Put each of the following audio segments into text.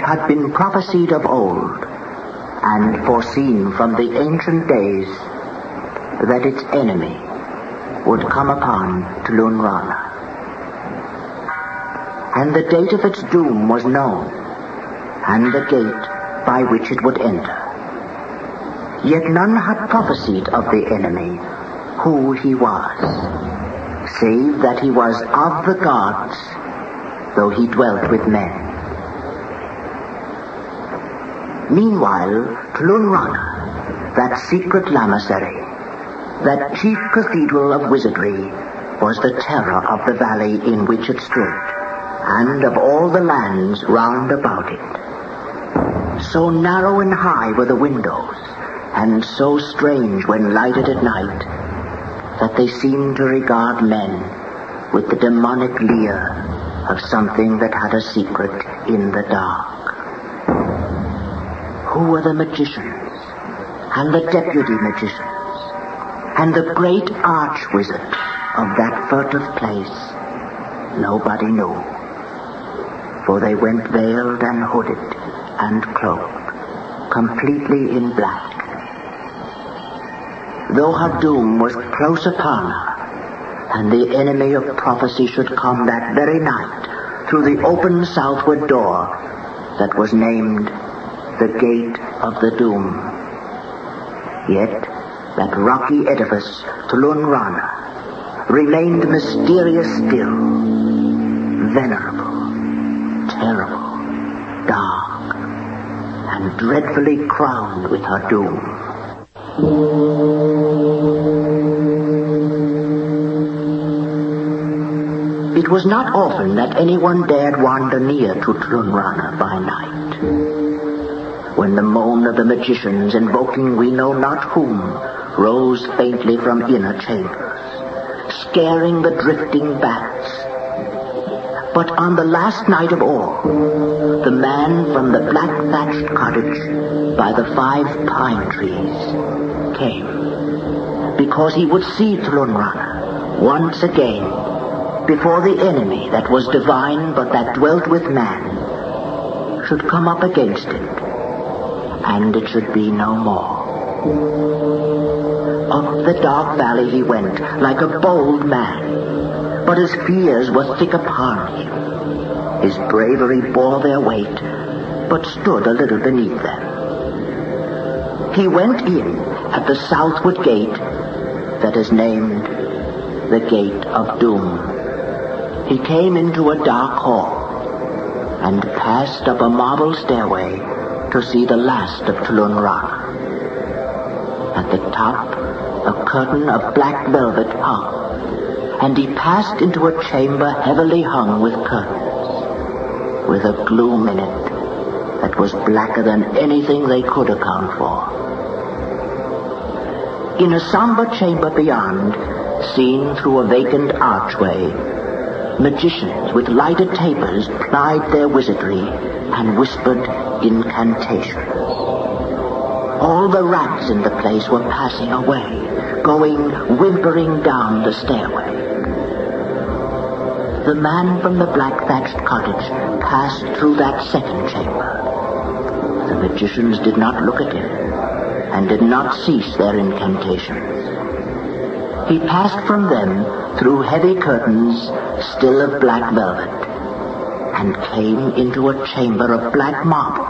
had been prophesied of old and foreseen from the ancient days that its enemy would come upon Tlunrana. And the date of its doom was known, and the gate by which it would enter. Yet none had prophesied of the enemy who he was, save that he was of the gods, though he dwelt with men. Meanwhile, Tlunrana, that secret lamasery, that chief cathedral of wizardry, was the terror of the valley in which it stood, and of all the lands round about it. So narrow and high were the windows, and so strange when lighted at night, that they seemed to regard men with the demonic leer of something that had a secret in the dark. Who were the magicians, and the deputy magicians, and the great arch-wizard of that furtive place? Nobody knew, for they went veiled and hooded and cloaked, completely in black. Though her doom was close upon her, and the enemy of prophecy should come that very night through the open southward door that was named the Gate of the Doom, yet that rocky edifice, Tlunrana, remained mysterious still, venerable, terrible, dark, and dreadfully crowned with her doom. It was not often that anyone dared wander near to Tlunrana by night, when the moan of the magicians invoking we know not whom rose faintly from inner chambers, scaring the drifting bats. But on the last night of all, the man from the black-thatched cottage by the 5 pine trees came, because he would see Tlunrana once again before the enemy that was divine but that dwelt with man should come up against it, and it should be no more. Up the dark valley he went like a bold man, but his fears were thick upon him. His bravery bore their weight, but stood a little beneath them. He went in at the southward gate that is named the Gate of Doom. He came into a dark hall, and passed up a marble stairway to see the last of Tlunrana. At the top, a curtain of black velvet hung, and he passed into a chamber heavily hung with curtains, with a gloom in it that was blacker than anything they could account for. In a somber chamber beyond, seen through a vacant archway, magicians with lighted tapers plied their wizardry and whispered incantations. All the rats in the place were passing away, going whimpering down the stairway. The man from the black-thatched cottage passed through that second chamber. The magicians did not look at him, and did not cease their incantations. He passed from them through heavy curtains, still of black velvet, and came into a chamber of black marble,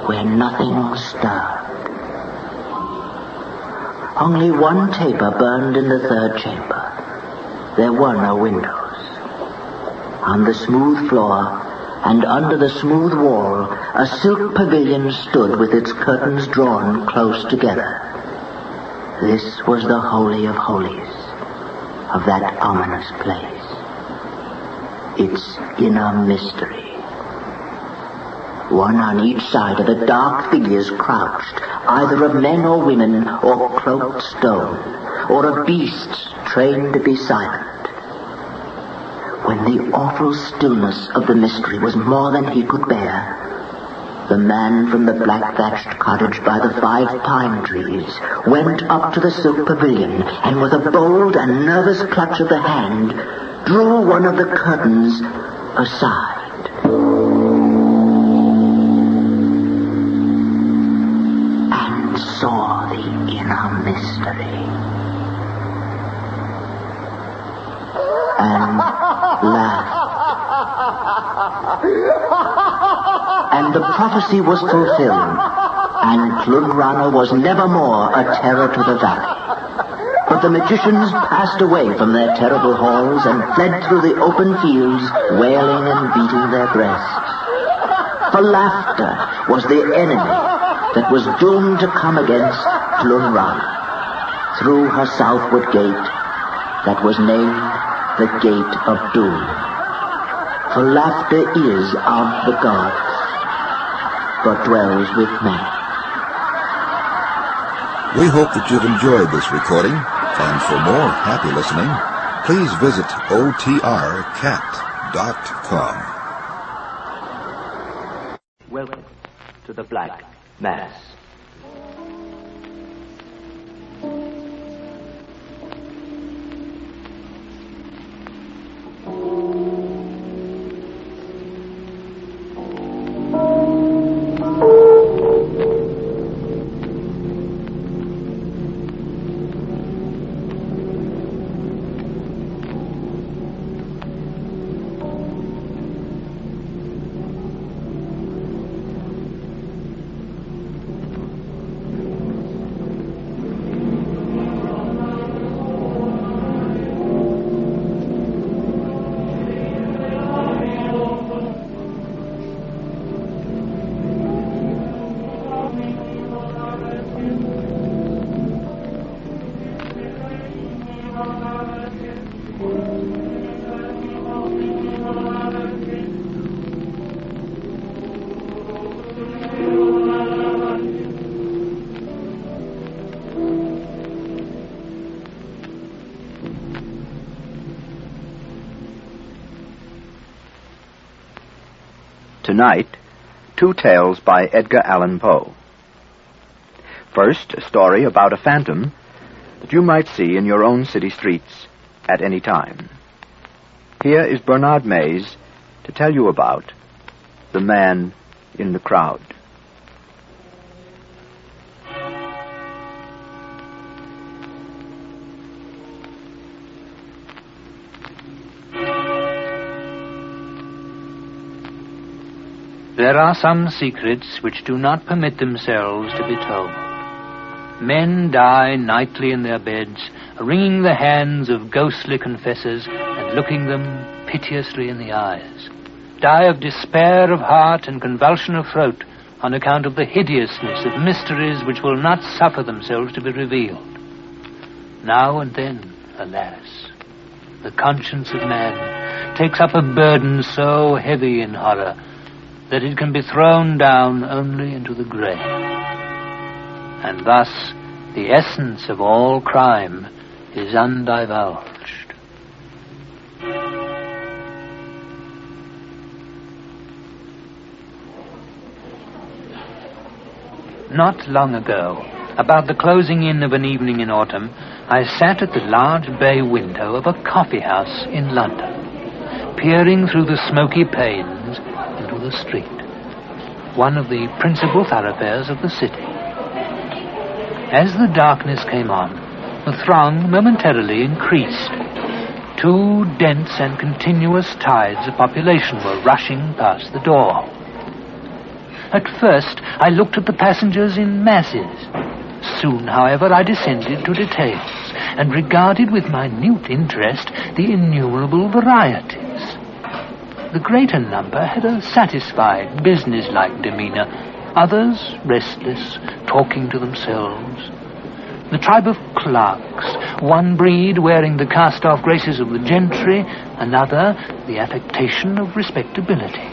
where nothing stirred. Only one taper burned in the third chamber. There were no windows. On the smooth floor, and under the smooth wall, a silk pavilion stood with its curtains drawn close together. This was the Holy of Holies of that ominous place. Its inner mystery. One on each side of the dark figures crouched, either of men or women, or cloaked stone, or of beasts trained to be silent. When the awful stillness of the mystery was more than he could bear, the man from the black-thatched cottage by the 5 pine trees went up to the silk pavilion, and with a bold and nervous clutch of the hand, drew one of the curtains aside. and saw the inner mystery. And laughed. And the prophecy was fulfilled, and Tlunrana was nevermore a terror to the valley. But the magicians passed away from their terrible halls and fled through the open fields, wailing and beating their breasts. For laughter was the enemy that was doomed to come against Tlunrana through her southward gate that was named the Gate of Doom. For laughter is of the gods, but dwells with men. We hope that you've enjoyed this recording, and for more happy listening, please visit otrcat.com. Welcome to the Black Mass. Tonight, two tales by Edgar Allan Poe. First, a story about a phantom that you might see in your own city streets at any time. Here is Bernard Mays to tell you about The Man in the Crowd. There are some secrets which do not permit themselves to be told. Men die nightly in their beds, wringing the hands of ghostly confessors and looking them piteously in the eyes. Die of despair of heart and convulsion of throat on account of the hideousness of mysteries which will not suffer themselves to be revealed. Now and then, alas, the conscience of man takes up a burden so heavy in horror that it can be thrown down only into the grave. And thus, the essence of all crime is undivulged. Not long ago, about the closing in of an evening in autumn, I sat at the large bay window of a coffee house in London, peering through the smoky panes into the street, one of the principal thoroughfares of the city. As the darkness came on, the throng momentarily increased. Two dense and continuous tides of population were rushing past the door. At first, I looked at the passengers in masses. Soon, however, I descended to details and regarded with minute interest the innumerable varieties. The greater number had a satisfied, business-like demeanor, others restless, talking to themselves. The tribe of clerks, one breed wearing the cast-off graces of the gentry, another the affectation of respectability.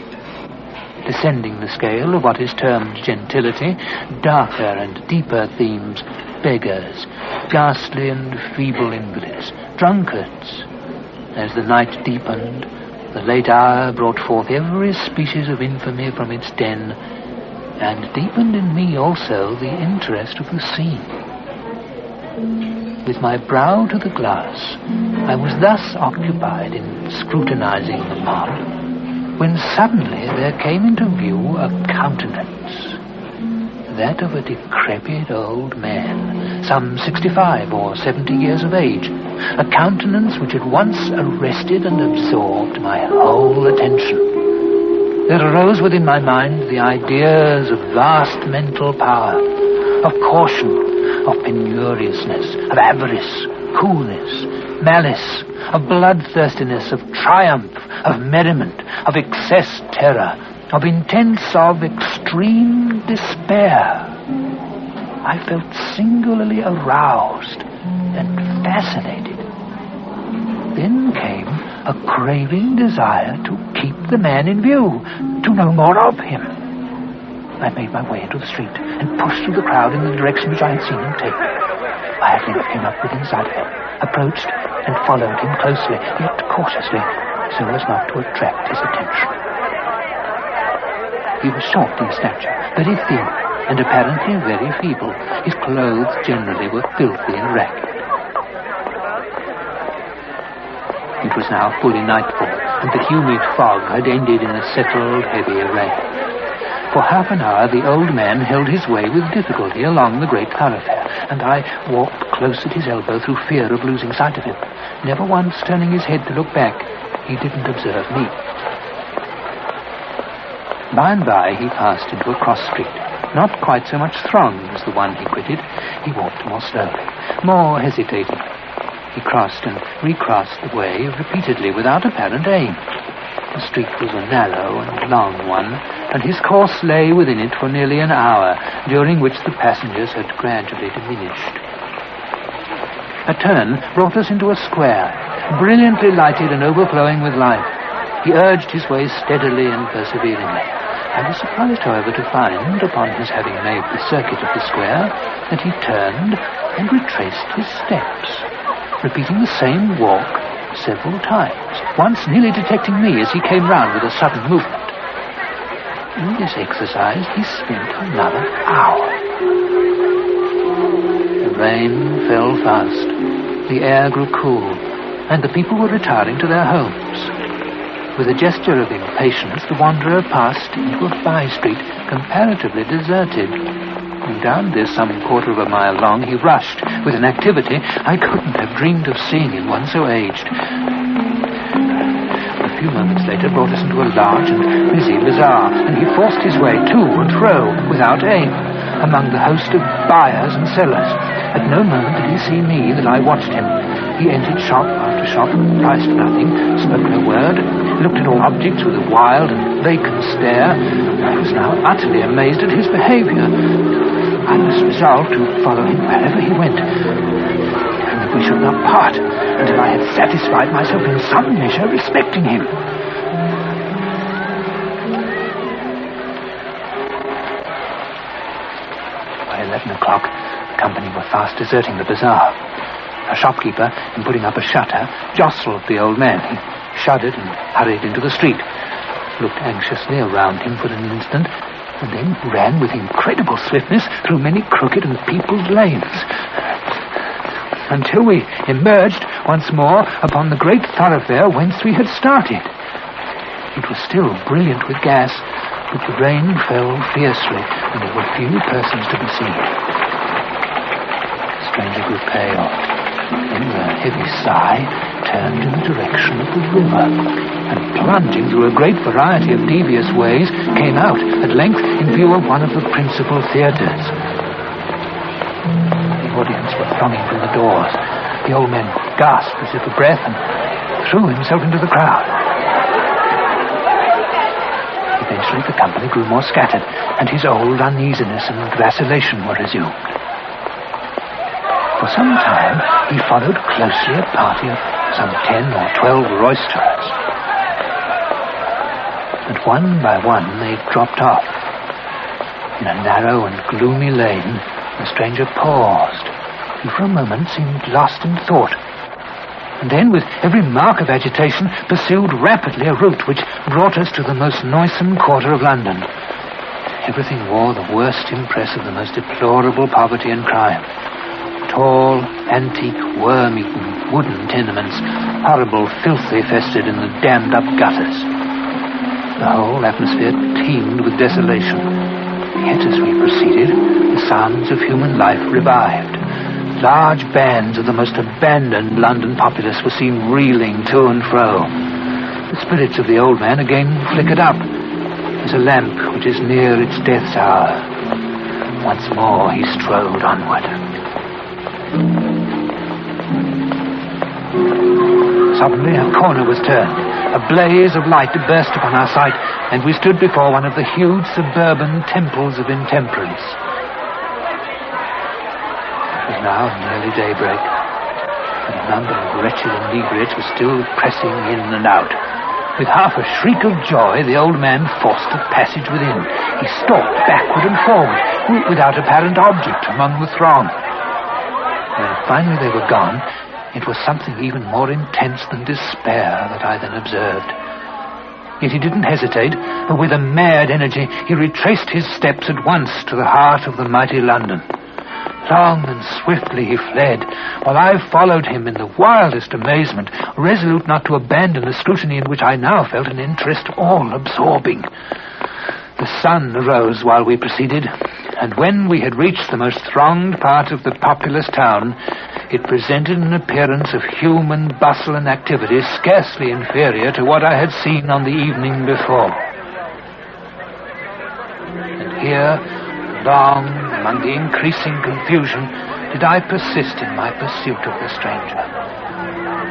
Descending the scale of what is termed gentility, darker and deeper themes, beggars, ghastly and feeble invalids, drunkards. As the night deepened, the late hour brought forth every species of infamy from its den, and deepened in me also the interest of the scene. With my brow to the glass, I was thus occupied in scrutinizing the mob, when suddenly there came into view a countenance, that of a decrepit old man, some 65 or 70 years of age, a countenance which at once arrested and absorbed my whole attention. There arose within my mind the ideas of vast mental power, of caution, of penuriousness, of avarice, coolness, malice, of bloodthirstiness, of triumph, of merriment, of excess terror, of intense, of extreme despair. I felt singularly aroused and fascinated. Then came a craving desire to keep the man in view, to know more of him. I made my way into the street and pushed through the crowd in the direction which I had seen him take. I at length came up within sight of him, approached and followed him closely, yet cautiously, so as not to attract his attention. He was short in stature, very thin, and apparently very feeble. His clothes generally were filthy and ragged. It was now fully nightfall, and the humid fog had ended in a settled, heavy rain. For half an hour the old man held his way with difficulty along the great thoroughfare, and I walked close at his elbow through fear of losing sight of him. Never once turning his head to look back, he didn't observe me. By and by he passed into a cross street, not quite so much thronged as the one he quitted. He walked more slowly, more hesitatingly. He crossed and recrossed the way repeatedly without apparent aim. The street was a narrow and long one, and his course lay within it for nearly an hour, during which the passengers had gradually diminished. A turn brought us into a square, brilliantly lighted and overflowing with life. He urged his way steadily and perseveringly. I was surprised, however, to find, upon his having made the circuit of the square, that he turned and retraced his steps, repeating the same walk several times, once nearly detecting me as he came round with a sudden movement. In this exercise he spent another hour. The rain fell fast, the air grew cool, and the people were retiring to their homes. With a gesture of impatience, the wanderer passed into a by-street comparatively deserted. And down this, some quarter of a mile long, he rushed with an activity I couldn't have dreamed of seeing in one so aged. A few moments later brought us into a large and busy bazaar, and he forced his way to and fro, without aim, among the host of buyers and sellers. At no moment did he see me that I watched him. He entered shop after shop, priced nothing, spoke no word, looked at all objects with a wild and vacant stare. I was now utterly amazed at his behavior. I was resolved to follow him wherever he went, and that we should not part until I had satisfied myself in some measure respecting him. By 11 o'clock, the company were fast deserting the bazaar. A shopkeeper, in putting up a shutter, jostled the old man. He shuddered and hurried into the street, looked anxiously around him for an instant, and then ran with incredible swiftness through many crooked and peopled lanes, until we emerged once more upon the great thoroughfare whence we had started. It was still brilliant with gas, but the rain fell fiercely, and there were few persons to be seen. The stranger grew pale. Then, with a heavy sigh, turned in the direction of the river, and plunging through a great variety of devious ways, came out, at length, in view of one of the principal theatres. The audience were thronging from the doors. The old man gasped as if for breath and threw himself into the crowd. Eventually the company grew more scattered, and his old uneasiness and vacillation were resumed. For some time, he followed closely a party of some 10 or 12 roisterers. But one by one they dropped off. In a narrow and gloomy lane, the stranger paused, and for a moment seemed lost in thought, and then, with every mark of agitation, pursued rapidly a route which brought us to the most noisome quarter of London. Everything wore the worst impress of the most deplorable poverty and crime. Tall, antique, worm-eaten, wooden tenements, horrible filth they festered in the dammed-up gutters. The whole atmosphere teemed with desolation. Yet as we proceeded, the sounds of human life revived. Large bands of the most abandoned London populace were seen reeling to and fro. The spirits of the old man again flickered up, as a lamp which is near its death's hour. Once more he strode onward. Suddenly a corner was turned. A blaze of light burst upon our sight, and we stood before one of the huge suburban temples of intemperance. It was now nearly daybreak, and a number of wretched inebriates were still pressing in and out. With half a shriek of joy, the old man forced a passage within. He stalked backward and forward, without apparent object among the throng. When finally they were gone, it was something even more intense than despair that I then observed. Yet he didn't hesitate, but with a mad energy he retraced his steps at once to the heart of the mighty London. Long and swiftly he fled, while I followed him in the wildest amazement, resolute not to abandon a scrutiny in which I now felt an interest all-absorbing. The sun arose while we proceeded, and when we had reached the most thronged part of the populous town, it presented an appearance of human bustle and activity scarcely inferior to what I had seen on the evening before. And here, long among the increasing confusion, did I persist in my pursuit of the stranger.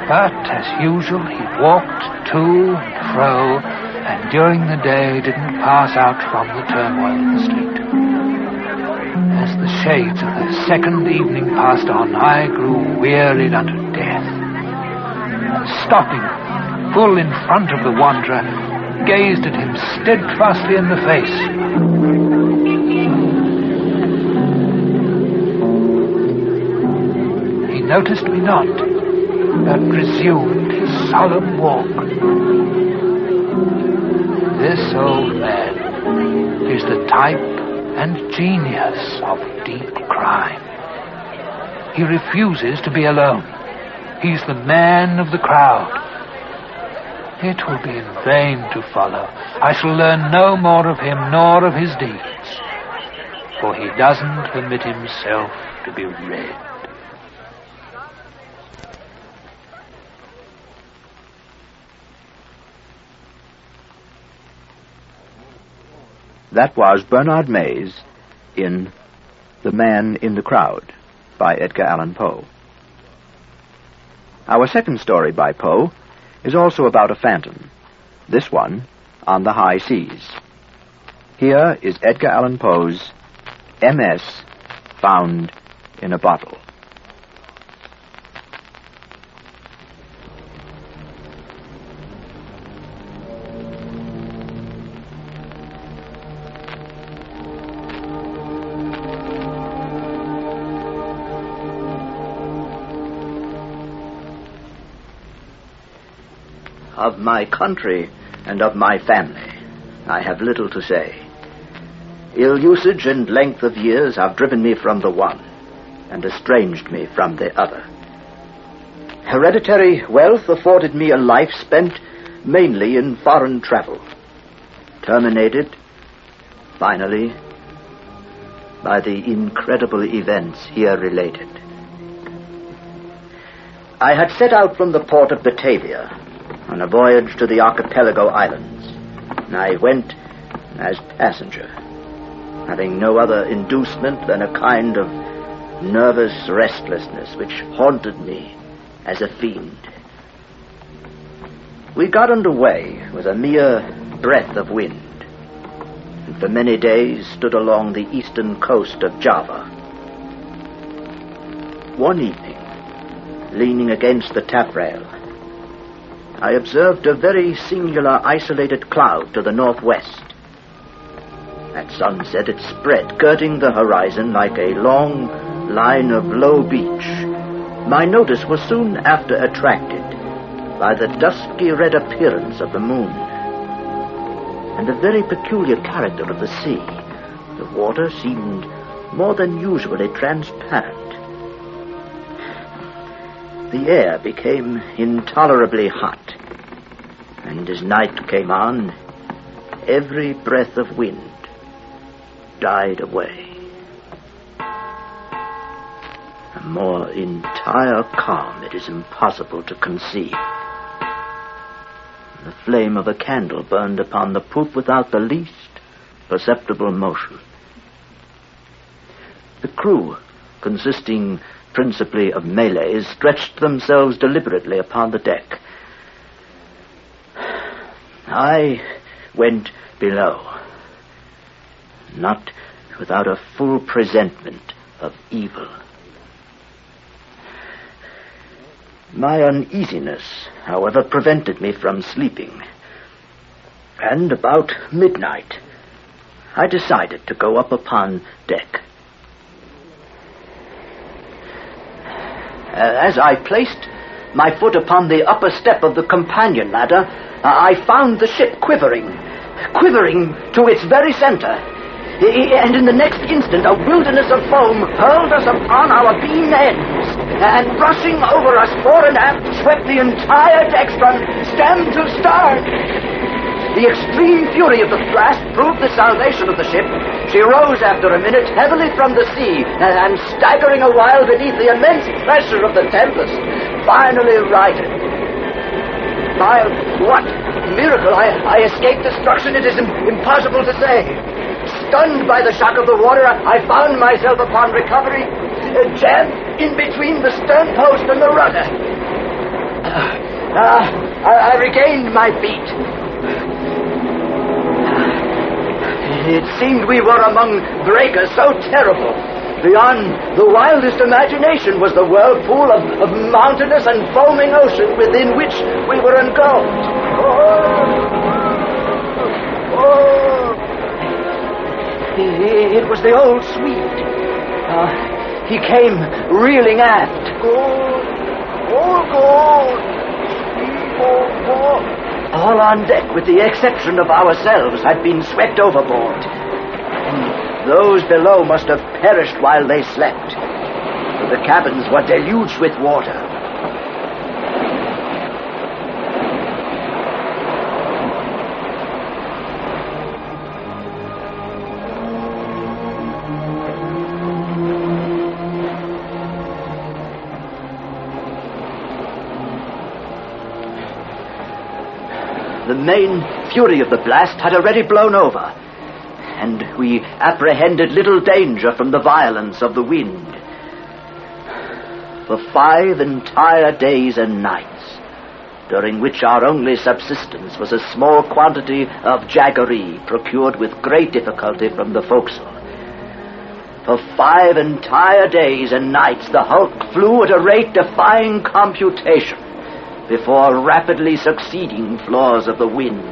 But, as usual, he walked to and fro, and during the day didn't pass out from the turmoil in the street. As the shades of the second evening passed on, I grew wearied unto death. And stopping full in front of the wanderer, gazed at him steadfastly in the face. He noticed me not, but resumed his solemn walk. This old man is the type and genius of deep crime. He refuses to be alone. He's the man of the crowd. It will be in vain to follow. I shall learn no more of him nor of his deeds, for he doesn't permit himself to be read. That was Bernard Mays in The Man in the Crowd by Edgar Allan Poe. Our second story by Poe is also about a phantom, this one on the high seas. Here is Edgar Allan Poe's MS Found in a Bottle. Of my country and of my family, I have little to say. Ill usage and length of years have driven me from the one and estranged me from the other. Hereditary wealth afforded me a life spent mainly in foreign travel, terminated, finally, by the incredible events here related. I had set out from the port of Batavia on a voyage to the archipelago islands. I went as passenger, having no other inducement than a kind of nervous restlessness which haunted me as a fiend. We got under way with a mere breath of wind, and for many days stood along the eastern coast of Java. One evening, leaning against the taffrail, I observed a very singular isolated cloud to the northwest. At sunset it spread, skirting the horizon like a long line of low beach. My notice was soon after attracted by the dusky red appearance of the moon and the very peculiar character of the sea. The water seemed more than usually transparent. The air became intolerably hot, and as night came on, every breath of wind died away. A more entire calm it is impossible to conceive. The flame of a candle burned upon the poop without the least perceptible motion. The crew, consisting principally of Malays, stretched themselves deliberately upon the deck. I went below, not without a full presentiment of evil. My uneasiness, however, prevented me from sleeping, and about midnight I decided to go up upon deck. As I placed my foot upon the upper step of the companion ladder, I found the ship quivering to its very center. And in the next instant, a wilderness of foam hurled us upon our beam ends, and rushing over us fore and aft, swept the entire deck from stem to stern. The extreme fury of the blast proved the salvation of the ship. She rose after a minute heavily from the sea, and staggering a while beneath the immense pressure of the tempest, finally righted. By what miracle I escaped destruction, it is impossible to say. Stunned by the shock of the water, I found myself upon recovery jammed in between the stern post and the rudder. I regained my feet. It seemed we were among breakers so terrible. Beyond the wildest imagination was the whirlpool of mountainous and foaming ocean within which we were engulfed. It was the old Swede. He came reeling aft. All on deck, with the exception of ourselves, had been swept overboard. And those below must have perished while they slept, for the cabins were deluged with water. The main fury of the blast had already blown over, and we apprehended little danger from the violence of the wind. For 5 entire days and nights, during which our only subsistence was a small quantity of jaggery procured with great difficulty from the forecastle. For 5 entire days and nights the hulk flew at a rate defying computation before rapidly succeeding flaws of the wind.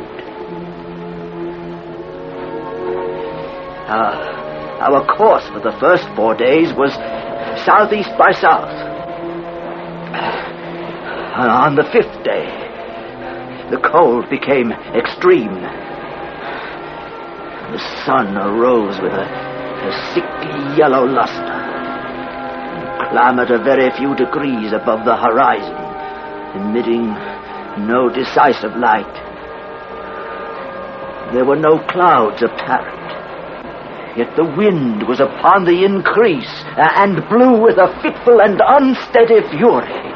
Our course for the first 4 days was southeast by south. On the 5th day, the cold became extreme. The sun arose with a sickly yellow luster, and clambered a very few degrees above the horizon, emitting no decisive light. There were no clouds apparent, yet the wind was upon the increase, and blew with a fitful and unsteady fury.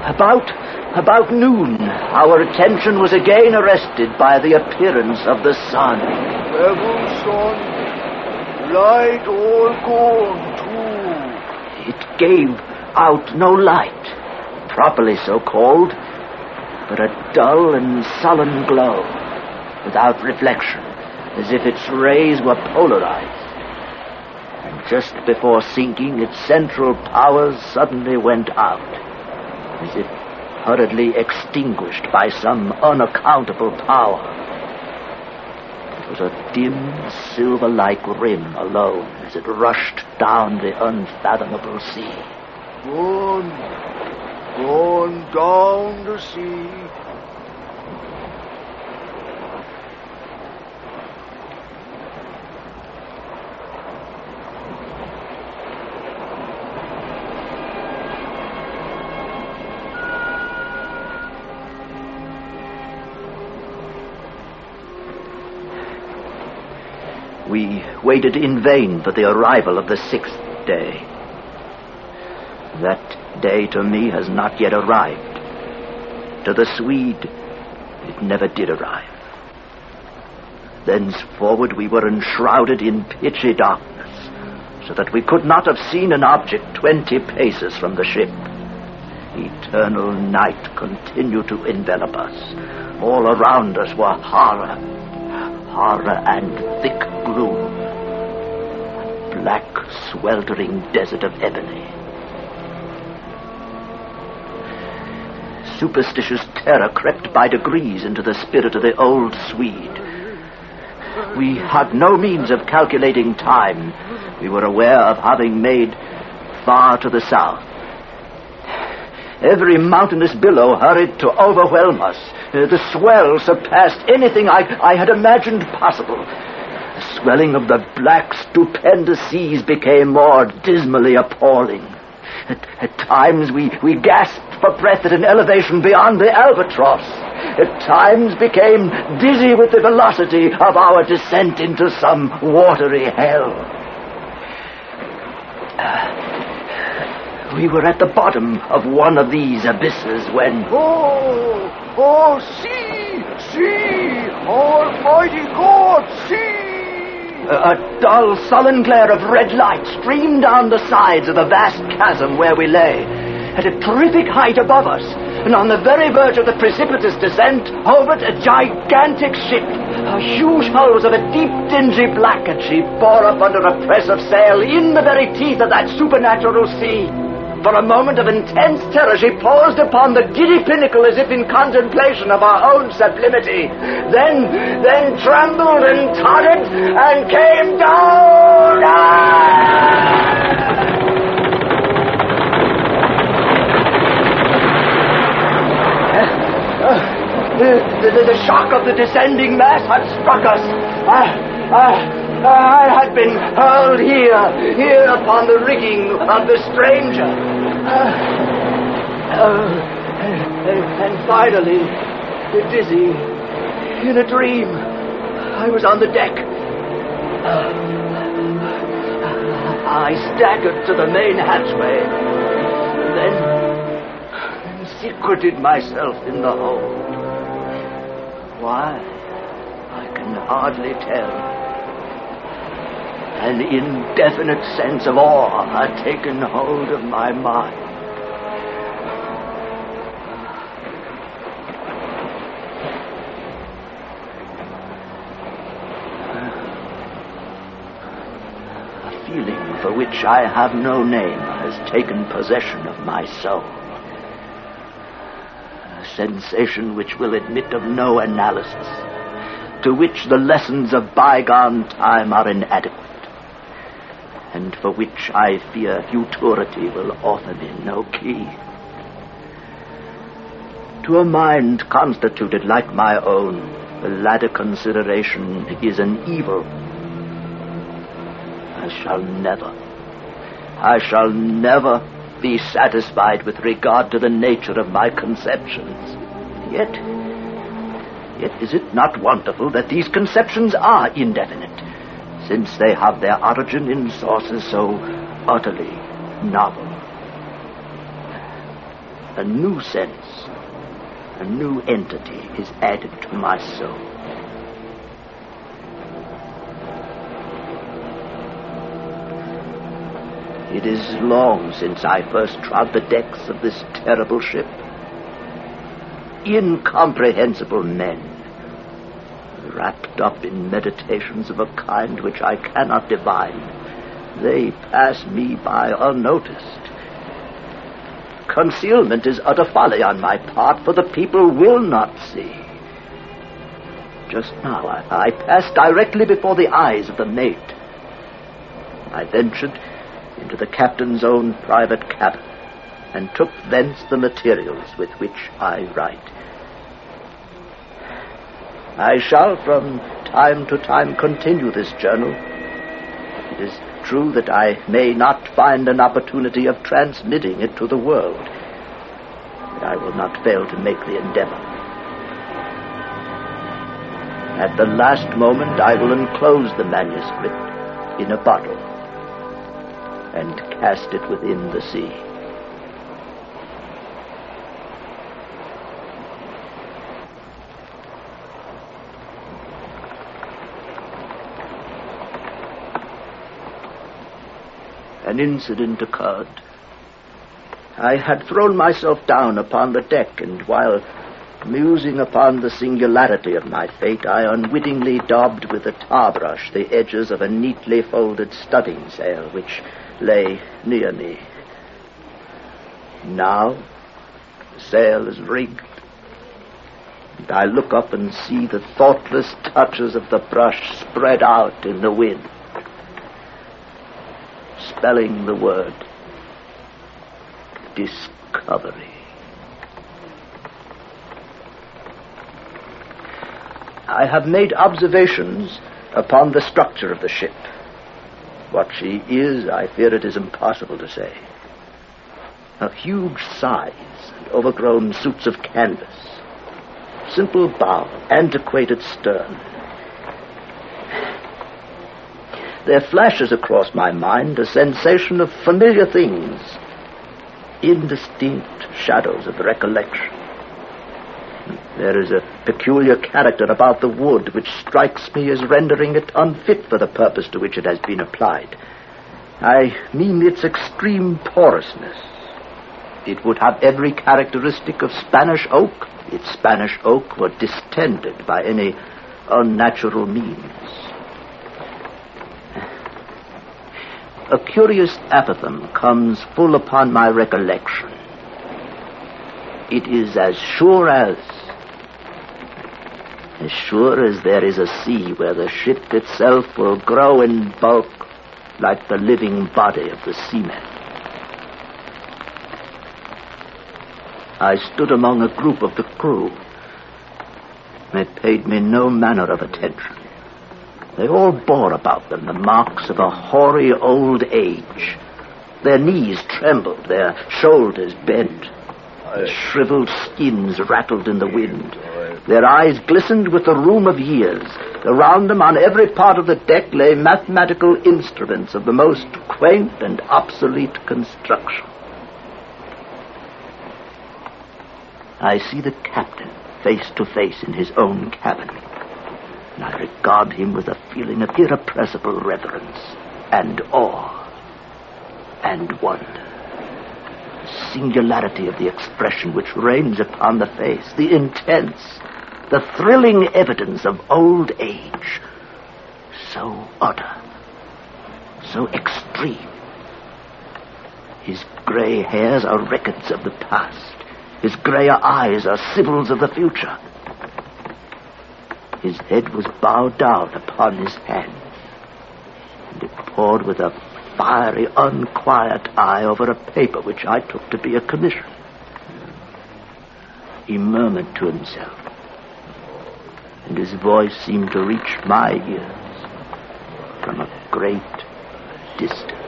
About noon, our attention was again arrested by the appearance of the sun. Heaven, son, light all gone too. It gave out no light, properly so called, but a dull and sullen glow, without reflection, as if its rays were polarized. And just before sinking, its central powers suddenly went out, as if hurriedly extinguished by some unaccountable power. It was a dim, silver-like rim alone as it rushed down the unfathomable sea. Gone down the sea. We waited in vain for the arrival of the 6th day. That day to me has not yet arrived. To the Swede, it never did arrive. Thenceforward we were enshrouded in pitchy darkness, so that we could not have seen an object 20 paces from the ship. Eternal night continued to envelop us. All around us were horror and thick gloom. A black, sweltering desert of ebony. Superstitious terror crept by degrees into the spirit of the old Swede. We had no means of calculating time. We were aware of having made far to the south. Every mountainous billow hurried to overwhelm us. The swell surpassed anything I had imagined possible. The swelling of the black, stupendous seas became more dismally appalling. At times we gasped for breath at an elevation beyond the albatross. At times became dizzy with the velocity of our descent into some watery hell. We were at the bottom of one of these abysses when... Oh, see! Almighty God, see! A dull, sullen glare of red light streamed down the sides of the vast chasm where we lay, at a terrific height above us, and on the very verge of the precipitous descent hovered a gigantic ship. Her huge hulls of a deep, dingy black, and she bore up under a press of sail in the very teeth of that supernatural sea. For a moment of intense terror, she paused upon the giddy pinnacle as if in contemplation of her own sublimity. Then trembled and tottered and came down. The shock of the descending mass had struck us. I had been hurled here upon the rigging of the stranger. And finally, dizzy, in a dream, I was on the deck. I staggered to the main hatchway, then secreted myself in the hold. Why? I can hardly tell. An indefinite sense of awe had taken hold of my mind. A feeling for which I have no name has taken possession of my soul. A sensation which will admit of no analysis, to which the lessons of bygone time are inadequate, and for which I fear futurity will offer me no key. To a mind constituted like my own, the latter consideration is an evil. I shall never be satisfied with regard to the nature of my conceptions. Yet is it not wonderful that these conceptions are indefinite, since they have their origin in sources so utterly novel? A new sense, a new entity is added to my soul. It is long since I first trod the decks of this terrible ship. Incomprehensible men, wrapped up in meditations of a kind which I cannot divine, they pass me by unnoticed. Concealment is utter folly on my part, for the people will not see. Just now I passed directly before the eyes of the mate. I ventured into the captain's own private cabin, and took thence the materials with which I write. I shall from time to time continue this journal. It is true that I may not find an opportunity of transmitting it to the world, but I will not fail to make the endeavor. At the last moment, I will enclose the manuscript in a bottle and cast it within the sea. An incident occurred. I had thrown myself down upon the deck, and while musing upon the singularity of my fate, I unwittingly daubed with a tar brush the edges of a neatly folded studding sail which lay near me. Now the sail is rigged, and I look up and see the thoughtless touches of the brush spread out in the wind, spelling the word discovery. I have made observations upon the structure of the ship. What she is, I fear it is impossible to say. Her huge sides and overgrown suits of canvas, simple bow, antiquated stern. There flashes across my mind a sensation of familiar things, indistinct shadows of recollection. There is a peculiar character about the wood which strikes me as rendering it unfit for the purpose to which it has been applied. I mean its extreme porousness. It would have every characteristic of Spanish oak if Spanish oak were distended by any unnatural means. A curious apothegm comes full upon my recollection. It is as sure as there is a sea where the ship itself will grow in bulk like the living body of the seaman. I stood among a group of the crew. They paid me no manner of attention. They all bore about them the marks of a hoary old age. Their knees trembled, their shoulders bent. Their shriveled skins rattled in the wind. Their eyes glistened with the rheum of years. Around them, on every part of the deck, lay mathematical instruments of the most quaint and obsolete construction. I see the captain face to face in his own cabin, and I regard him with a feeling of irrepressible reverence and awe and wonder. The singularity of the expression which reigns upon the face, the intense, the thrilling evidence of old age, so utter, so extreme. His gray hairs are records of the past. His grayer eyes are sibyls of the future. His head was bowed down upon his hands, and it pored with a fiery, unquiet eye over a paper which I took to be a commission. He murmured to himself, and his voice seemed to reach my ears from a great distance.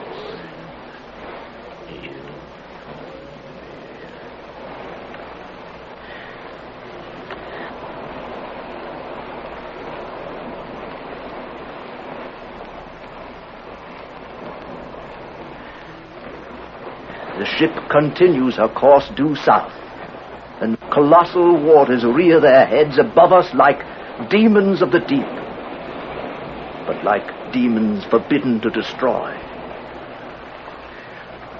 The ship continues her course due south, and colossal waters rear their heads above us like demons of the deep, but like demons forbidden to destroy.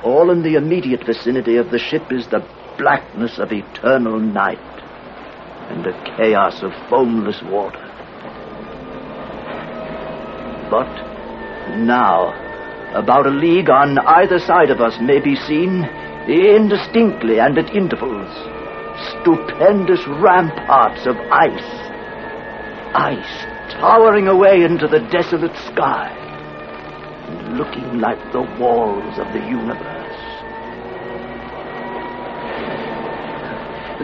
All in the immediate vicinity of the ship is the blackness of eternal night and a chaos of foamless water. But now, about a league on either side of us may be seen, indistinctly and at intervals, stupendous ramparts of ice towering away into the desolate sky and looking like the walls of the universe.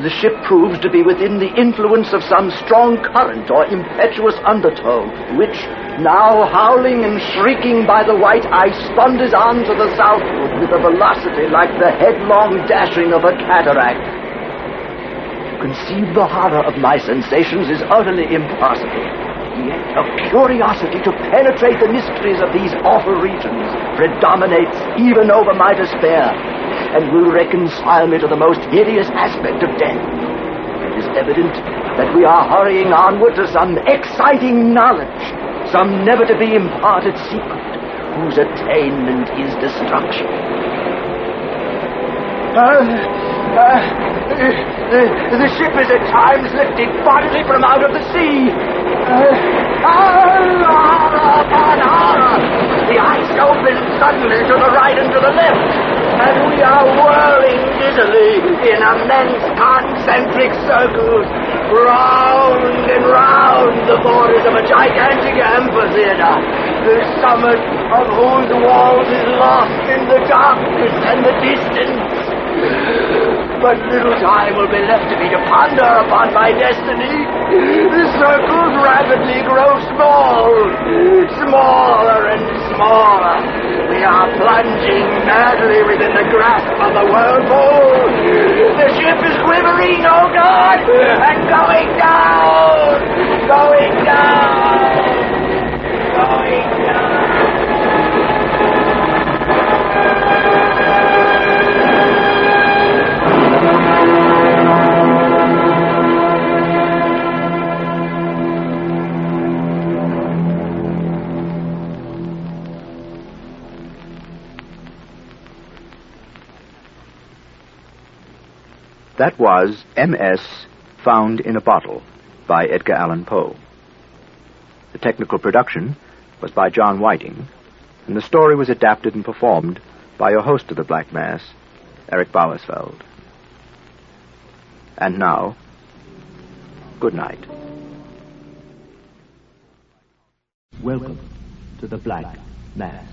The ship proves to be within the influence of some strong current or impetuous undertow, which, now howling and shrieking by the white ice, thunders on to the southward with a velocity like the headlong dashing of a cataract. To conceive the horror of my sensations is utterly impossible. Yet a curiosity to penetrate the mysteries of these awful regions predominates even over my despair, and will reconcile me to the most hideous aspect of death. It is evident that we are hurrying onward to some exciting knowledge, some never-to-be imparted secret, whose attainment is destruction. The ship is at times lifted bodily from out of the sea. The ice opens suddenly to the right and to the left, and we are whirling dizzily in immense concentric circles, round and round the borders of a gigantic amphitheater, the summit of whose walls is lost in the darkness and the distance. But little time will be left to me to ponder upon my destiny. The circles rapidly grow small, smaller and smaller. We are plunging madly within the grasp of the whirlpool. The ship is quivering, oh God, and going down, going down, going down. That was M.S. Found in a Bottle by Edgar Allan Poe. The technical production was by John Whiting, and the story was adapted and performed by your host of the Black Mass, Erik Bauersfeld. And now, good night. Welcome to the Black Mass.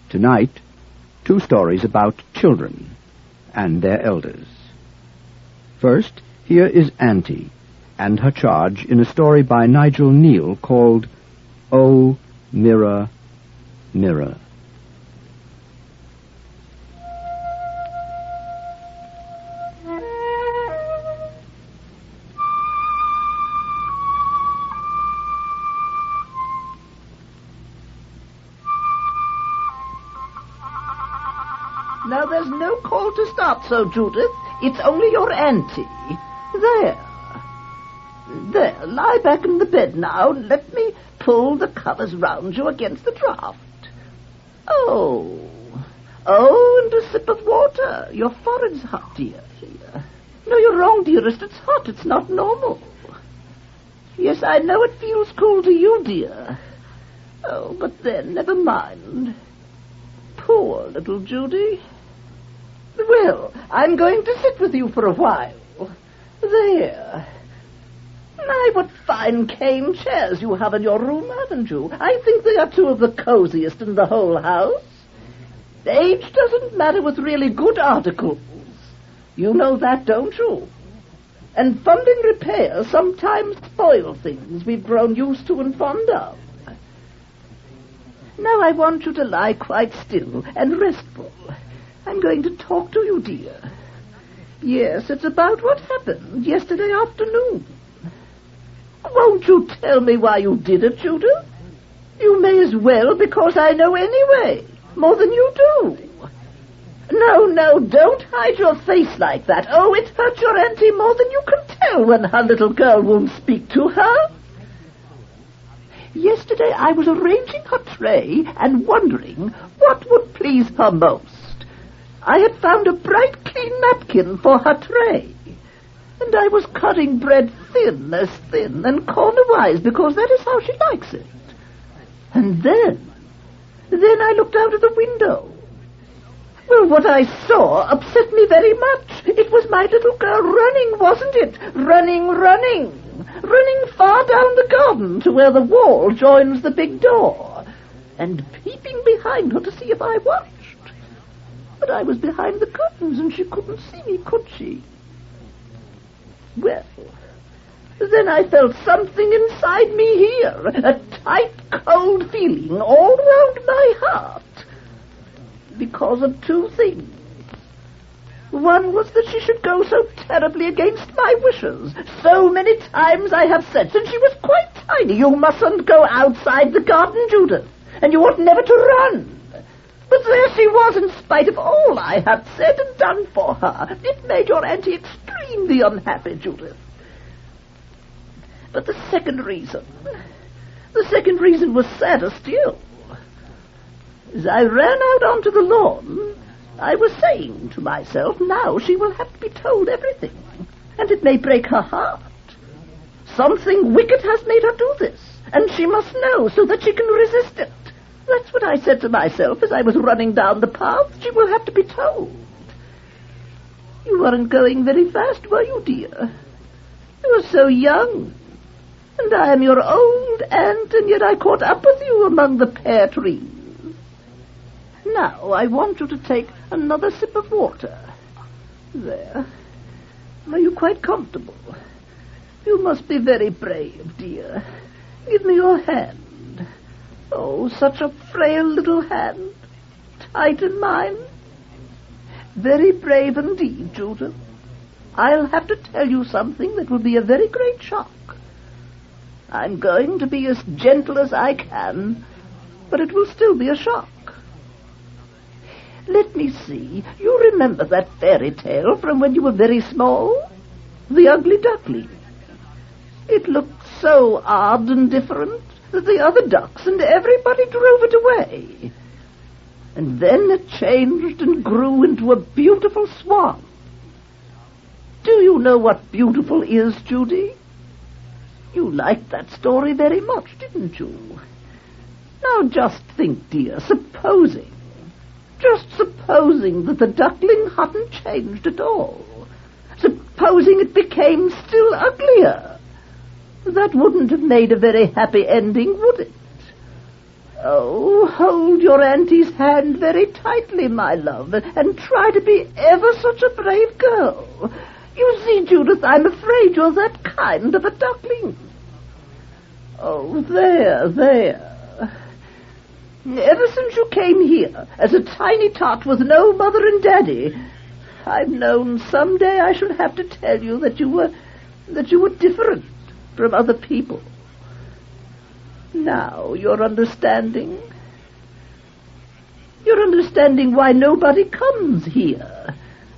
Tonight, 2 stories about children and their elders. First, here is Auntie and her charge in a story by Nigel Neal called Oh, Mirror, Mirror. Now, there's no call to start so, Judith. It's only your auntie. There. There, lie back in the bed now and let me pull the covers round you against the draught. Oh, and a sip of water. Your forehead's hot, dear. Here. No, you're wrong, dearest. It's hot. It's not normal. Yes, I know it feels cold to you, dear. Oh, but then, never mind. Poor little Judy. Well, I'm going to sit with you for a while. There. My, what fine cane chairs you have in your room, haven't you? I think they are 2 of the coziest in the whole house. Age doesn't matter with really good articles. You know that, don't you? And funding repairs sometimes spoil things we've grown used to and fond of. Now I want you to lie quite still and restful. I'm going to talk to you, dear. Yes, it's about what happened yesterday afternoon. Won't you tell me why you did it, Judith? You may as well, because I know anyway. More than you do. No, don't hide your face like that. Oh, it hurts your auntie more than you can tell when her little girl won't speak to her. Yesterday I was arranging her tray and wondering what would please her most. I had found a bright, clean napkin for her tray, and I was cutting bread thin and cornerwise because that is how she likes it. And then I looked out of the window. Well, what I saw upset me very much. It was my little girl running, wasn't it? Running far down the garden to where the wall joins the big door, and peeping behind her to see if I watched. But I was behind the curtains, and she couldn't see me, could she? Well, then I felt something inside me here, a tight, cold feeling all round my heart, because of two things. One was that she should go so terribly against my wishes. So many times I have said, since she was quite tiny, you mustn't go outside the garden, Judith, and you ought never to run. But there she was, in spite of all I had said and done for her. It made your auntie extremely unhappy, Judith. But the second reason was sadder still. As I ran out onto the lawn, I was saying to myself, now she will have to be told everything, and it may break her heart. Something wicked has made her do this, and she must know so that she can resist it. That's what I said to myself as I was running down the path. She will have to be told. You weren't going very fast, were you, dear? You were so young, and I am your old aunt, and yet I caught up with you among the pear trees. Now I want you to take another sip of water. There. Are you quite comfortable? You must be very brave, dear. Give me your hand. Oh, such a frail little hand. Tight in mine. Very brave indeed, Judith. I'll have to tell you something that will be a very great shock. I'm going to be as gentle as I can, but it will still be a shock. Let me see. You remember that fairy tale from when you were very small? The Ugly Duckling. It looked so odd and different that the other ducks and everybody drove it away. And then it changed and grew into a beautiful swan. Do you know what beautiful is, Judy? You liked that story very much, didn't you? Now just think, dear, supposing that the duckling hadn't changed at all. Supposing it became still uglier. That wouldn't have made a very happy ending, would it? Oh, hold your auntie's hand very tightly, my love, and try to be ever such a brave girl. You see, Judith, I'm afraid you're that kind of a duckling. Oh, there. Ever since you came here, as a tiny tot with no mother and daddy, I've known someday I shall have to tell you that you were different from other people. Now you're understanding. You're understanding why nobody comes here.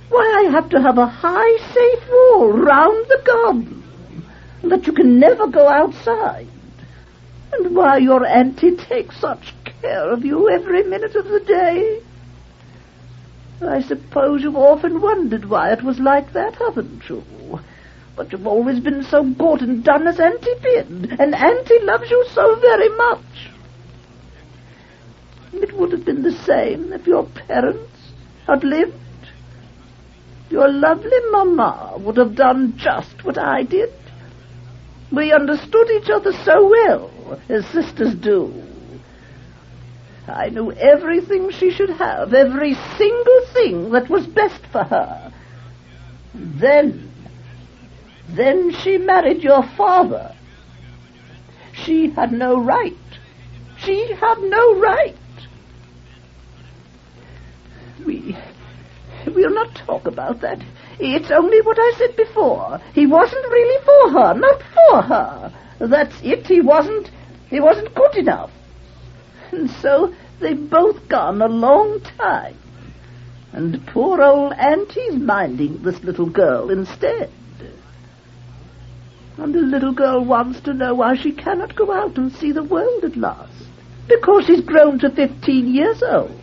Why I have to have a high, safe wall round the garden, and that you can never go outside. And why your auntie takes such care of you every minute of the day. I suppose you've often wondered why it was like that, haven't you? But you've always been so good and done as Auntie bid, and Auntie loves you so very much. It would have been the same if your parents had lived. Your lovely Mama would have done just what I did. We understood each other so well, as sisters do. I knew everything she should have, every single thing that was best for her. Then she married your father. She had no right. She had no right. We'll not talk about that. It's only what I said before. He wasn't really for her, not for her. That's it. He wasn't good enough. And so they've both gone a long time. And poor old Auntie's minding this little girl instead. And the little girl wants to know why she cannot go out and see the world at last, because she's grown to 15 years old.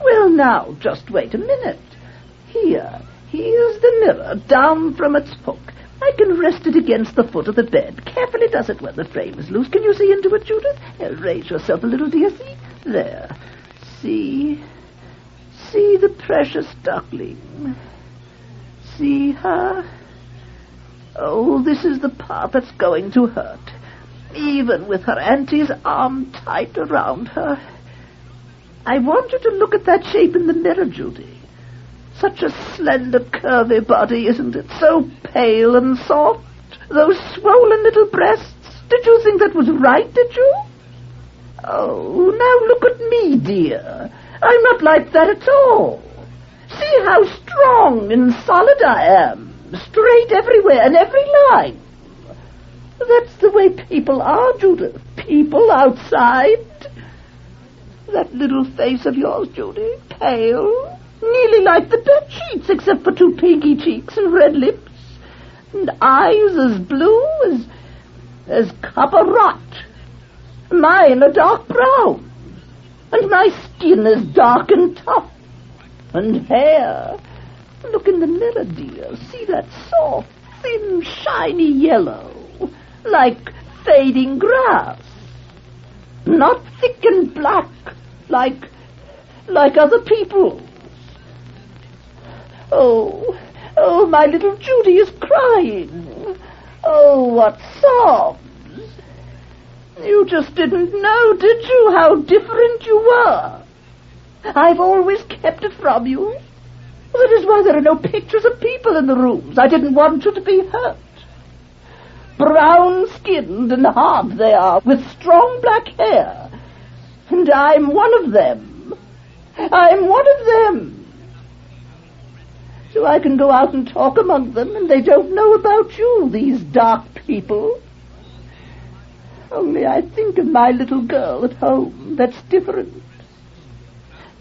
Well, now, just wait a minute. Here's the mirror down from its hook. I can rest it against the foot of the bed. Carefully does it when the frame is loose. Can you see into it, Judith? Raise yourself a little, dear. See? There. See the precious duckling. See her? Oh, this is the part that's going to hurt. Even with her auntie's arm tight around her. I want you to look at that shape in the mirror, Judy. Such a slender, curvy body, isn't it? So pale and soft. Those swollen little breasts. Did you think that was right, did you? Oh, now look at me, dear. I'm not like that at all. See how strong and solid I am. Straight everywhere in every line. That's the way people are, Judith. People outside. That little face of yours, Judy, pale, nearly like the bed sheets, except for 2 pinky cheeks and red lips, and eyes as blue as copper rot. Mine are dark brown, and my skin is dark and tough, and hair. Look in the mirror, dear. See that soft, thin, shiny yellow, like fading grass. Not thick and black, like other people's. Oh, my little Judy is crying. Oh, what sobs. You just didn't know, did you, how different you were? I've always kept it from you. That is why there are no pictures of people in the rooms. I didn't want you to be hurt. Brown-skinned and hard they are, with strong black hair. And I'm one of them. I'm one of them. So I can go out and talk among them, and they don't know about you, these dark people. Only I think of my little girl at home. That's different.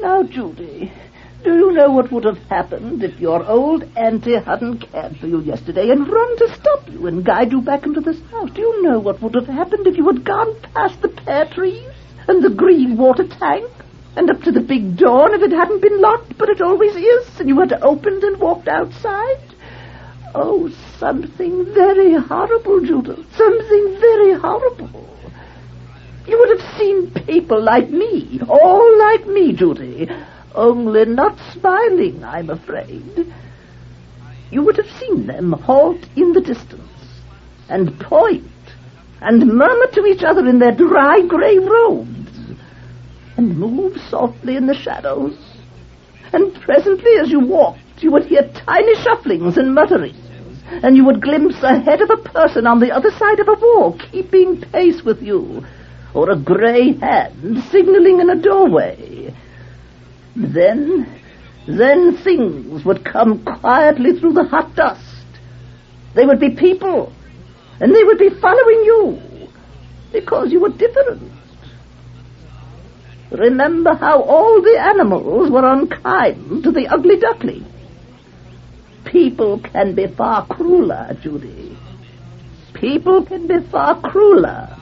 Now, Judy, do you know what would have happened if your old auntie hadn't cared for you yesterday and run to stop you and guide you back into this house? Do you know what would have happened if you had gone past the pear trees and the green water tank and up to the big door, and if it hadn't been locked, but it always is, and you had opened and walked outside? Oh, something very horrible, Judith. Something very horrible. You would have seen people like me, all like me, Judy, only not smiling, I'm afraid. You would have seen them halt in the distance and point and murmur to each other in their dry grey robes and move softly in the shadows. And presently, as you walked, you would hear tiny shufflings and mutterings, and you would glimpse a head of a person on the other side of a wall keeping pace with you, or a grey hand signaling in a doorway. Then things would come quietly through the hot dust. They would be people, and they would be following you, because you were different. Remember how all the animals were unkind to the ugly duckling. People can be far crueler, Judy. People can be far crueler.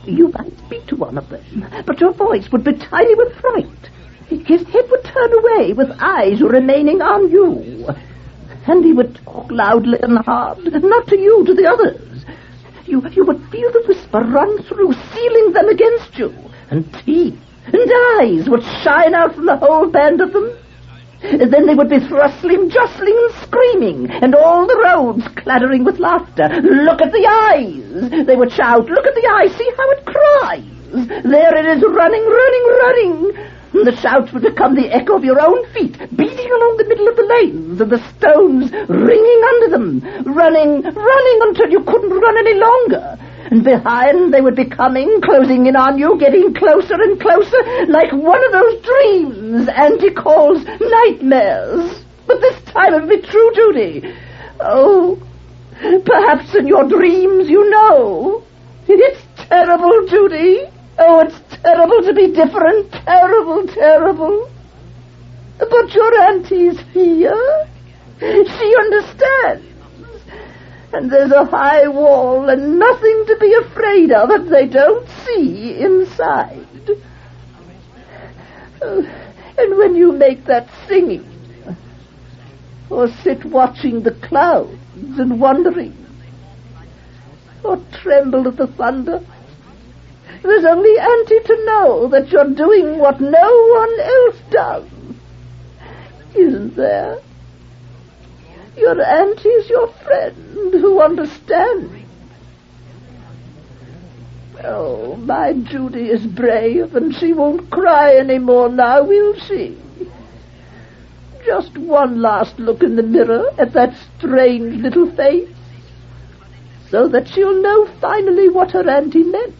You might speak to one of them, but your voice would be tiny with fright. His head would turn away with eyes remaining on you. And he would talk loudly and hard, not to you, to the others. You would feel the whisper run through, sealing them against you. And teeth and eyes would shine out from the whole band of them. And then they would be thrustling, jostling, and screaming, and all the roads clattering with laughter. Look at the eyes! They would shout, look at the eyes, see how it cries! There it is, running, running, running! And the shouts would become the echo of your own feet, beating along the middle of the lanes, and the stones ringing under them, running, running until you couldn't run any longer. And behind they would be coming, closing in on you, getting closer and closer, like one of those dreams Auntie calls nightmares. But this time it would be true, Judy. Oh, perhaps in your dreams you know. It's terrible, Judy. Oh, it's terrible to be different. Terrible, terrible. But your auntie's here. She understands. And there's a high wall and nothing to be afraid of that they don't see inside. And when you make that singing, or sit watching the clouds and wondering, or tremble at the thunder, there's only Auntie to know that you're doing what no one else does. Isn't there? Your Auntie's your friend who understands. Oh, my Judy is brave, and she won't cry any more now, will she? Just one last look in the mirror at that strange little face, so that she'll know finally what her auntie meant.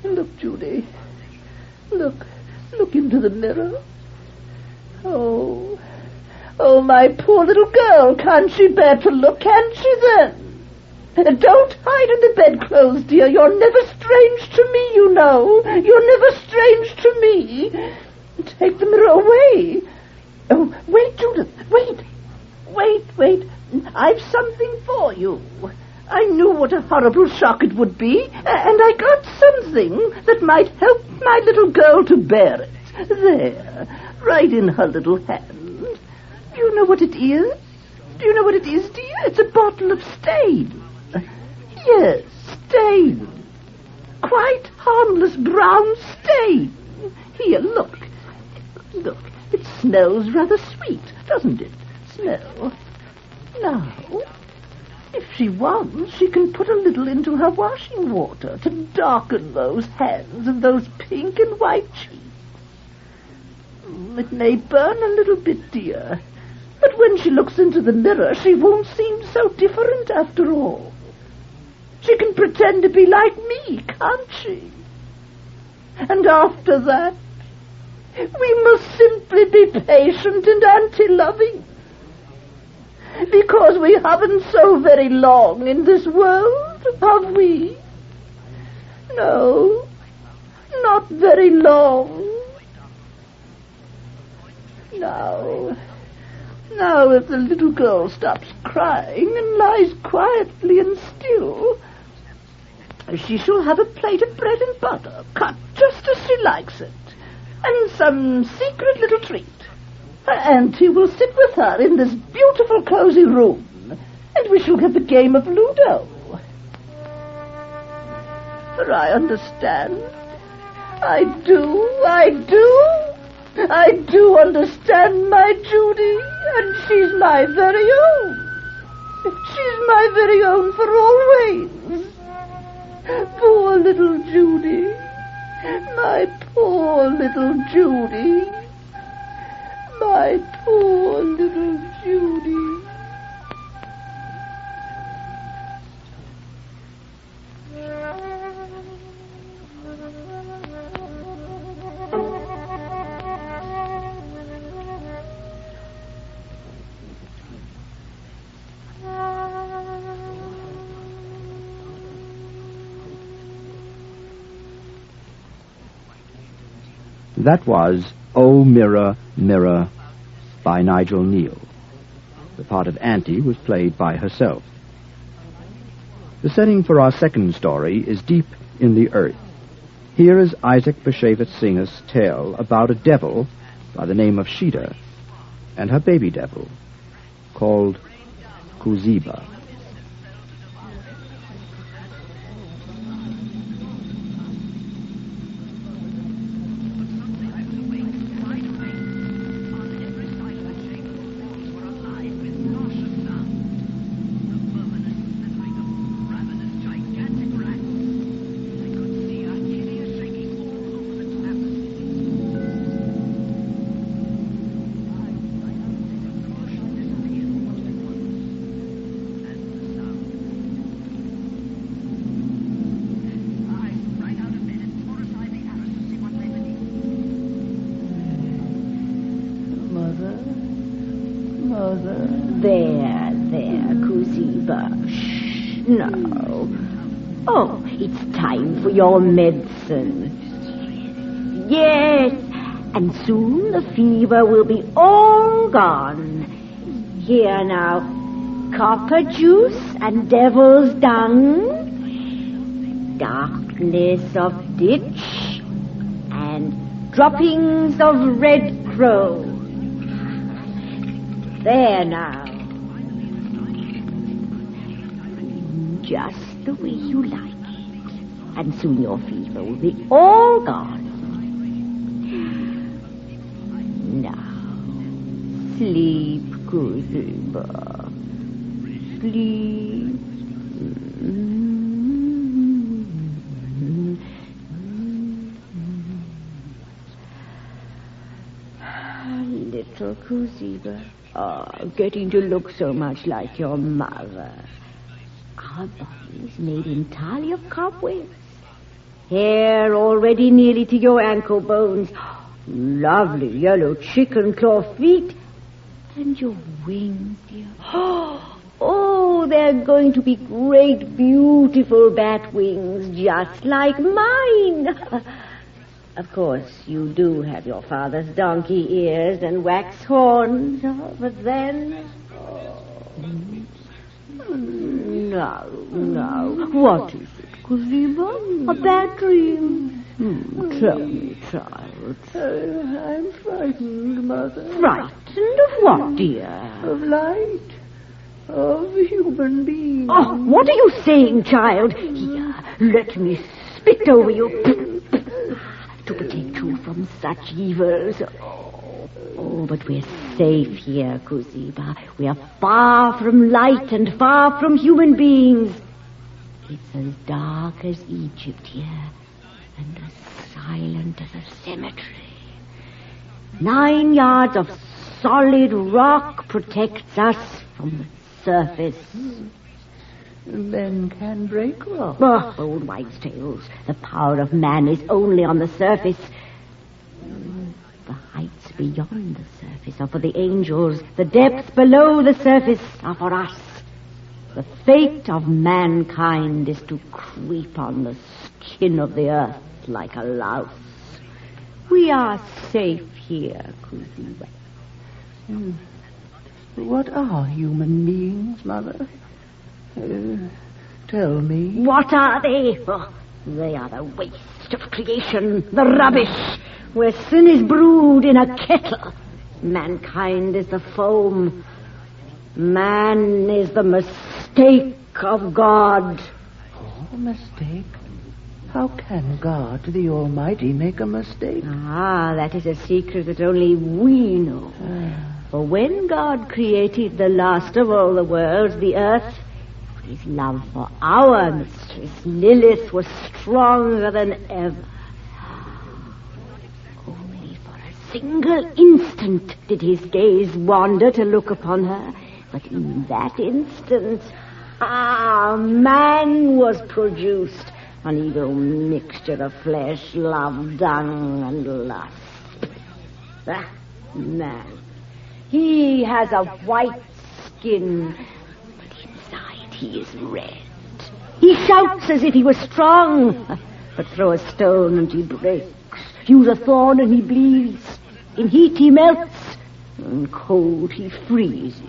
Look, Judy. Look into the mirror. Oh, my poor little girl, can't she bear to look, can't she then? Don't hide in the bedclothes, dear. You're never strange to me, you know. You're never strange to me. Take the mirror away. Oh, wait, Judith, wait. Wait. I've something for you. I knew what a horrible shock it would be, and I got something that might help my little girl to bear it. There, right in her little hand. Do you know what it is? Do you know what it is, dear? It's a bottle of stain. Yes, stain. Quite harmless brown stain. Here, look. Look, it smells rather sweet, doesn't it? Smell. Now, if she wants, she can put a little into her washing water to darken those hands and those pink and white cheeks. It may burn a little bit, dear, but when she looks into the mirror, she won't seem so different after all. She can pretend to be like me, can't she? And after that, we must simply be patient and auntie-loving. Because we haven't so very long in this world, have we? No, not very long. Now, if the little girl stops crying and lies quietly and still, she shall have a plate of bread and butter, cut just as she likes it, and some secret little treat. Her auntie will sit with her in this beautiful cozy room, and we shall have a game of Ludo. For I understand. I do understand my Judy, and she's my very own. She's my very own for always. Poor little Judy. My poor little Judy. My poor little Judy. That was Oh Mirror, Mirror by Nigel Neal. The part of Auntie was played by herself. The setting for our second story is deep in the earth. Here is Isaac Bashevis Singer's tale about a devil by the name of Sheeta and her baby devil called Cusiba. There, Cusiba. Shh, no. Oh, it's time for your medicine. Yes, and soon the fever will be all gone. Here now, copper juice and devil's dung, darkness of ditch, and droppings of red crow. There now. Just the way you like it. And soon your fever will be all gone. Now, sleep, Cusiba. Sleep. Little Cusiba. Getting to look so much like your mother. Our bodies made entirely of cobwebs. Hair already nearly to your ankle bones. Lovely yellow chicken claw feet. And your wings, dear. Oh, they're going to be great, beautiful bat wings, just like mine. Of course, you do have your father's donkey ears and wax horns, but then... No. What is it, Cusiba? A bad dream? Tell me, child. I'm frightened, Mother. Frightened of what, dear? Of light. Of human beings. Oh, what are you saying, child? Here, let me spit over you. To protect you from such evils. Oh, but we're safe here, Cusiba. We are far from light and far from human beings. It's as dark as Egypt here, and as silent as a cemetery. 9 yards of solid rock protects us from the surface. Men can break rock. Oh, old wives' tales. The power of man is only on the surface. The heights beyond the surface are for the angels. The depths below the surface are for us. The fate of mankind is to creep on the skin of the earth like a louse. We are safe here, Cusiba. What are human beings, Mother? Tell me. What are they? Oh, they are the waste of creation, the rubbish, where sin is brewed in a kettle. Mankind is the foam. Man is the mistake of God. Oh, mistake? How can God, the Almighty, make a mistake? That is a secret that only we know. For when God created the last of all the worlds, the earth, his love for our mistress, Lilith, was stronger than ever. Only for a single instant did his gaze wander to look upon her. But in that instant, man was produced. An evil mixture of flesh, love, dung, and lust. Man. He has a white skin, but inside he is red. He shouts as if he was strong, but throw a stone and he breaks. Use a thorn and he bleeds. In heat he melts, in cold he freezes.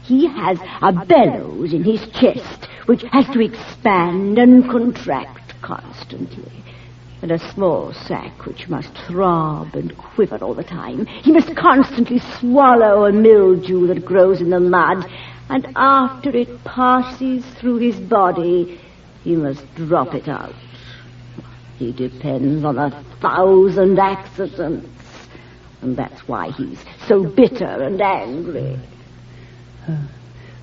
He has a bellows in his chest, which has to expand and contract constantly, and a small sac which must throb and quiver all the time. He must constantly swallow a mildew that grows in the mud, and after it passes through his body, he must drop it out. He depends on 1,000 accidents, and that's why he's so bitter and angry.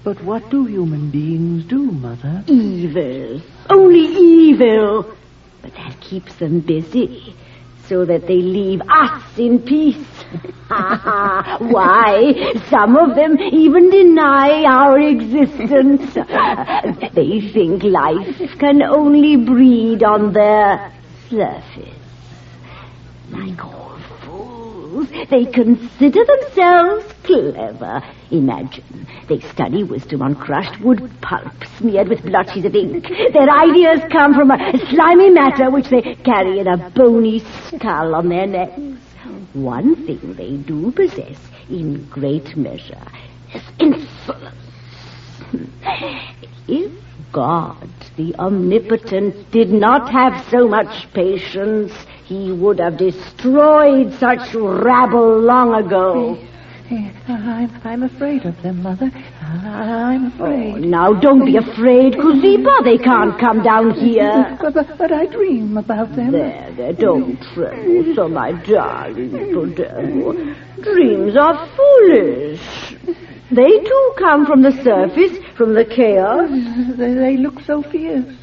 But what do human beings do, Mother? Evil. Only evil. But that keeps them busy, so that they leave us in peace. Why, some of them even deny our existence. They think life can only breed on their surface. Like all fools. fools. They consider themselves clever. Imagine, they study wisdom on crushed wood pulp smeared with blotches of ink. Their ideas come from a slimy matter which they carry in a bony skull on their necks. One thing they do possess in great measure is insolence. If God, the Omnipotent, did not have so much patience, he would have destroyed such rabble long ago. I'm afraid of them, Mother. I'm afraid. Oh, now, don't be afraid, Cusiba. They can't come down here. But I dream about them. There, don't tremble, so my darling little devil. Dreams are foolish. They, too, come from the surface, from the chaos. They look so fierce.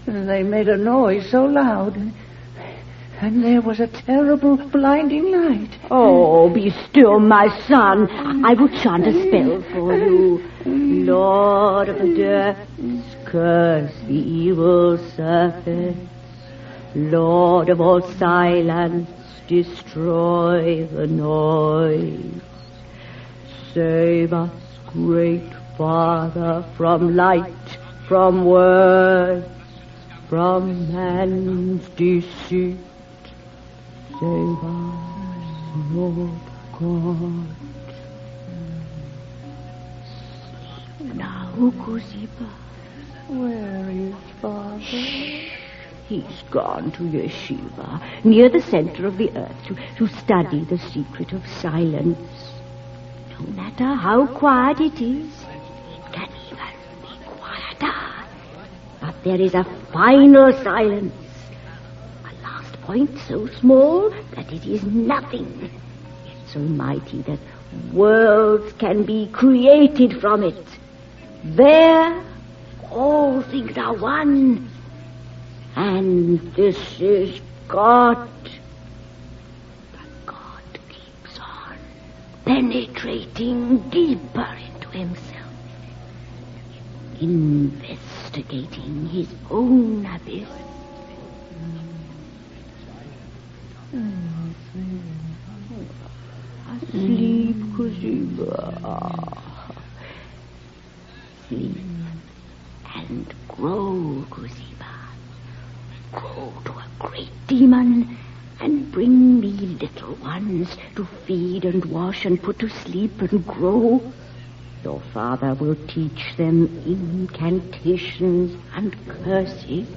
They made a noise so loud. And there was a terrible blinding light. Oh, be still, my son. I will chant a spell for you. Lord of the depths, curse the evil surface. Lord of all silence, destroy the noise. Save us, great Father, from light, from words, from man's deceit. Save us, Lord God. Now, Cusiba. Where is Father? He's gone to Yeshiva, near the center of the earth, to study the secret of silence. No matter how quiet it is, it can even be quieter. But there is a final silence. Point so small that it is nothing, yet so mighty that worlds can be created from it. There, all things are one, and this is God. But God keeps on penetrating deeper into himself, investigating his own abyss. Sleep, Cusiba. Sleep and grow, Cusiba. Grow to a great demon and bring me little ones to feed and wash and put to sleep and grow. Your father will teach them incantations and curses,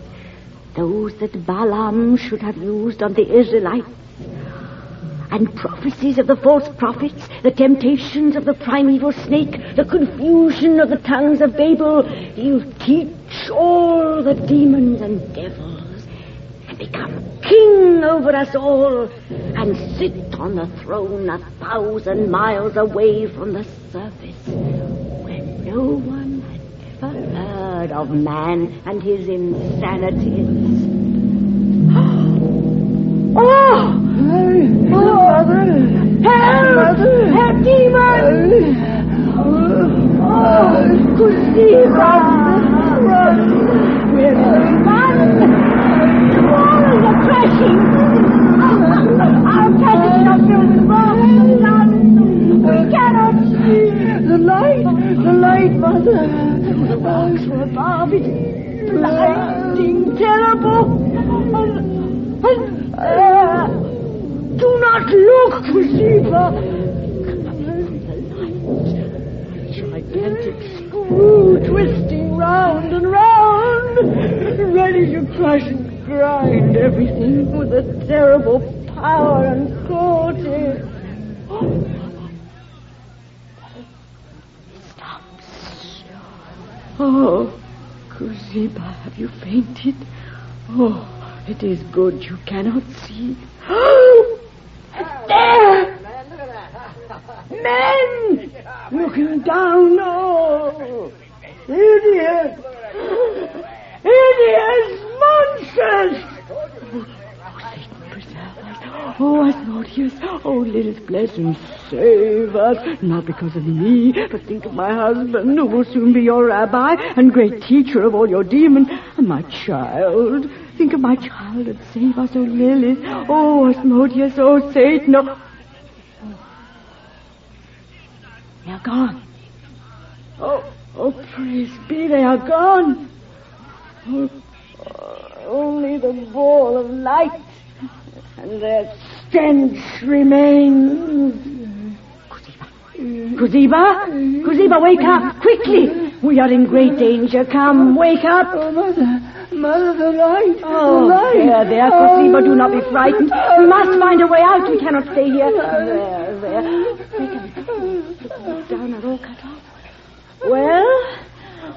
those that Balaam should have used on the Israelites, and prophecies of the false prophets, the temptations of the primeval snake, the confusion of the tongues of Babel. He'll teach all the demons and devils and become king over us all and sit on the throne 1,000 miles away from the surface, where no one had ever heard of man and his insanities. Oh! Mother! Help! Help, demon! Oh, Cusiba! Run! We're going run! The walls are crashing! Our passage are filled with rocks! We cannot see! The light, Mother! The rocks were above it, blinding, terrible, do not look, Cusiba. A gigantic screw twisting round and round, ready to crush and grind everything with a terrible power and cruelty. It stops. Oh, Cusiba, have you fainted? Oh, it is good you cannot see. There! Men! Looking down. Oh! Hideous! Hideous monsters! Oh, Satan preserve us. Oh, Asmodeus. Oh, Lilith, bless and save us. Not because of me, but think of my husband, who will soon be your rabbi and great teacher of all your demons, and my child. Think of my child and save us, oh Lilith. Oh, Asmodeus, oh Satan. Oh. They are gone. Oh, praise be, they are gone. Only the ball of light and their stench remains. Cusiba, wake up, quickly. We are in great danger. Come, wake up. Oh, Mother, the light. Oh, the light. There, Cusiba, do not be frightened. We must find a way out. We cannot stay here. There. The down are all cut off.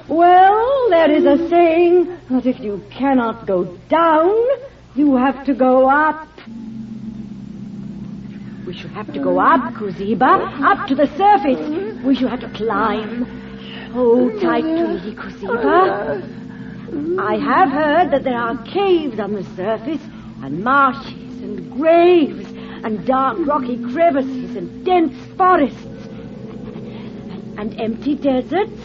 Well, there is a saying that if you cannot go down, you have to go up. We shall have to go up, Cusiba, up to the surface. We shall have to climb. Hold tight to me, Cusiba. I have heard that there are caves on the surface, and marshes, and graves, and dark rocky crevices, and dense forests, and empty deserts.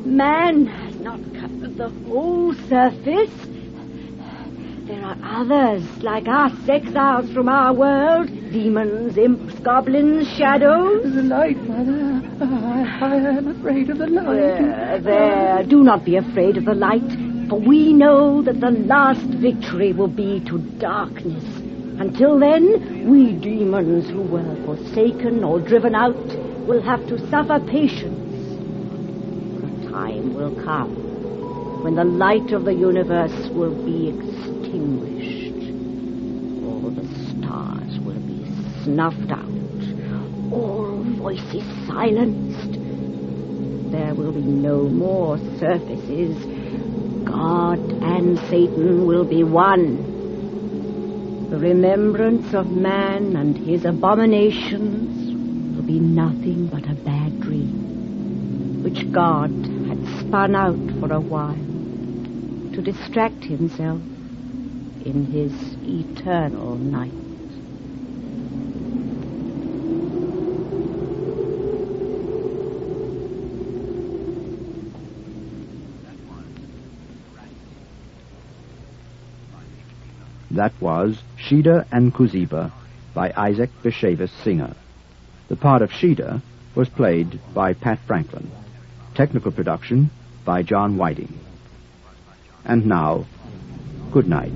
Man has not covered the whole surface. There are others like us, exiles from our world. Demons, imps, goblins, shadows. The light, Mother. I am afraid of the light. There. Do not be afraid of the light, for we know that the last victory will be to darkness. Until then, we demons who were forsaken or driven out will have to suffer patience. The time will come when the light of the universe will be extinguished. All the stars will be snuffed out. All voices silenced. There will be no more surfaces. God and Satan will be one. The remembrance of man and his abominations will be nothing but a bad dream, which God had spun out for a while to distract himself in his eternal night. That was Sheeta and Cusiba by Isaac Bashevis Singer. The part of Sheeta was played by Pat Franklin. Technical production by John Whiting. And now, good night.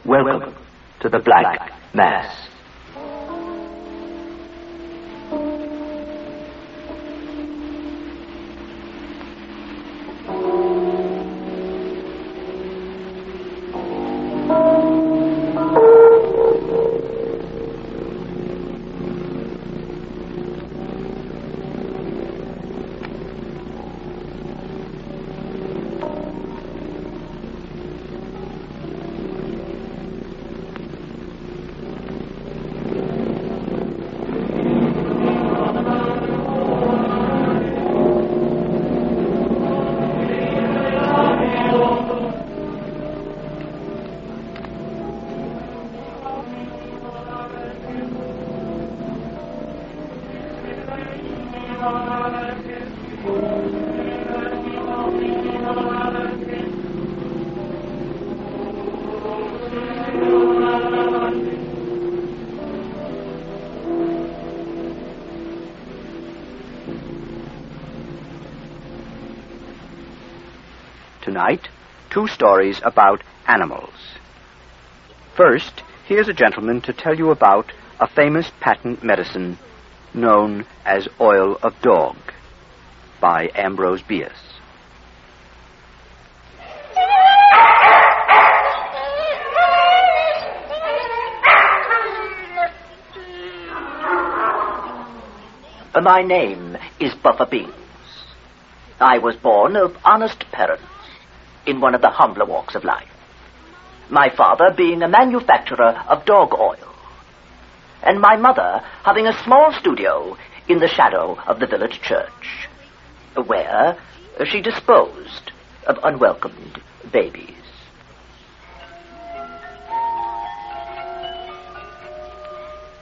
Welcome to the Black Mass. Tonight, 2 stories about animals. First, here's a gentleman to tell you about a famous patent medicine known as oil of dog by Ambrose Bierce. My name is Buffer Bings. I was born of honest parents in one of the humbler walks of life. My father being a manufacturer of dog oil, and my mother having a small studio in the shadow of the village church, where she disposed of unwelcomed babies.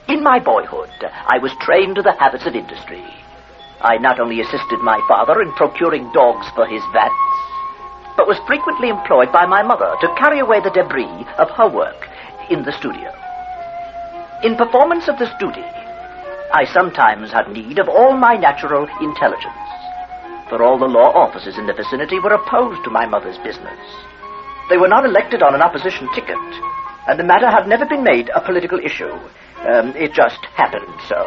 In my boyhood, I was trained to the habits of industry. I not only assisted my father in procuring dogs for his vats, but was frequently employed by my mother to carry away the debris of her work in the studio. In performance of this duty, I sometimes had need of all my natural intelligence, for all the law offices in the vicinity were opposed to my mother's business. They were not elected on an opposition ticket, and the matter had never been made a political issue. It just happened so.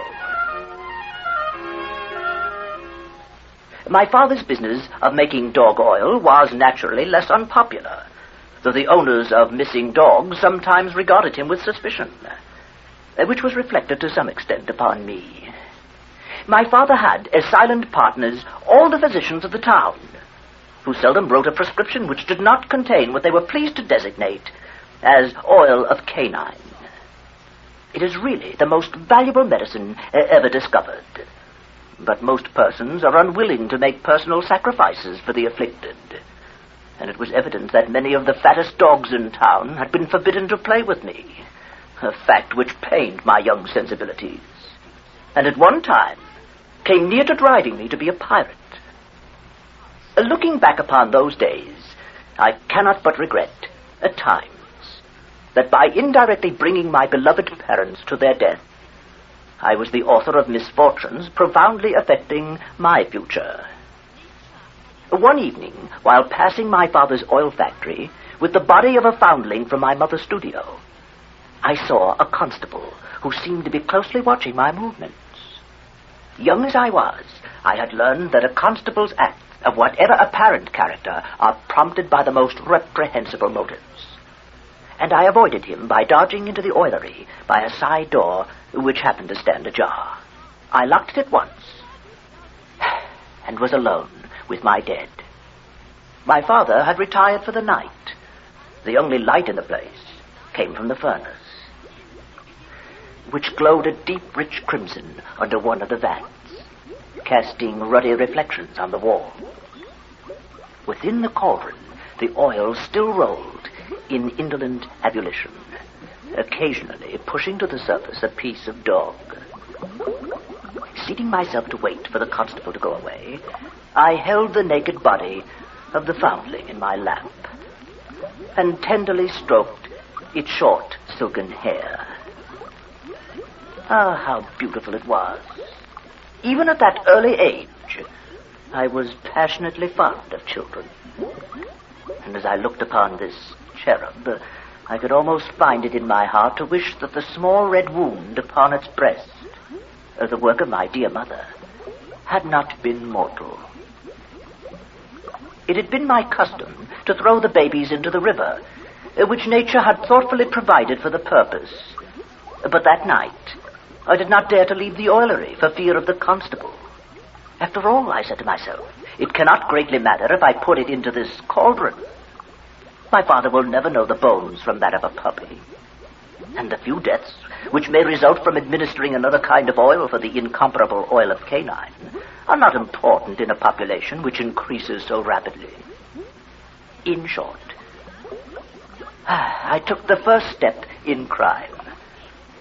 My father's business of making dog oil was naturally less unpopular, though the owners of missing dogs sometimes regarded him with suspicion, which was reflected to some extent upon me. My father had as silent partners all the physicians of the town, who seldom wrote a prescription which did not contain what they were pleased to designate as oil of canine. It is really the most valuable medicine ever discovered. But most persons are unwilling to make personal sacrifices for the afflicted. And it was evident that many of the fattest dogs in town had been forbidden to play with me, a fact which pained my young sensibilities, and at one time came near to driving me to be a pirate. Looking back upon those days, I cannot but regret, at times, that by indirectly bringing my beloved parents to their death, I was the author of misfortunes profoundly affecting my future. One evening, while passing my father's oil factory with the body of a foundling from my mother's studio, I saw a constable who seemed to be closely watching my movements. Young as I was, I had learned that a constable's acts of whatever apparent character are prompted by the most reprehensible motives, and I avoided him by dodging into the oilery by a side door which happened to stand ajar. I locked it at once, and was alone with my dead. My father had retired for the night. The only light in the place came from the furnace, which glowed a deep, rich crimson under one of the vats, casting ruddy reflections on the wall. Within the cauldron, the oil still rolled in indolent ebullition, occasionally pushing to the surface a piece of dog. Seating myself to wait for the constable to go away, I held the naked body of the foundling in my lap, and tenderly stroked its short, silken hair. Ah, how beautiful it was. Even at that early age, I was passionately fond of children. And as I looked upon this cherub, I could almost find it in my heart to wish that the small red wound upon its breast, the work of my dear mother, had not been mortal. It had been my custom to throw the babies into the river, which nature had thoughtfully provided for the purpose. But that night, I did not dare to leave the oilery for fear of the constable. After all, I said to myself, it cannot greatly matter if I put it into this cauldron. My father will never know the bones from that of a puppy. And the few deaths which may result from administering another kind of oil for the incomparable oil of canine are not important in a population which increases so rapidly. In short, I took the first step in crime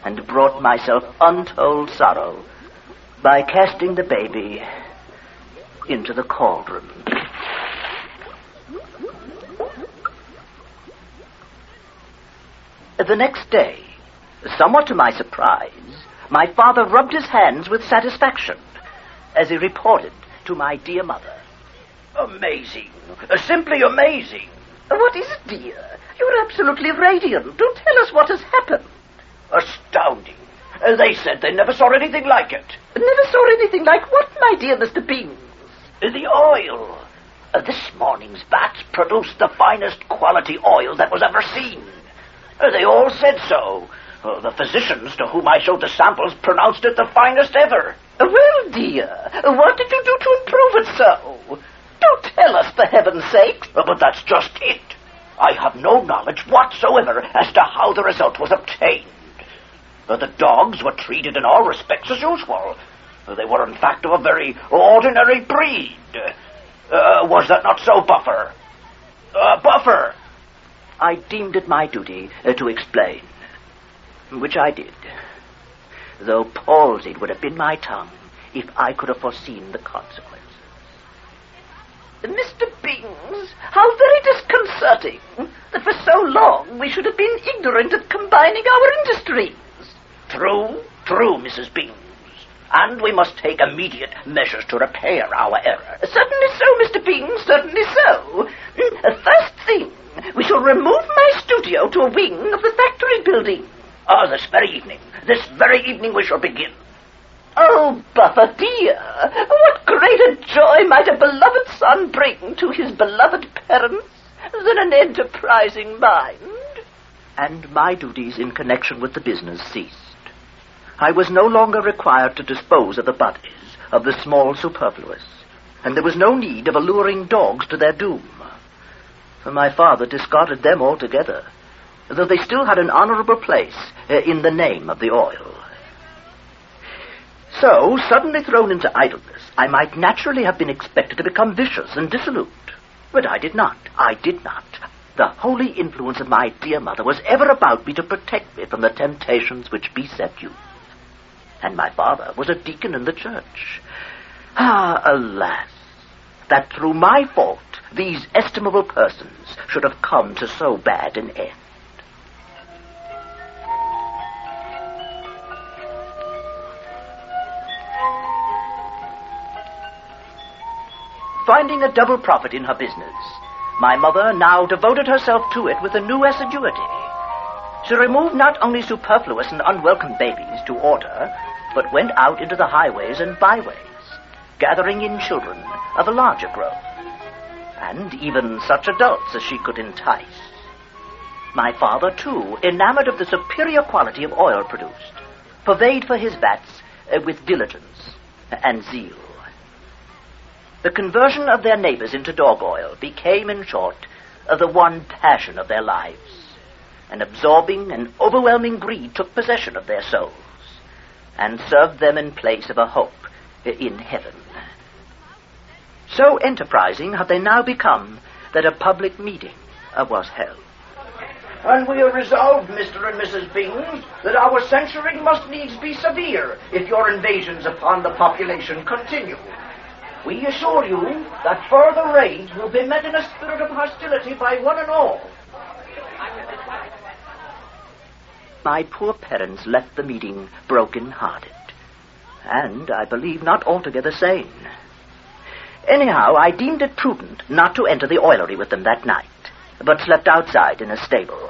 and brought myself untold sorrow by casting the baby into the cauldron. The next day, somewhat to my surprise, my father rubbed his hands with satisfaction as he reported to my dear mother. Amazing. Simply amazing. What is it, dear? You're absolutely radiant. Do tell us what has happened. Astounding. They said they never saw anything like it. Never saw anything like what, my dear Mr. Beans? The oil. This morning's vats produced the finest quality oil that was ever seen. They all said so. The physicians to whom I showed the samples pronounced it the finest ever. Well, dear, what did you do to improve it so? Do tell us, for heaven's sake. But that's just it. I have no knowledge whatsoever as to how the result was obtained. The dogs were treated in all respects as usual. They were, in fact, of a very ordinary breed. Was that not so, Buffer? Buffer! I deemed it my duty to explain, which I did. though palsied would have been my tongue if I could have foreseen the consequences. Mr. Bings, how very disconcerting that for so long we should have been ignorant of combining our industries. True, Mrs. Bings. And we must take immediate measures to repair our error. Certainly so, Mr. Bings, certainly so. First thing, we shall remove my studio to a wing of the factory building. This very evening we shall begin. Oh, Buffer dear, what greater joy might a beloved son bring to his beloved parents than an enterprising mind? And my duties in connection with the business ceased. I was no longer required to dispose of the bodies of the small superfluous, and there was no need of alluring dogs to their doom, for my father discarded them altogether, though they still had an honorable place in the name of the oil. So, suddenly thrown into idleness, I might naturally have been expected to become vicious and dissolute. But I did not. The holy influence of my dear mother was ever about me to protect me from the temptations which beset youth. And my father was a deacon in the church. Alas, that through my fault these estimable persons should have come to so bad an end. Finding a double profit in her business, my mother now devoted herself to it with a new assiduity. She removed not only superfluous and unwelcome babies to order, but went out into the highways and byways, gathering in children of a larger growth, and even such adults as she could entice. My father, too, enamored of the superior quality of oil produced, purveyed for his vats with diligence and zeal. The conversion of their neighbors into dog oil became, in short, the one passion of their lives. An absorbing and overwhelming greed took possession of their souls, and served them in place of a hope in heaven. So enterprising have they now become that a public meeting was held. And we are resolved, Mr. and Mrs. Bings, that our censuring must needs be severe if your invasions upon the population continue. We assure you that further raids will be met in a spirit of hostility by one and all. My poor parents left the meeting broken-hearted, and I believe not altogether sane. Anyhow, I deemed it prudent not to enter the oilery with them that night, but slept outside in a stable.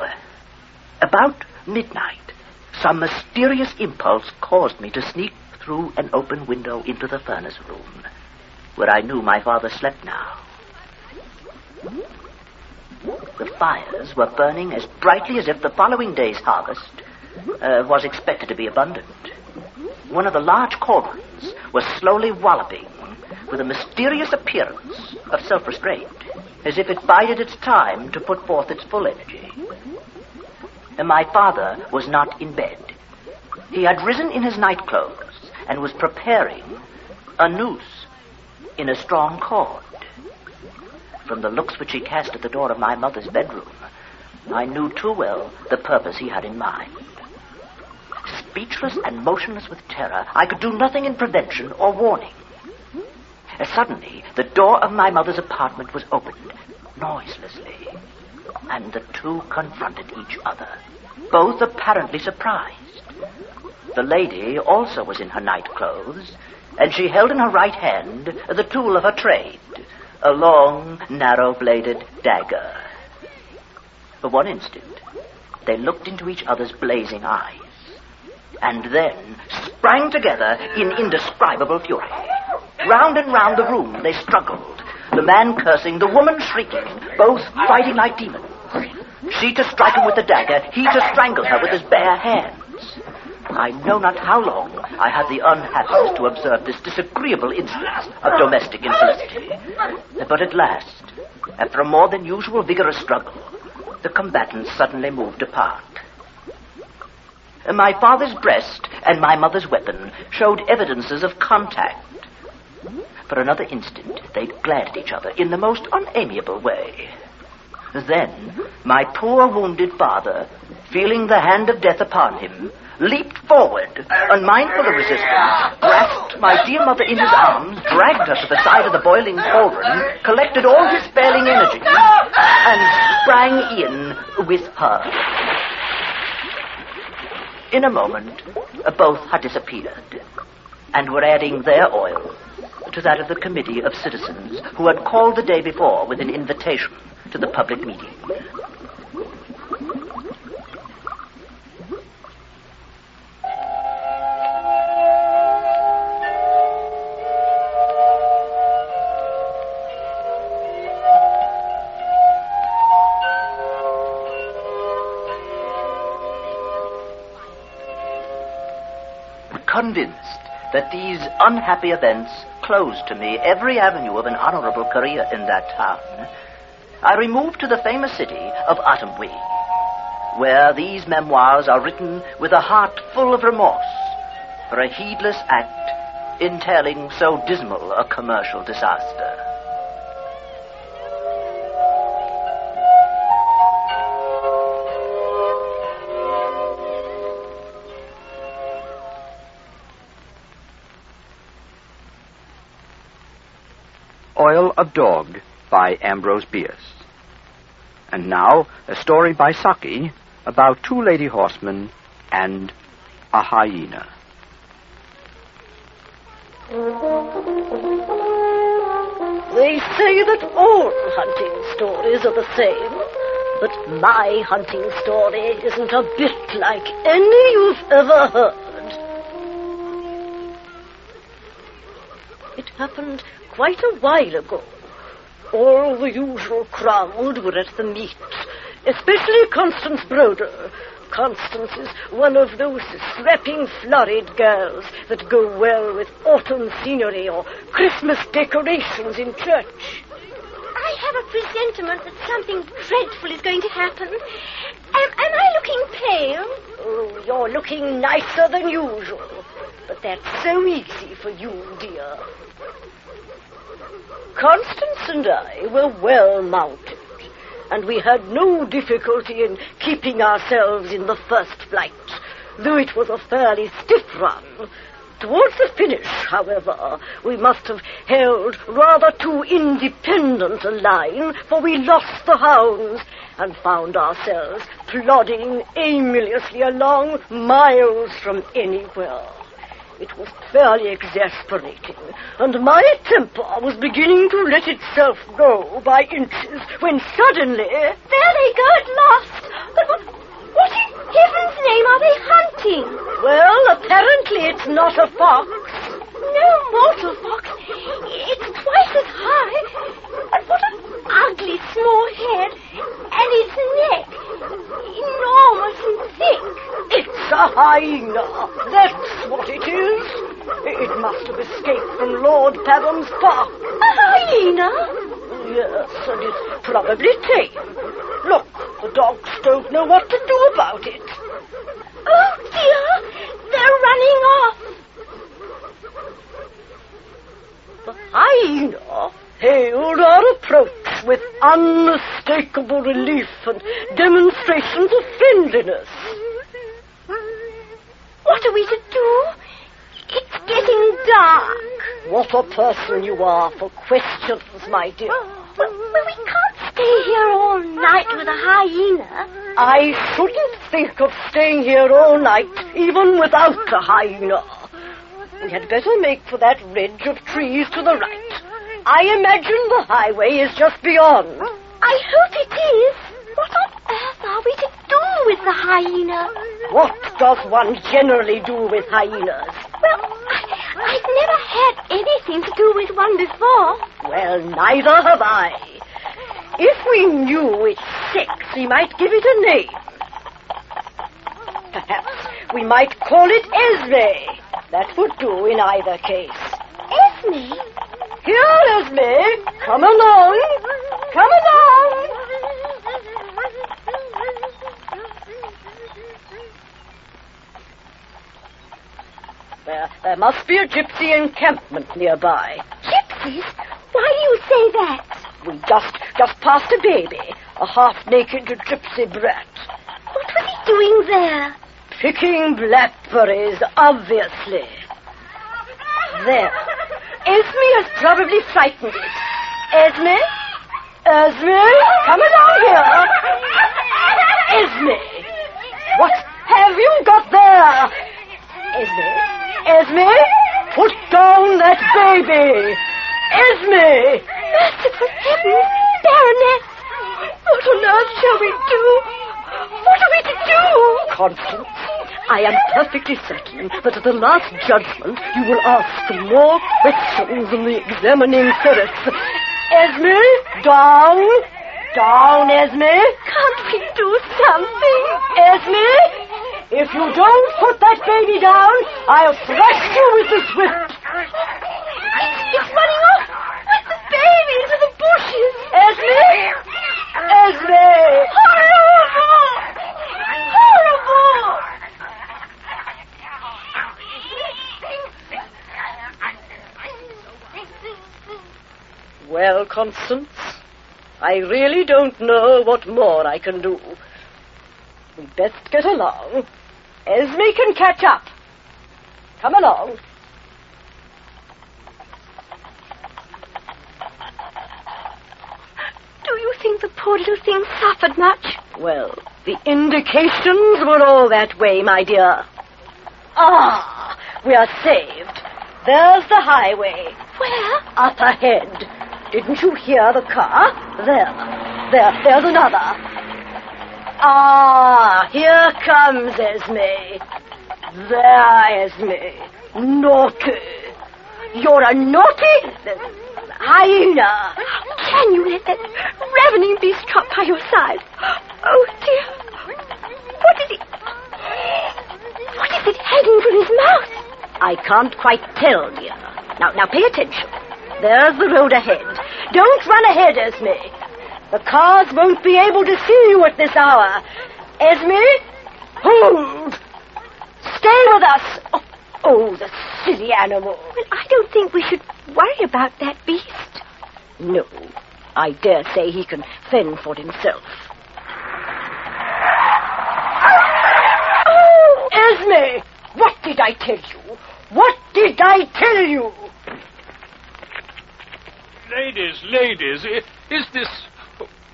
About midnight, some mysterious impulse caused me to sneak through an open window into the furnace room, where I knew my father slept now. The fires were burning as brightly as if the following day's harvest was expected to be abundant. One of the large cauldrons was slowly walloping with a mysterious appearance of self-restraint, as if it bided its time to put forth its full energy. And my father was not in bed. He had risen in his nightclothes and was preparing a noose in a strong cord. From the looks which he cast at the door of my mother's bedroom, I knew too well the purpose he had in mind. Speechless and motionless with terror, I could do nothing in prevention or warning. Suddenly, the door of my mother's apartment was opened, noiselessly, and the two confronted each other, both apparently surprised. The lady also was in her nightclothes, and she held in her right hand the tool of her trade, a long, narrow-bladed dagger. For one instant, they looked into each other's blazing eyes, and then sprang together in indescribable fury. Round and round the room they struggled, the man cursing, the woman shrieking, both fighting like demons. Sheeta striking with the dagger, he to strangle her with his bare hands. I know not how long I had the unhappiness to observe this disagreeable instance of domestic infelicity. But at last, after a more than usual vigorous struggle, the combatants suddenly moved apart. My father's breast and my mother's weapon showed evidences of contact. For another instant, they glared at each other in the most unamiable way. Then, my poor wounded father feeling the hand of death upon him, leaped forward, unmindful of resistance, grasped my dear mother in his arms, dragged her to the side of the boiling cauldron, collected all his failing energy, and sprang in with her. In a moment, both had disappeared, and were adding their oil to that of the committee of citizens who had called the day before with an invitation to the public meeting. Convinced that these unhappy events closed to me every avenue of an honorable career in that town, I removed to the famous city of Otumwee, where these memoirs are written with a heart full of remorse for a heedless act entailing so dismal a commercial disaster. Oil of Dog by Ambrose Bierce. And now, a story by Saki about two lady horsemen and a hyena. They say that all hunting stories are the same, but my hunting story isn't a bit like any you've ever heard. It happened quite a while ago. All the usual crowd were at the meet, especially Constance Broder. Constance is one of those strapping, florid girls that go well with autumn scenery or Christmas decorations in church. I have a presentiment that something dreadful is going to happen. Am I looking pale? Oh, you're looking nicer than usual. But that's so easy for you, dear. Constance and I were well mounted, and we had no difficulty in keeping ourselves in the first flight, though it was a fairly stiff run. Towards the finish, however, we must have held rather too independent a line, for we lost the hounds and found ourselves plodding aimlessly along miles from anywhere. It was fairly exasperating, and my temper was beginning to let itself go by inches when suddenly... There they go at last! But what in heaven's name are they hunting? Well, apparently it's not a fox. No mortal fox. It's twice as high. And what an ugly small head. And its neck. Enormous and thick. It's a hyena. That's what it is. It must have escaped from Lord Padham's park. A hyena? Yes, and it's probably tame. Look, the dogs don't know what to do about it. Oh, dear. They're running off. The hyena hailed our approach with unmistakable relief and demonstrations of friendliness. What are we to do? It's getting dark. What a person you are for questions, my dear. Well, we can't stay here all night with a hyena. I shouldn't think of staying here all night, even without a hyena. We had better make for that ridge of trees to the right. I imagine the highway is just beyond. I hope it is. What on earth are we to do with the hyena? What does one generally do with hyenas? Well, I've never had anything to do with one before. Well, neither have I. If we knew its sex, we might give it a name. Perhaps we might call it Esme. That would do in either case. Esme? Here, Esme. Come along. Come along. There must be a gypsy encampment nearby. Gypsies? Why do you say that? We just passed a baby, a half-naked gypsy brat. What was he doing there? Picking blackberries, obviously. There. Esme has probably frightened it. Esme? Esme? Come along here. Esme? What have you got there? Esme? Esme? Put down that baby. Esme! Merciful heavens, Baroness! What on earth shall we do? What are we to do? Constance, I am perfectly certain that at the last judgment you will ask more questions than the examining ferrets. Esme, down. Down, Esme. Can't we do something? Esme, if you don't put that baby down, I'll thrash you with this whip. It's running off with the baby into the bushes. Esme! Esme! Horrible! Horrible! Well, Constance, I really don't know what more I can do. We'd best get along. Esme can catch up. Come along. Do you think the poor little thing suffered much? Well, the indications were all that way, my dear. Ah, we are saved. There's the highway. Where? Up ahead. Didn't you hear the car? There's another. Ah, here comes Esme. There, Esme. Naughty. You're a naughty hyena. Can you let that ravening beast trot by your side? Oh, dear. What is it hanging from his mouth? I can't quite tell, dear. Now pay attention. There's the road ahead. Don't run ahead, Esme. The cars won't be able to see you at this hour. Esme, hold. Stay with us. Oh, the silly animal. Well, I don't think we should worry about that beast. No, I dare say he can fend for himself. Oh, Esme, what did I tell you? What did I tell you? Ladies,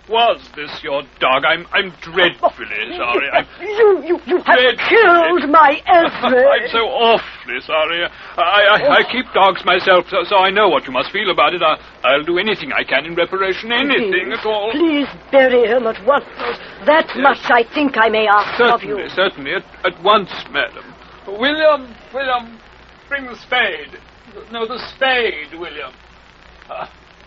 was this your dog? I'm dreadfully sorry. You have killed my Esme. I'm so awfully sorry. I keep dogs myself, so I know what you must feel about it. I'll do anything I can in reparation, anything at all. Please bury him at once. That much I think I may ask of you. Certainly, at once, madam. William, bring the spade. No, the spade, William.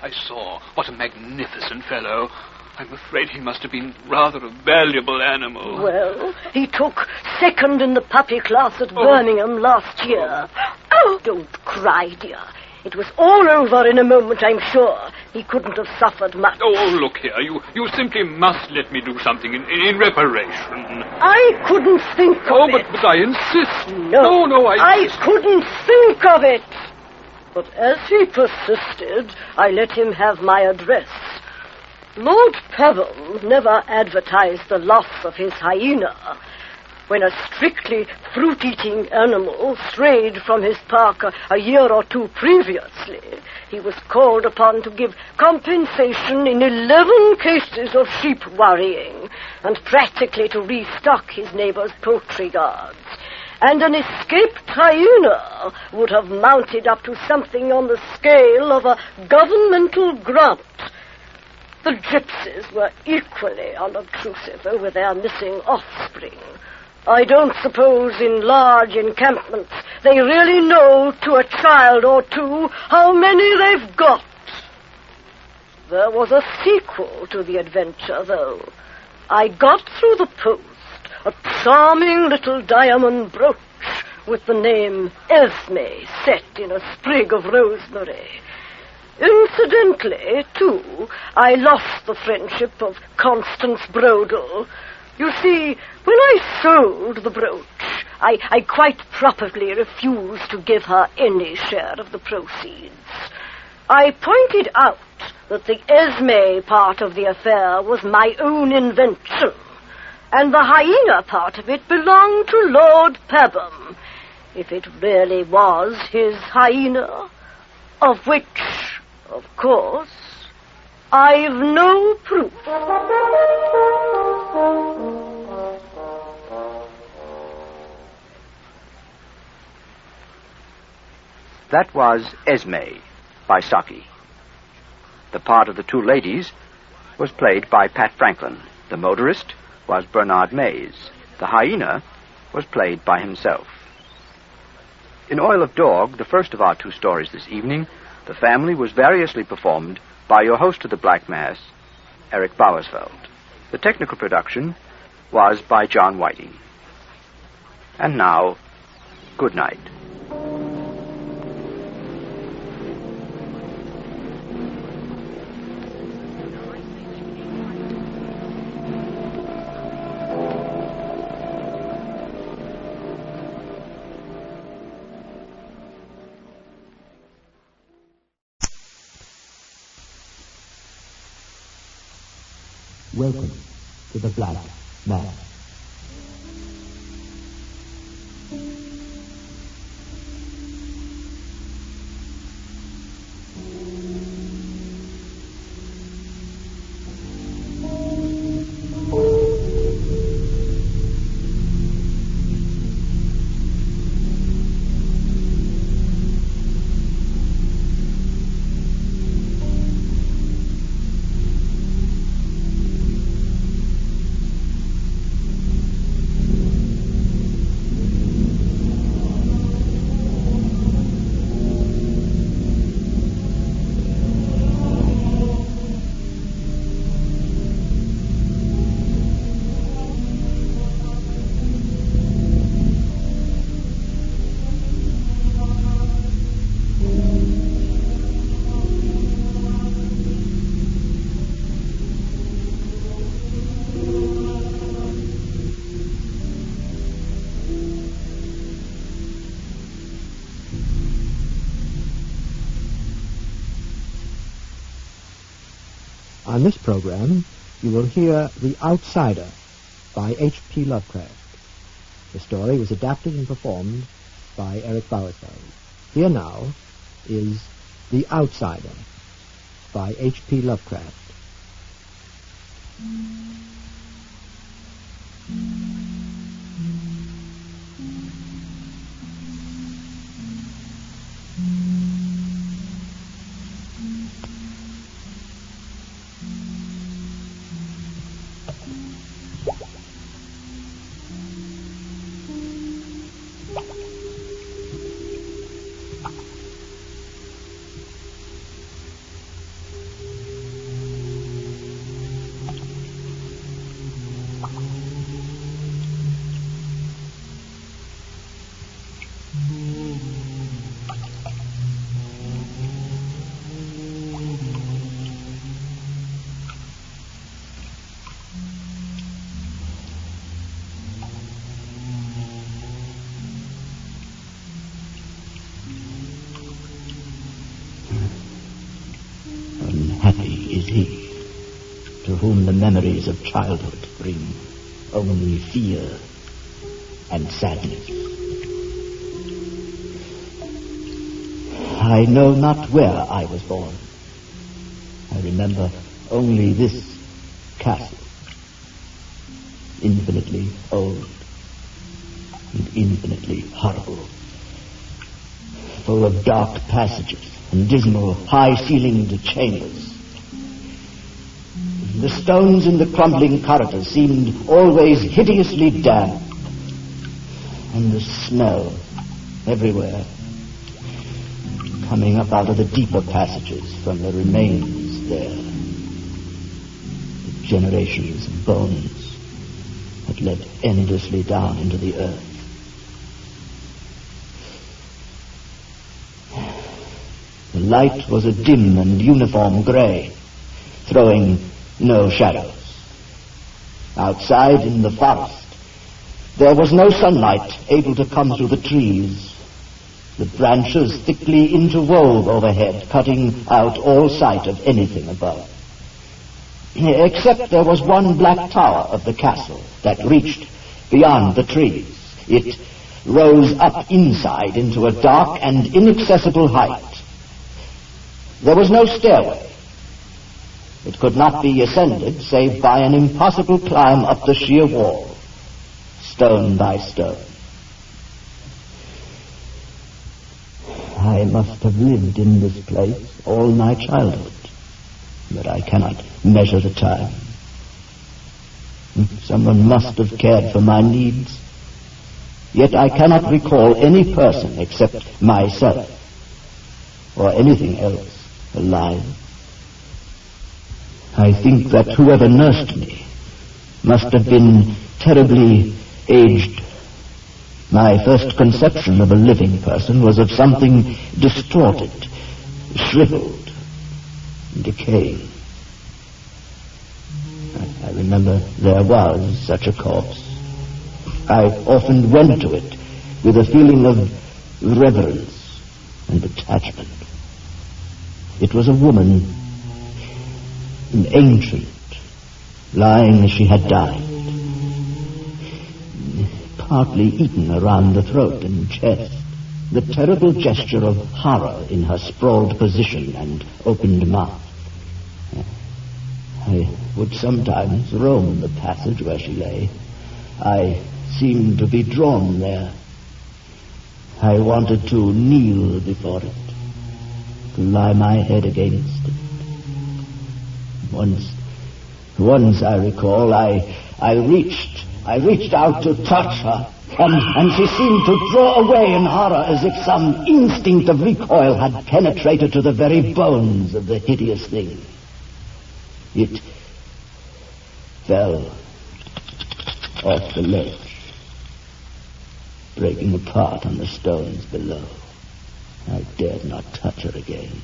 I saw. What a magnificent fellow. I'm afraid he must have been rather a valuable animal. Well, he took second in the puppy class at Birmingham last year. Oh, don't cry, dear. It was all over in a moment, I'm sure. He couldn't have suffered much. Oh, look here. You simply must let me do something in reparation. I couldn't think of it. But I insist. No, I couldn't think of it. But as he persisted, I let him have my address. Lord Pevham never advertised the loss of his hyena. When a strictly fruit-eating animal strayed from his park a year or two previously, he was called upon to give compensation in 11 cases of sheep worrying, and practically to restock his neighbor's poultry yards. And an escaped hyena would have mounted up to something on the scale of a governmental grant. The gypsies were equally unobtrusive over their missing offspring. I don't suppose in large encampments they really know to a child or two how many they've got. There was a sequel to the adventure, though. I got through the post a charming little diamond brooch with the name Esme set in a sprig of rosemary. Incidentally, too, I lost the friendship of Constance Brodel. You see, when I sold the brooch, I quite properly refused to give her any share of the proceeds. I pointed out that the Esme part of the affair was my own invention, and the hyena part of it belonged to Lord Pebham, if it really was his hyena, of which, of course, I've no proof. That was Esme by Saki. The part of the two ladies was played by Pat Franklin. The motorist was Bernard Mays. The hyena was played by himself. In Oil of Dog, the first of our two stories this evening, the family was variously performed by your host of the Black Mass, Erik Bauersfeld. The technical production was by John Whiting. And now, good night. Welcome to the Black Mass. On this program, you will hear The Outsider by H.P. Lovecraft. The story was adapted and performed by Erik Bauersfeld. Here now is The Outsider by H.P. Lovecraft. Unhappy is he to whom the memories of childhood bring only fear and sadness. I know not where I was born. I remember only this castle, infinitely old and infinitely horrible, full of dark passages and dismal, high-ceilinged chambers. The stones in the crumbling corridors seemed always hideously damp, and the smell everywhere, coming up out of the deeper passages from the remains there. The generations of bones had led endlessly down into the earth. The light was a dim and uniform gray, throwing no shadows. Outside in the forest, there was no sunlight able to come through the trees. The branches thickly interwove overhead, cutting out all sight of anything above. except there was one black tower of the castle that reached beyond the trees. It rose up inside into a dark and inaccessible height. There was no stairway. It could not be ascended save by an impossible climb up the sheer wall, stone by stone. I must have lived in this place all my childhood, but I cannot measure the time. Someone must have cared for my needs, yet I cannot recall any person except myself or anything else alive. I think that whoever nursed me must have been terribly aged. My first conception of a living person was of something distorted, shriveled, decaying. I remember there was such a corpse. I often went to it with a feeling of reverence and attachment. It was a woman, ancient, lying as she had died, partly eaten around the throat and chest, the terrible gesture of horror in her sprawled position and opened mouth. I would sometimes roam the passage where she lay. I seemed to be drawn there. I wanted to kneel before it, to lie my head against it. Once I recall, I reached out to touch her, and she seemed to draw away in horror as if some instinct of recoil had penetrated to the very bones of the hideous thing. It fell off the ledge, breaking apart on the stones below. I dared not touch her again.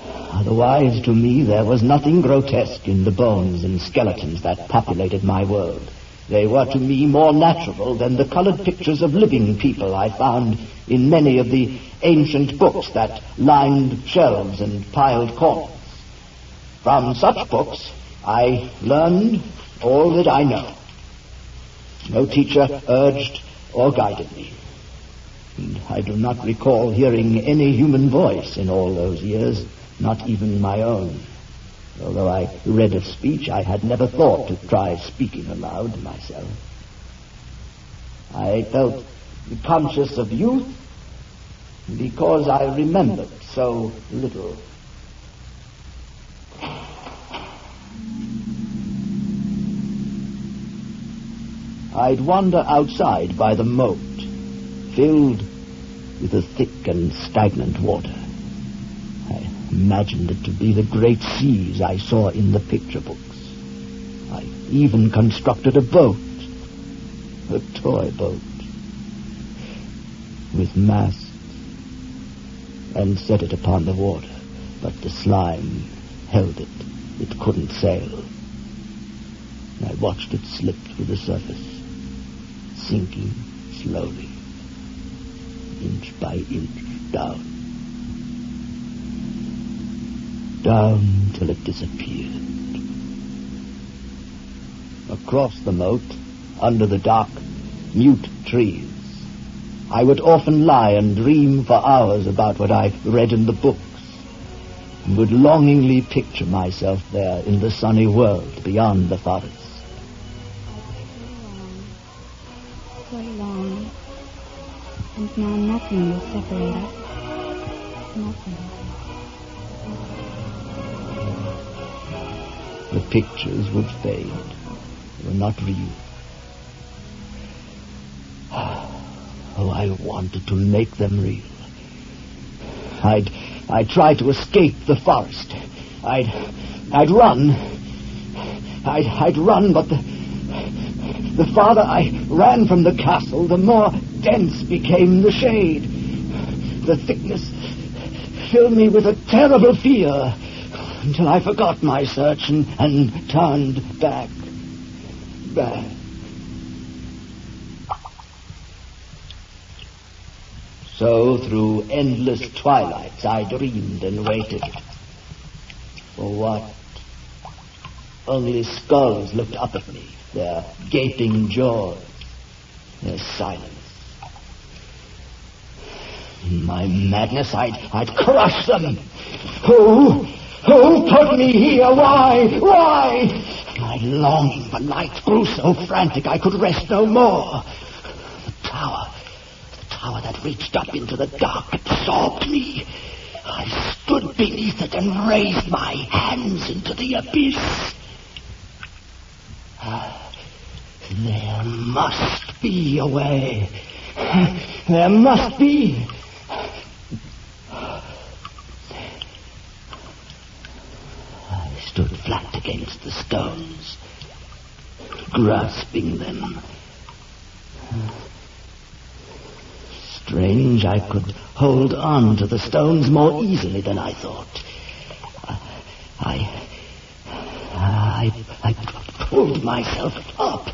Otherwise, to me, there was nothing grotesque in the bones and skeletons that populated my world. They were to me more natural than the colored pictures of living people I found in many of the ancient books that lined shelves and piled corners. From such books, I learned all that I know. No teacher urged or guided me. And I do not recall hearing any human voice in all those years, not even my own. Although I read of speech, I had never thought to try speaking aloud myself. I felt conscious of youth because I remembered so little. I'd wander outside by the moat, filled with a thick and stagnant water. I imagined it to be the great seas I saw in the picture books. I even constructed a boat, a toy boat, with masts, and set it upon the water, but the slime held it. It couldn't sail. I watched it slip through the surface, sinking slowly, inch by inch, down till it disappeared. Across the moat, under the dark, mute trees, I would often lie and dream for hours about what I read in the books, and would longingly picture myself there in the sunny world beyond the forest. So long, and now nothing will separate us. Nothing. The pictures would fade. They were not real. Oh, I wanted to make them real. I'd try to escape the forest. I'd run. I'd run, but the farther I ran from the castle, the more dense became the shade. The thickness filled me with a terrible fear until I forgot my search and turned back. So through endless twilights I dreamed and waited. For what? Only skulls looked up at me, their gaping jaws, their silence. In my madness, I'd crush them. Who put me here? Why? My longing for light grew so frantic I could rest no more. The tower that reached up into the dark absorbed me. I stood beneath it and raised my hands into the abyss. There must be a way. There must be. I stood flat against the stones, grasping them. Strange, I could hold on to the stones more easily than I thought. I pulled myself up,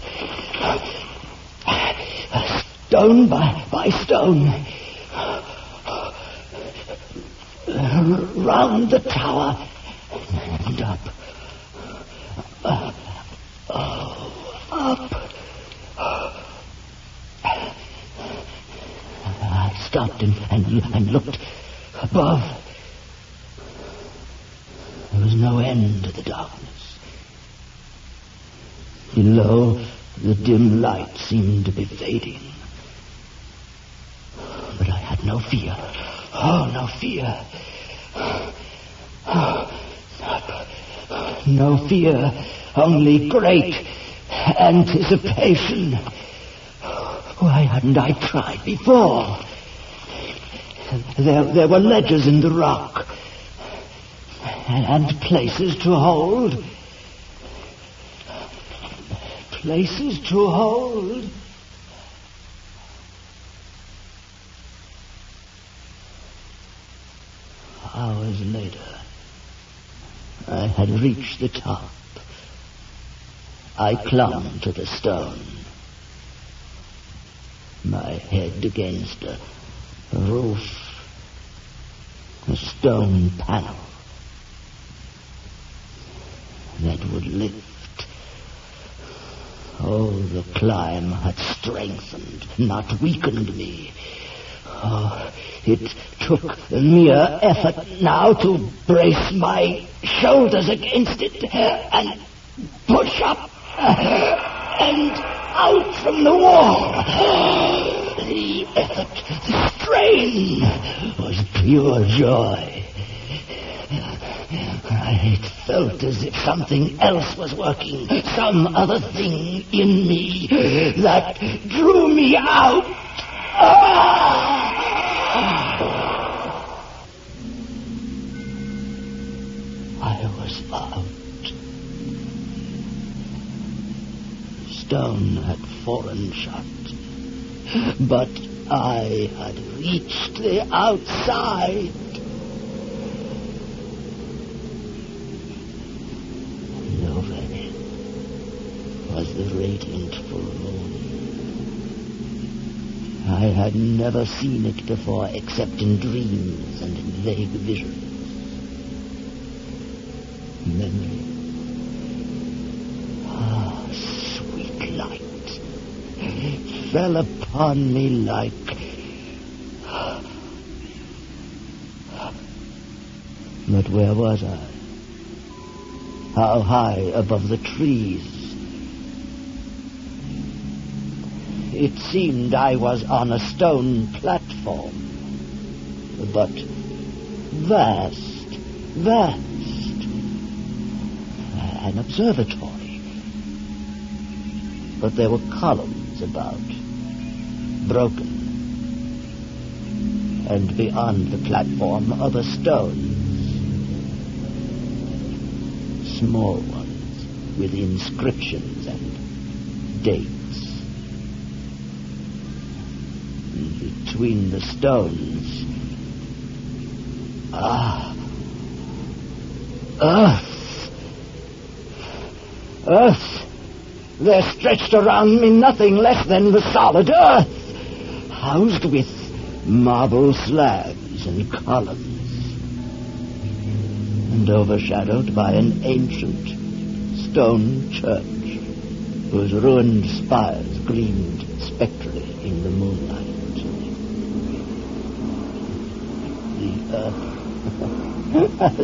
stone by stone, round the tower and up. I stopped and looked above. There was no end to the darkness. Below, the dim light seemed to be fading. But I had no fear. Oh, no fear. No fear, only great anticipation. Why hadn't I tried before? There were ledges in the rock, and places to hold. Places to hold. Hours later, I had reached the top. I clung to the stone, my head against a roof, a stone panel that would lift. Oh, the climb had strengthened, not weakened me. Oh, it took mere effort now to brace my shoulders against it and push up and out from the wall. The effort, the strain was pure joy. I felt as if something else was working, some other thing in me that drew me out. I was out. Stone had fallen shut, but I had reached the outside. And overhead was the radiant full moon. I had never seen it before except in dreams and in vague visions. Memory. Ah, sweet light fell upon me like... But where was I? How high above the trees? It seemed I was on a stone platform, but vast, an observatory. But there were columns about, broken, and beyond the platform other stones, small ones with inscriptions and dates. Between the stones, Earth. There stretched around me nothing less than the solid earth, housed with marble slabs and columns. and overshadowed by an ancient stone church whose ruined spires gleamed spectrally in the moonlight. The earth.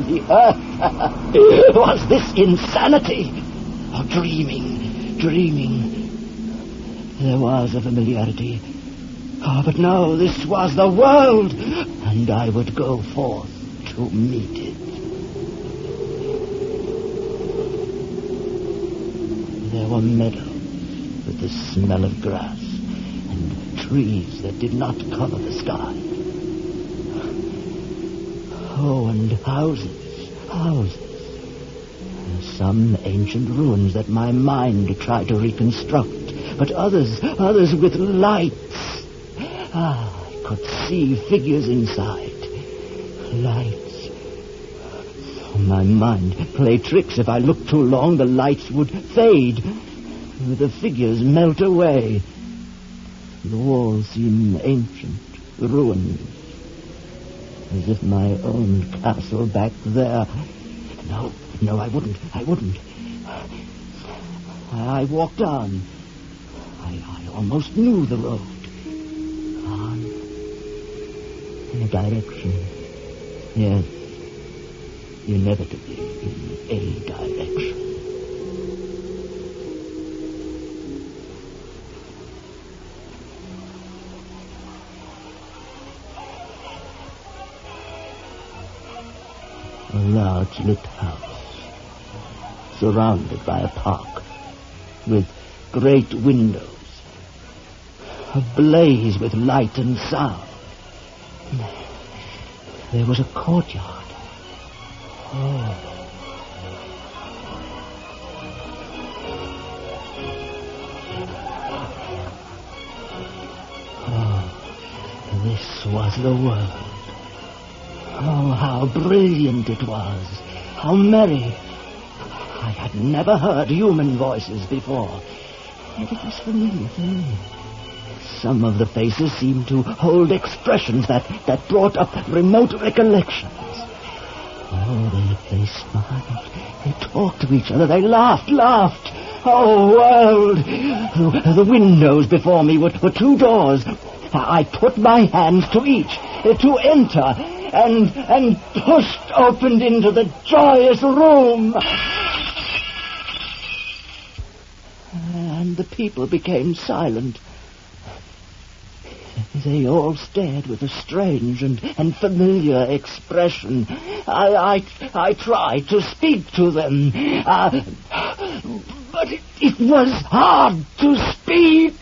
The earth. Was this insanity? Or dreaming? There was a familiarity. Oh, but no, this was the world, and I would go forth to meet it. There were meadows with the smell of grass and trees that did not cover the sky. Oh, and houses. Some ancient ruins that my mind tried to reconstruct, but others with lights. I could see figures inside. Lights. My mind played tricks. If I looked too long, the lights would fade. The figures melt away. The walls seem ancient, ruined. As if my own castle back there. No, I wouldn't. I walked on. I almost knew the road. On. In a direction. Yes. Inevitably in a direction. A large lit house, surrounded by a park, with great windows, ablaze with light and sound. There was a courtyard. This was the world. Oh, how brilliant it was. How merry. I had never heard human voices before. Yet it was familiar to me. Some of the faces seemed to hold expressions that brought up remote recollections. Oh, they smiled. They talked to each other. They laughed. Oh, world. The windows before me were two doors. I put my hands to each to enter. And pushed open into the joyous room. And the people became silent. They all stared with a strange and familiar expression. I tried to speak to them, but it was hard to speak.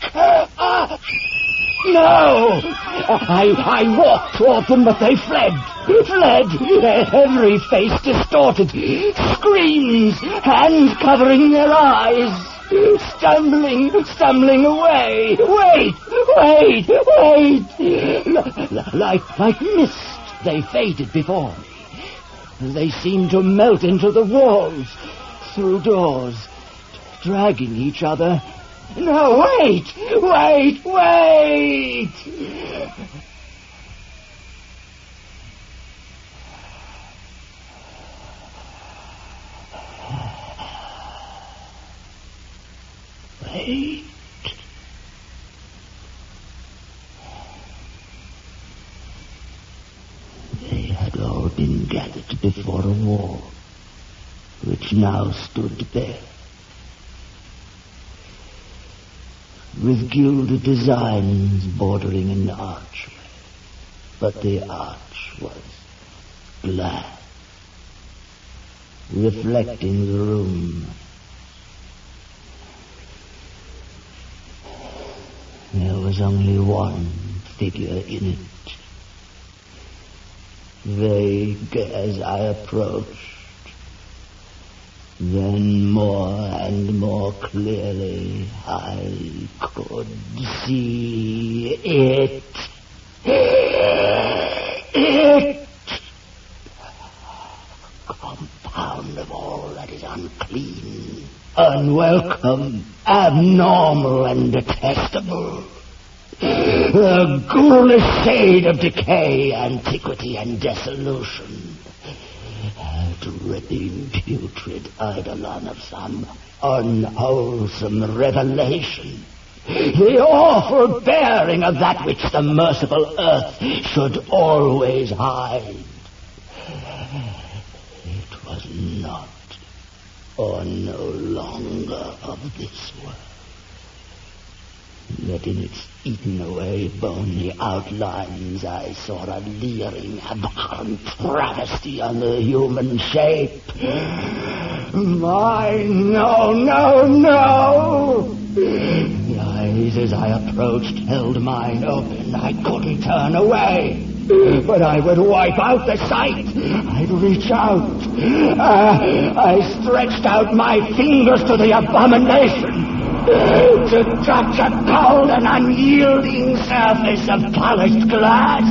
No! I walked toward them, but they fled. Every face distorted. Screams, hands covering their eyes. Stumbling away. Wait. Like mist, they faded before me. They seemed to melt into the walls, through doors, dragging each other. No, wait! They had all been gathered before a wall, which now stood bare, with gilded designs bordering an archway, but the arch was glass, reflecting the room. There was only one figure in it, vague as I approached. Then more and more clearly I could see it. Compound of all that is unclean, unwelcome, abnormal, and detestable. The ghoulish shade of decay, antiquity, and dissolution. dripping, putrid eidolon of some unwholesome revelation. The awful bearing of that which the merciful earth should always hide. It was not, or no longer, of this world. Yet in its eaten-away bony outlines I saw a leering, abhorrent travesty on the human shape. Mine, no! The eyes, as I approached, held mine open. I couldn't turn away. But I would wipe out the sight. I'd reach out. I stretched out my fingers to the abomination, to touch a cold and unyielding surface of polished glass.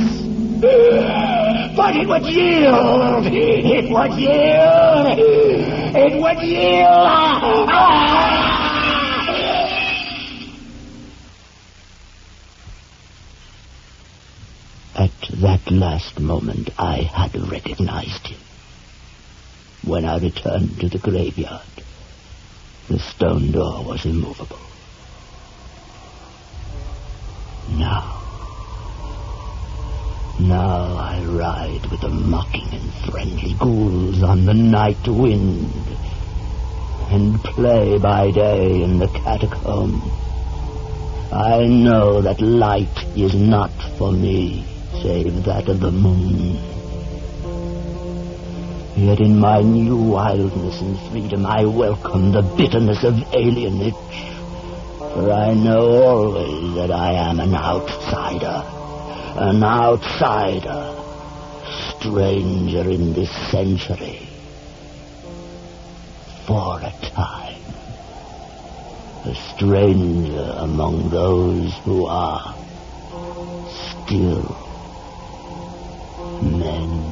But it would yield. It would yield. It would yield. At that last moment, I had recognized him. When I returned to the graveyard, the stone door was immovable. Now I ride with the mocking and friendly ghouls on the night wind, and play by day in the catacomb. I know that light is not for me, save that of the moon. Yet in my new wildness and freedom I welcome the bitterness of alienage, for I know always that I am an outsider, stranger in this century, for a time, a stranger among those who are still men.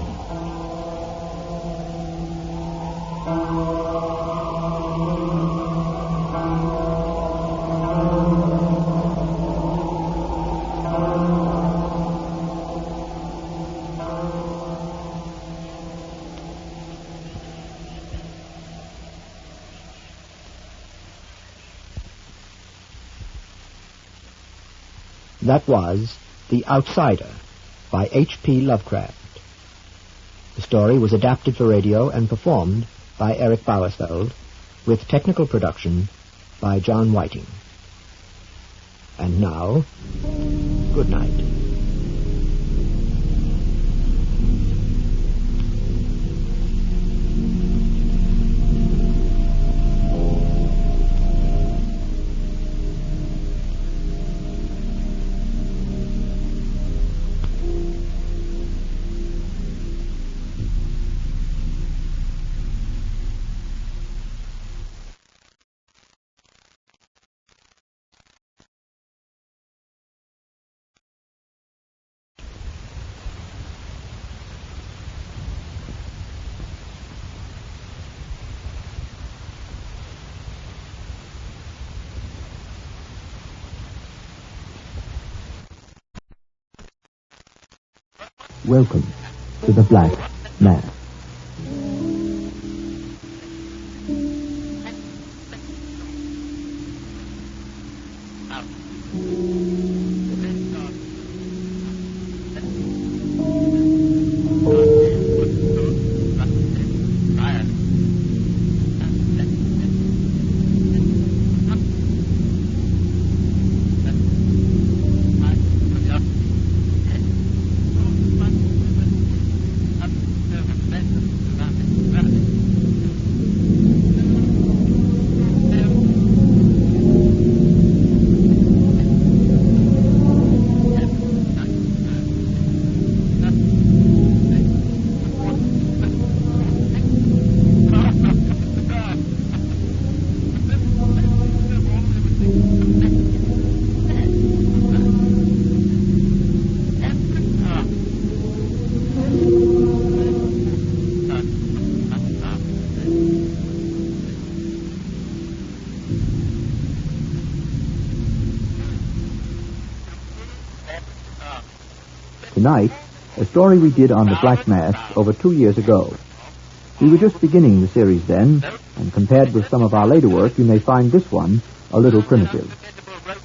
That was The Outsider by H.P. Lovecraft. The story was adapted for radio and performed by Erik Bauersfeld, with technical production by John Whiting. And now, good night. Welcome to the Black Mass. Tonight, a story we did on the Black Mass over 2 years ago. We were just beginning the series then, and compared with some of our later work, you may find this one a little primitive.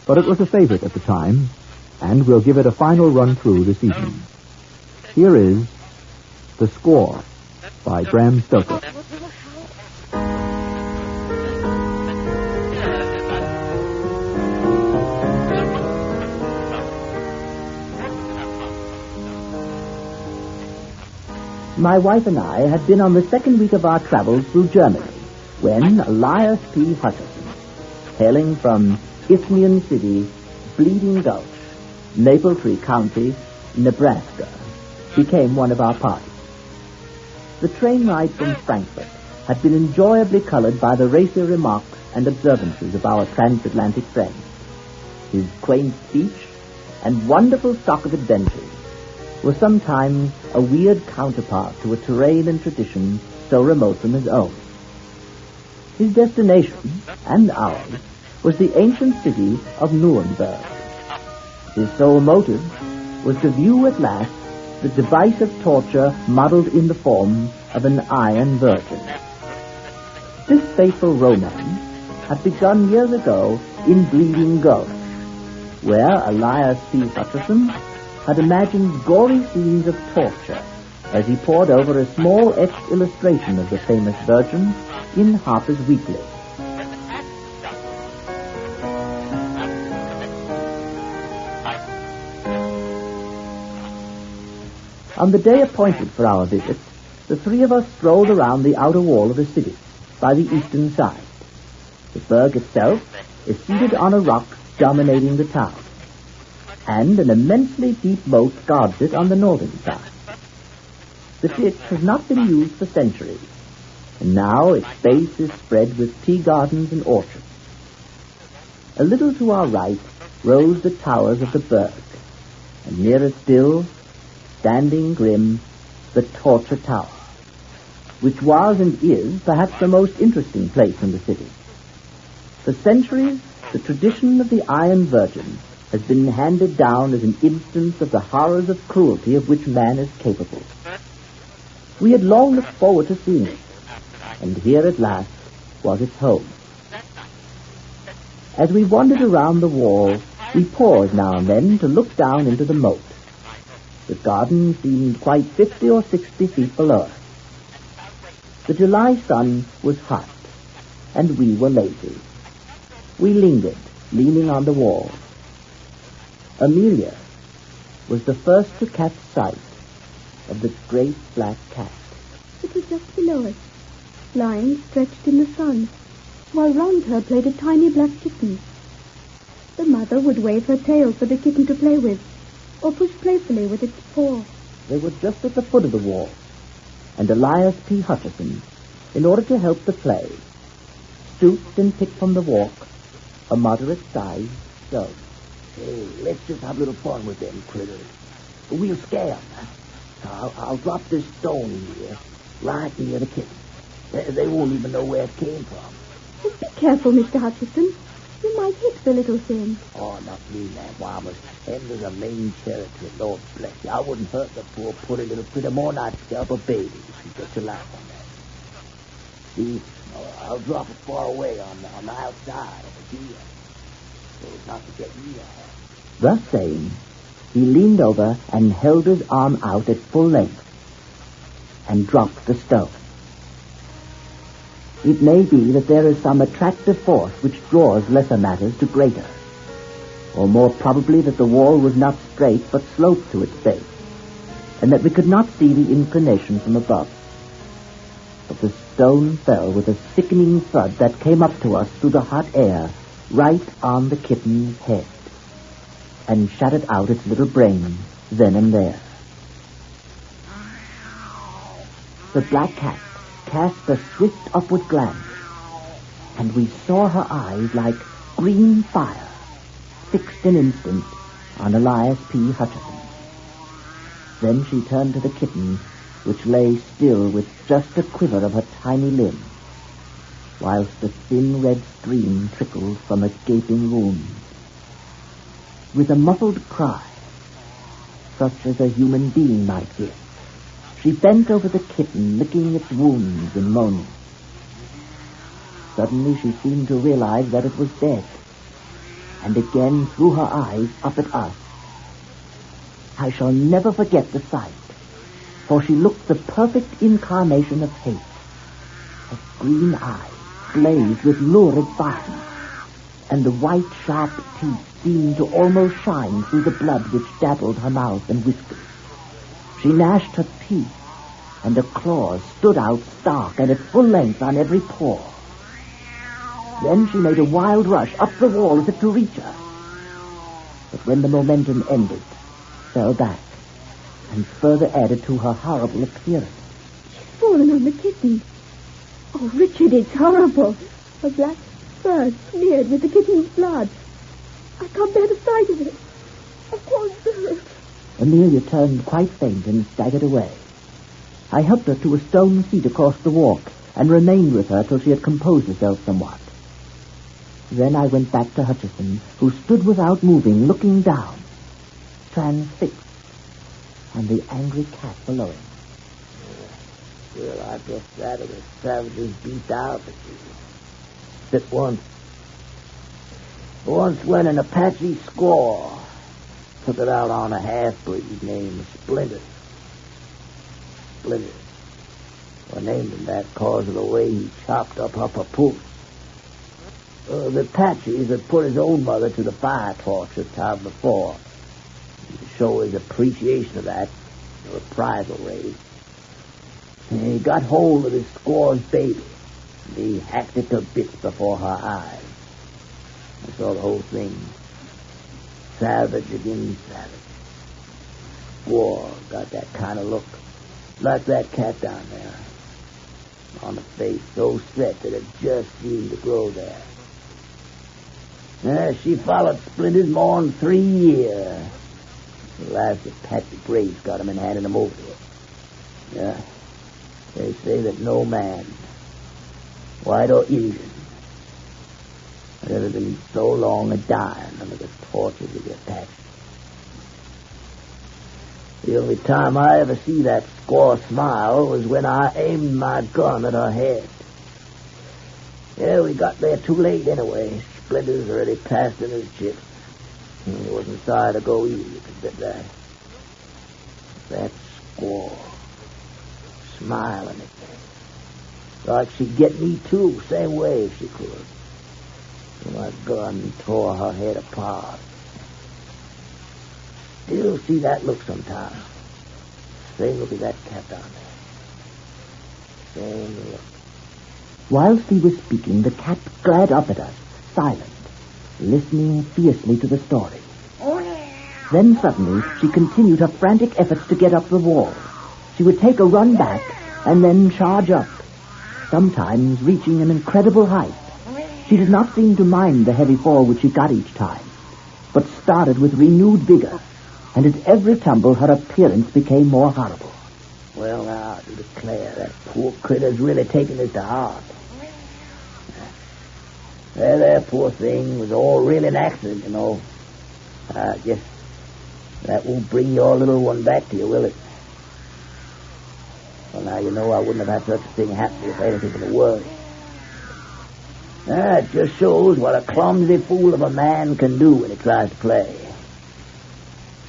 But it was a favorite at the time, and we'll give it a final run-through this evening. Here is The Squaw by Bram Stoker. My wife and I had been on the second week of our travels through Germany when Elias P. Hutcherson, hailing from Isthmian City, Bleeding Gulch, Maple Tree County, Nebraska, became one of our party. The train ride from Frankfurt had been enjoyably colored by the racy remarks and observances of our transatlantic friend. His quaint speech and wonderful stock of adventures was sometimes a weird counterpart to a terrain and tradition so remote from his own. His destination, and ours, was the ancient city of Nuremberg. His sole motive was to view at last the device of torture modeled in the form of an iron virgin. This fateful romance had begun years ago in Bleeding Gulch, where Elias P. Hutcherson had imagined gory scenes of torture as he pored over a small etched illustration of the famous Virgin in Harper's Weekly. On the day appointed for our visit, the three of us strolled around the outer wall of the city by the eastern side. The burg itself is seated on a rock dominating the town, and an immensely deep moat guards it on the northern side. The ditch has not been used for centuries, and now its base is spread with tea gardens and orchards. A little to our right rose the towers of the burg, and nearer still, standing grim, the Torture Tower, which was and is perhaps the most interesting place in the city. For centuries, the tradition of the Iron Virgin has been handed down as an instance of the horrors of cruelty of which man is capable. We had long looked forward to seeing it, and here at last was its home. As we wandered around the wall, we paused now and then to look down into the moat. The garden seemed quite 50 or 60 feet below us. The July sun was hot, and we were lazy. We lingered, leaning on the wall. Amelia was the first to catch sight of the great black cat. It was just below us, lying stretched in the sun, while round her played a tiny black kitten. The mother would wave her tail for the kitten to play with, or push playfully with its paw. They were just at the foot of the wall, and Elias P. Hutcherson, in order to help the play, stooped and picked from the walk a moderate-sized stone. Hey, let's just have a little fun with them critters. We'll scare them. I'll drop this stone here, right near the kitten. They won't even know where it came from. Just be careful, Mr. Hutcherson. You might hit the little thing. Oh, not me, man. Why, Henry's a main territory, Lord bless you. I wouldn't hurt the poor, pretty little critter more than I'd scalp a baby if you get your laugh on that. See, I'll drop it far away on the outside of the deer, so as not to get me off. Thus saying, he leaned over and held his arm out at full length and dropped the stone. It may be that there is some attractive force which draws lesser matters to greater, or more probably that the wall was not straight but sloped to its base, and that we could not see the inclination from above. But the stone fell with a sickening thud that came up to us through the hot air, right on the kitten's head, and shattered out its little brains then and there. The black cat cast a swift upward glance, and we saw her eyes like green fire, fixed an instant on Elias P. Hutcherson. Then she turned to the kitten, which lay still with just a quiver of her tiny limb, whilst a thin red stream trickled from a gaping wound. With a muffled cry, such as a human being might give, She bent over the kitten, licking its wounds and moaning. Suddenly she seemed to realize that it was dead, and again threw her eyes up at us. I shall never forget the sight, for she looked the perfect incarnation of hate. Her green eyes blazed with lurid fire, and the white, sharp teeth seemed to almost shine through the blood which dabbled her mouth and whiskers. She gnashed her teeth, and her claws stood out stark and at full length on every paw. Then she made a wild rush up the wall as if to reach us, but when the momentum ended, fell back, and further added to her horrible appearance. She's fallen on the kitten. Oh, Richard, it's horrible. Her black fur smeared with the kitten's blood. I can't bear the sight of it. I can't bear it. Amelia turned quite faint and staggered away. I helped her to a stone seat across the walk and remained with her till she had composed herself somewhat. Then I went back to Hutchison, who stood without moving, looking down, transfixed, on the angry cat below him. Well, I guess that of the savages beat out at you. That once when an Apache squaw took it out on a half-breed named Splinter. Splinter. I named him that because of the way he chopped up her papoose. The Apaches had put his own mother to the fire torch the time before. To show his appreciation of that, a reprisal raid. And he got hold of his squaw's baby, and he hacked it to bits before her eyes. I saw the whole thing. Savage against savage. Squaw got that kind of look, like that cat down there. On the face, so set that it just seemed to grow there. She followed Splinters more than 3 years. The last Apache braves got him and handed him over to her. Yeah. They say that no man, white or Indian, had ever been so long a dying under the tortures of the Apache. The only time I ever see that squaw smile was when I aimed my gun at her head. Yeah, we got there too late anyway. Splinters already passed in his chips. He wasn't sorry to go either, you could bet that. That squaw, smiling at me. Thought she'd get me too, same way if she could. So my gun tore her head apart. Still see that look sometimes. Same look as that cat down there. Same look. Whilst he was speaking, the cat glared up at us, silent, listening fiercely to the story. Then suddenly she continued her frantic efforts to get up the wall. She would take a run back and then charge up, sometimes reaching an incredible height. She did not seem to mind the heavy fall which she got each time, but started with renewed vigor, and at every tumble her appearance became more horrible. Well, now, I declare, that poor critter's really taken this to heart. There, poor thing, was all really an accident, you know. I guess that won't bring your little one back to you, will it? Well, now, you know I wouldn't have had such a thing happen if anything but a worry. It just shows what a clumsy fool of a man can do when he tries to play.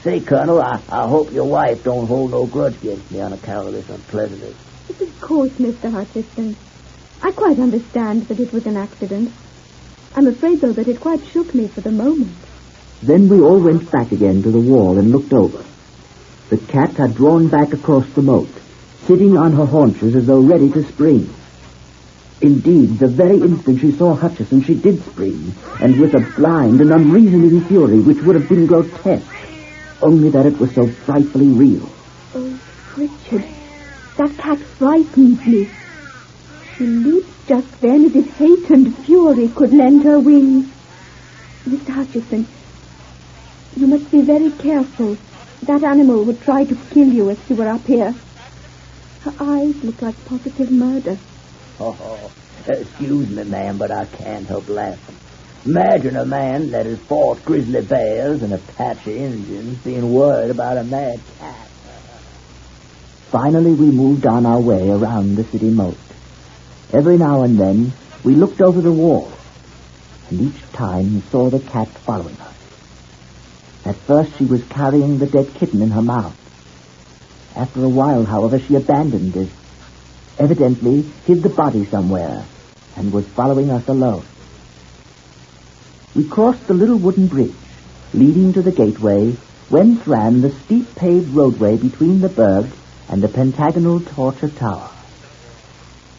Say, Colonel, I hope your wife don't hold no grudge against me on account of this unpleasantness. Of course, Mr. Hutchison. I quite understand that it was an accident. I'm afraid, though, that it quite shook me for the moment. Then we all went back again to the wall and looked over. The cat had drawn back across the moat, sitting on her haunches as though ready to spring. Indeed, the very instant she saw Hutchison, she did spring, and with a blind and unreasoning fury which would have been grotesque, only that it was so frightfully real. Oh, Richard, that cat frightened me. She leaped just then as if hate and fury could lend her wings. Mr. Hutchison, you must be very careful. That animal would try to kill you if she were up here. Her eyes look like positive murder. Oh, excuse me, ma'am, but I can't help laughing. Imagine a man that has fought grizzly bears and Apache Indians being worried about a mad cat. Finally, we moved on our way around the city moat. Every now and then, we looked over the wall, and each time saw the cat following us. At first, she was carrying the dead kitten in her mouth. After a while, however, she abandoned it, evidently hid the body somewhere, and was following us alone. We crossed the little wooden bridge, leading to the gateway, whence ran the steep paved roadway between the burg and the pentagonal torture tower.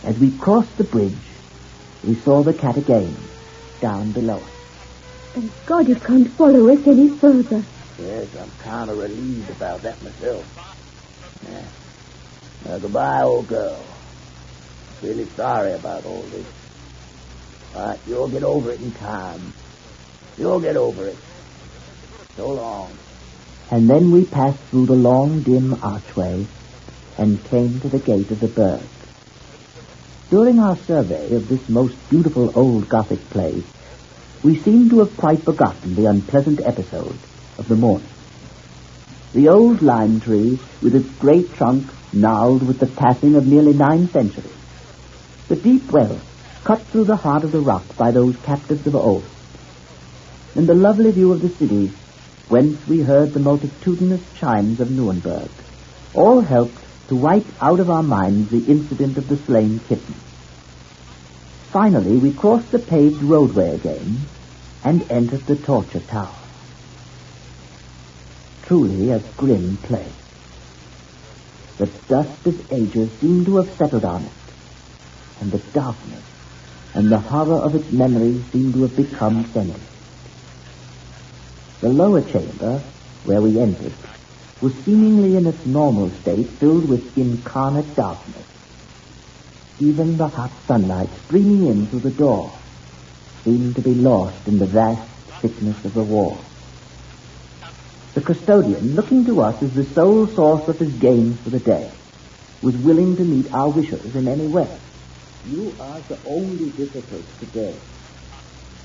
As we crossed the bridge, we saw the cat again, down below us. Thank God it can't follow us any further. Yes, I'm kind of relieved about that myself. Yeah. Now, goodbye, old girl. Really sorry about all this. But you'll get over it in time. You'll get over it. So long. And then we passed through the long, dim archway and came to the gate of the burg. During our survey of this most beautiful old Gothic place, we seemed to have quite forgotten the unpleasant episode of the morning. The old lime tree, with its great trunk gnarled with the passing of nearly 9 centuries. The deep well cut through the heart of the rock by those captives of old. And the lovely view of the city, whence we heard the multitudinous chimes of Nuremberg, all helped to wipe out of our minds the incident of the slain kitten. Finally, we crossed the paved roadway again and entered the torture tower. Truly a grim place. The dust of ages seemed to have settled on it, and the darkness and the horror of its memories seemed to have become sentient. The lower chamber, where we entered, was seemingly in its normal state filled with incarnate darkness. Even the hot sunlight streaming in through the door seemed to be lost in the vast thickness of the wall. The custodian, looking to us as the sole source of his gains for the day, was willing to meet our wishes in any way. You are the only difficult today.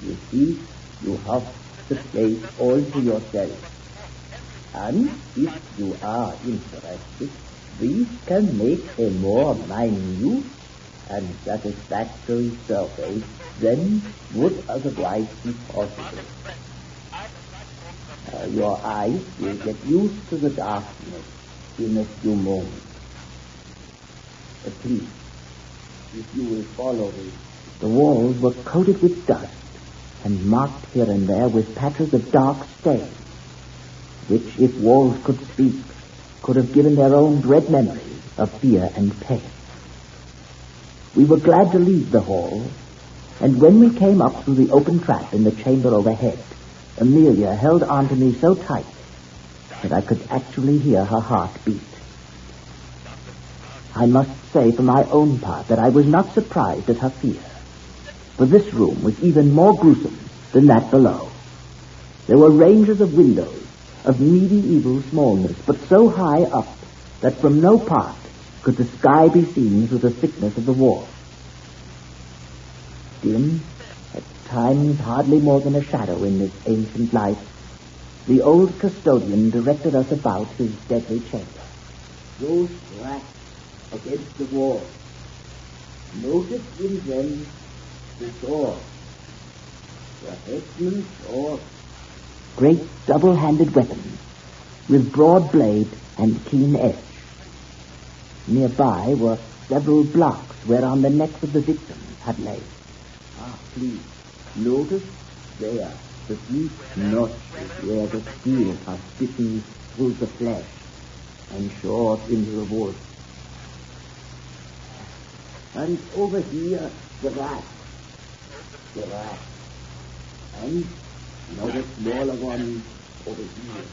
You see, you have the place all to yourself. And if you are interested, we can make a more minute and satisfactory survey than would otherwise be possible. Your eyes will get used to the darkness in a few moments. Please, if you will follow me. The walls were coated with dust and marked here and there with patches of dark stain, which, if walls could speak, could have given their own dread memories of fear and pain. We were glad to leave the hall, and when we came up through the open trap in the chamber overhead, Amelia held on to me so tight that I could actually hear her heart beat. I must say for my own part that I was not surprised at her fear, for this room was even more gruesome than that below. There were ranges of windows of medieval smallness, but so high up that from no part could the sky be seen through the thickness of the wall. Dim, at times hardly more than a shadow in this ancient light, the old custodian directed us about his deadly chamber. Those cracks against the wall. Notice in them the sword. The headsman's sword. Great double-handed weapons, with broad blade and keen edge. Nearby were several blocks whereon the necks of the victims had lain. Please, notice there the deep notches where the steel has bitten through the flesh and shot into the wood. And over here, the rat. And another smaller one over here.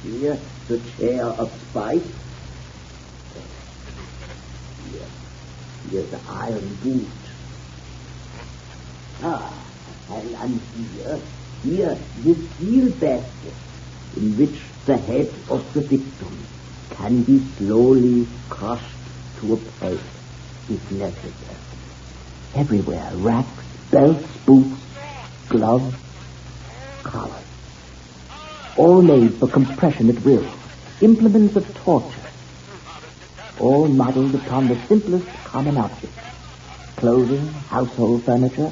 Here, the chair of spite. Here's the iron boot. And here, the steel basket in which the head of the victim can be slowly crushed to a pulp if necessary. Everywhere, racks, belts, boots, gloves, collars, all made for compression at will implements of torture, all modeled upon the simplest common objects: clothing, household furniture,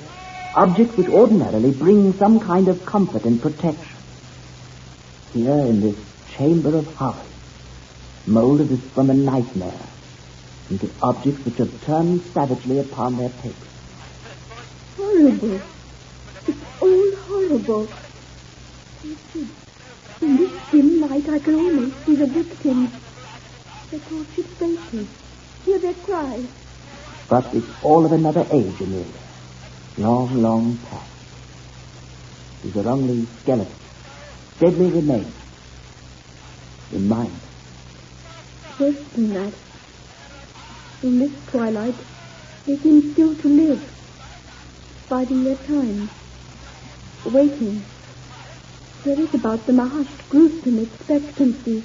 objects which ordinarily bring some kind of comfort and protection. Here in this chamber of horror, molded as from a nightmare into objects which have turned savagely upon their papers. Horrible. It's all horrible. Richard, in this dim light I can almost see the victims. Their tortured faces. Hear their cries. But it's all of another age, Amelia. Long, long past. These are only skeletons, deadly remains. Remind. Worse than that. In this twilight, they seem still to live, biding their time, waiting. There is about them a hushed, gruesome expectancy.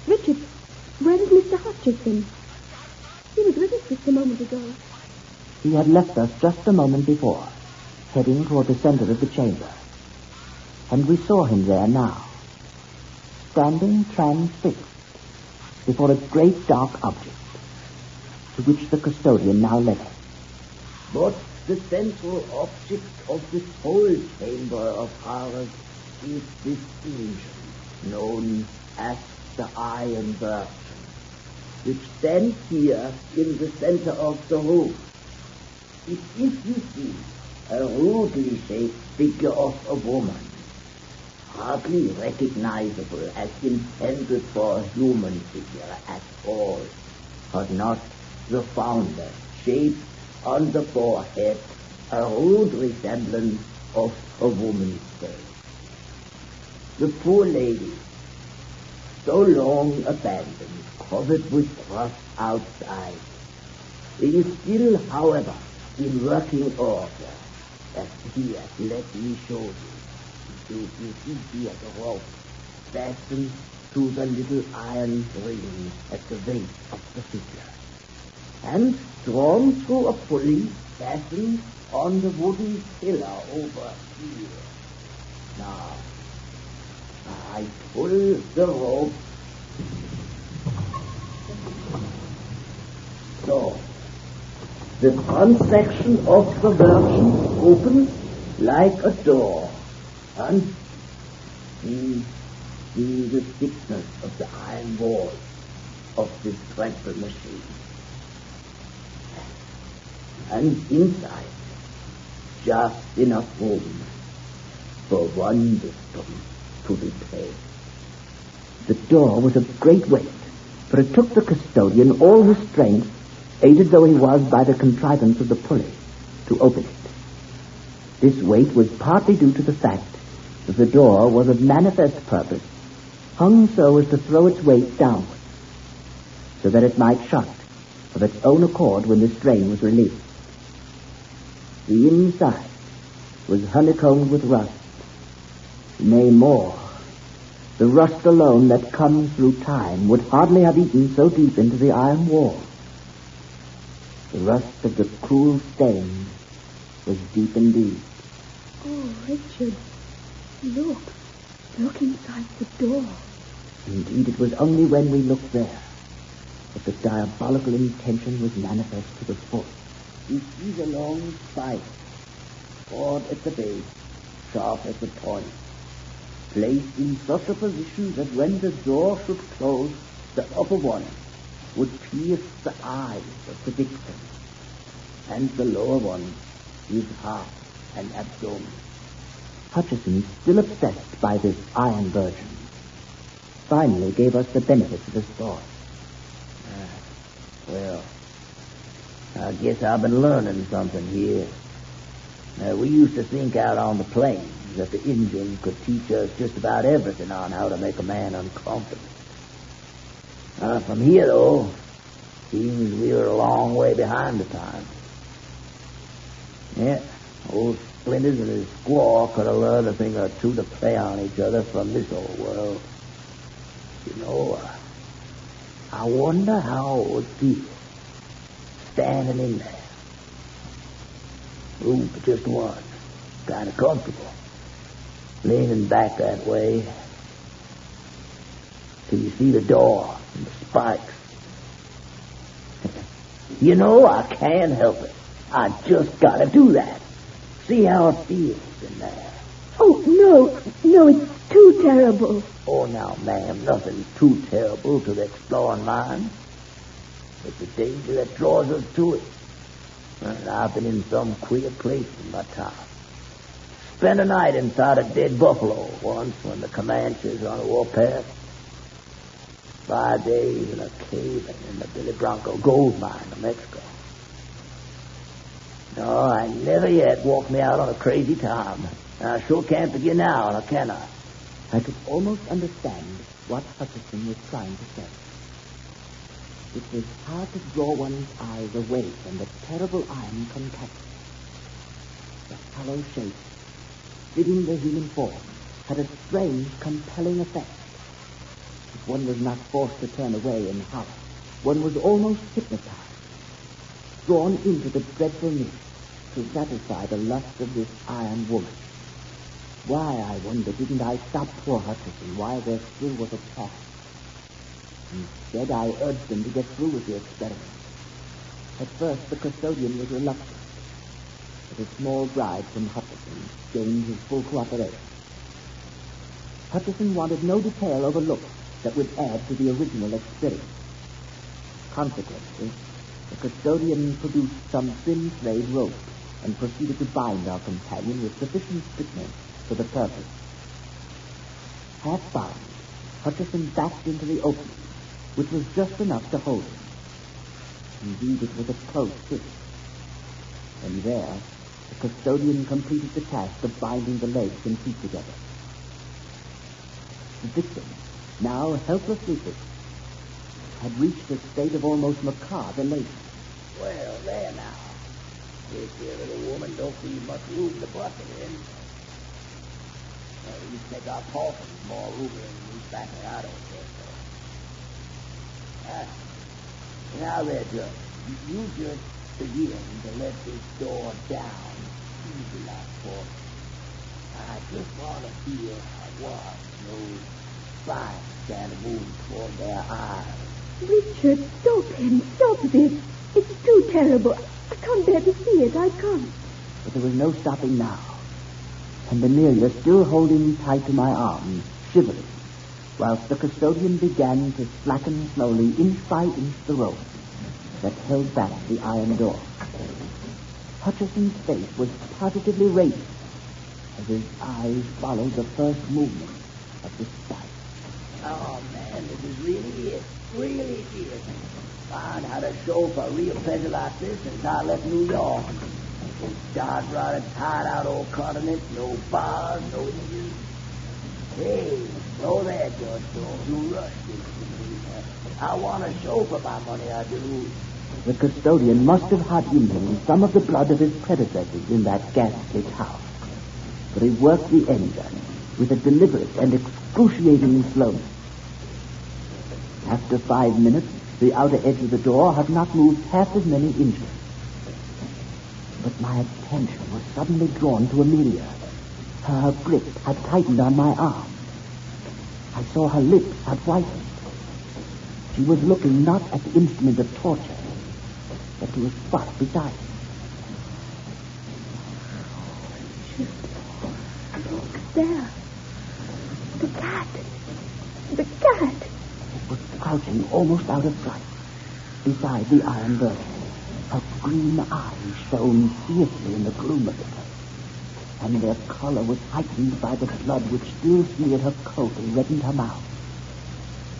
Richard, where is Mr. Hutchison? He was with us just a moment ago. He had left us just a moment before, heading toward the center of the chamber. And we saw him there now, standing transfixed before a great dark object, to which the custodian now led us. But the central object of this whole chamber of horrors is this engine known as the Iron Virgin, which stands here in the center of the room. If you see a rudely shaped figure of a woman, hardly recognizable as intended for a human figure at all, but not the founder, shaped on the forehead a rude resemblance of a woman's face. The poor lady, so long abandoned, covered with rust outside, is still, however, in working order. Here, let me show you. You see here the rope fastened to the little iron ring at the base of the figure, and drawn through a pulley fastened on the wooden pillar over here. Now, I pull the rope. So, the front section of the Virgin opens like a door, and see the thickness of the iron wall of this dreadful machine. And inside, just enough room for one victim to be paid. The door was of great weight, for it took the custodian all his strength, aided though he was by the contrivance of the pulley, to open it. This weight was partly due to the fact that the door was of manifest purpose, hung so as to throw its weight downwards, so that it might shut of its own accord when the strain was relieved. The inside was honeycombed with rust, nay more. The rust alone that comes through time would hardly have eaten so deep into the iron wall. The rust of the cruel stain was deep indeed. Oh, Richard, look. Look inside the door. Indeed, it was only when we looked there that the diabolical intention was manifest to the full. You see the long spike, broad at the base, sharp at the point, placed in such a position that when the door should close, the upper one would pierce the eyes of the victim, and the lower one his heart and abdomen. Hutchison, still obsessed by this Iron Virgin, finally gave us the benefit of his thought. Well, I guess I've been learning something here. We used to think out on the plains that the engine could teach us just about everything on how to make a man uncomfortable. From here, though, seems we were a long way behind the times. Yeah, old Splinters and his squaw could have learned a thing or two to play on each other from this old world. You know, I wonder how it would feel standing in there. Room for just one. Kind of comfortable. Leaning back that way. till you see the door and the spikes. You know, I can't help it. I just gotta do that. See how it feels in there. Oh, no, it's too terrible. Oh, now, ma'am, nothing's too terrible to the exploring mind. It's the danger that draws us to it. And I've been in some queer place in my time. Spent a night inside a dead buffalo once when the Comanches were on a warpath. 5 days in a cave in the Billy Bronco gold mine in Mexico. No, I never yet walked me out on a crazy time. And I sure can't begin now, can I? I could almost understand what Hutchison was trying to say. It was hard to draw one's eyes away from the terrible iron contact. The hollow shape, fitting the human form, had a strange, compelling effect. If one was not forced to turn away in horror, one was almost hypnotized, drawn into the dreadful mist to satisfy the lust of this iron woman. Why, I wonder, didn't I stop poor Hutchison while there still was a chance? Instead, I urged him to get through with the experiment. At first, the custodian was reluctant, but a small bribe from Hutchison gained his full cooperation. Hutchison wanted no detail overlooked that would add to the original experience. Consequently, the custodian produced some thin frayed rope and proceeded to bind our companion with sufficient strictness for the purpose. Half bound, Hutchison backed into the opening, which was just enough to hold him. Indeed, it was a close fit. And there, the custodian completed the task of binding the legs and feet together. The victim, now helplessly fixed, had reached a state of almost macabre elation. Well, there now. This here little woman don't leave much room to bucket in. You take our Paulson's more room than we back it out of there. Now there, Judge. You just begin to let this door down easy like for me. I just want to feel how watch those spines stand moving toward their eyes. Richard, stop him. Stop this. It's too terrible. I can't bear to see it. I can't. But there was no stopping now. And Amelia, still holding tight to my arm, shivered, whilst the custodian began to slacken slowly, inch by inch, the rope that held back the iron door. Hutchison's face was positively radiant as his eyes followed the first movement of the spike. Oh, man, this is really it. Really it. Find how to show for a real pleasure like this since I left New York. Dodge rotted, tied out old continent, no bars, no Indians. Hey, go there, George. Don't you rush this. I want a show for my money, I do. The custodian must have had in him some of the blood of his predecessors in that ghastly house. But he worked the engine with a deliberate and excruciating slowness. After 5 minutes, the outer edge of the door had not moved half as many inches. But my attention was suddenly drawn to Amelia. Her grip had tightened on my arm. I saw her lips had whitened. She was looking not at the instrument of torture, but to a spot beside it. Look there. The cat. The cat. It was crouching almost out of sight, beside the iron bird. Her green eyes shone fiercely in the gloom of the place, and their color was heightened by the blood which still smeared her coat and reddened her mouth.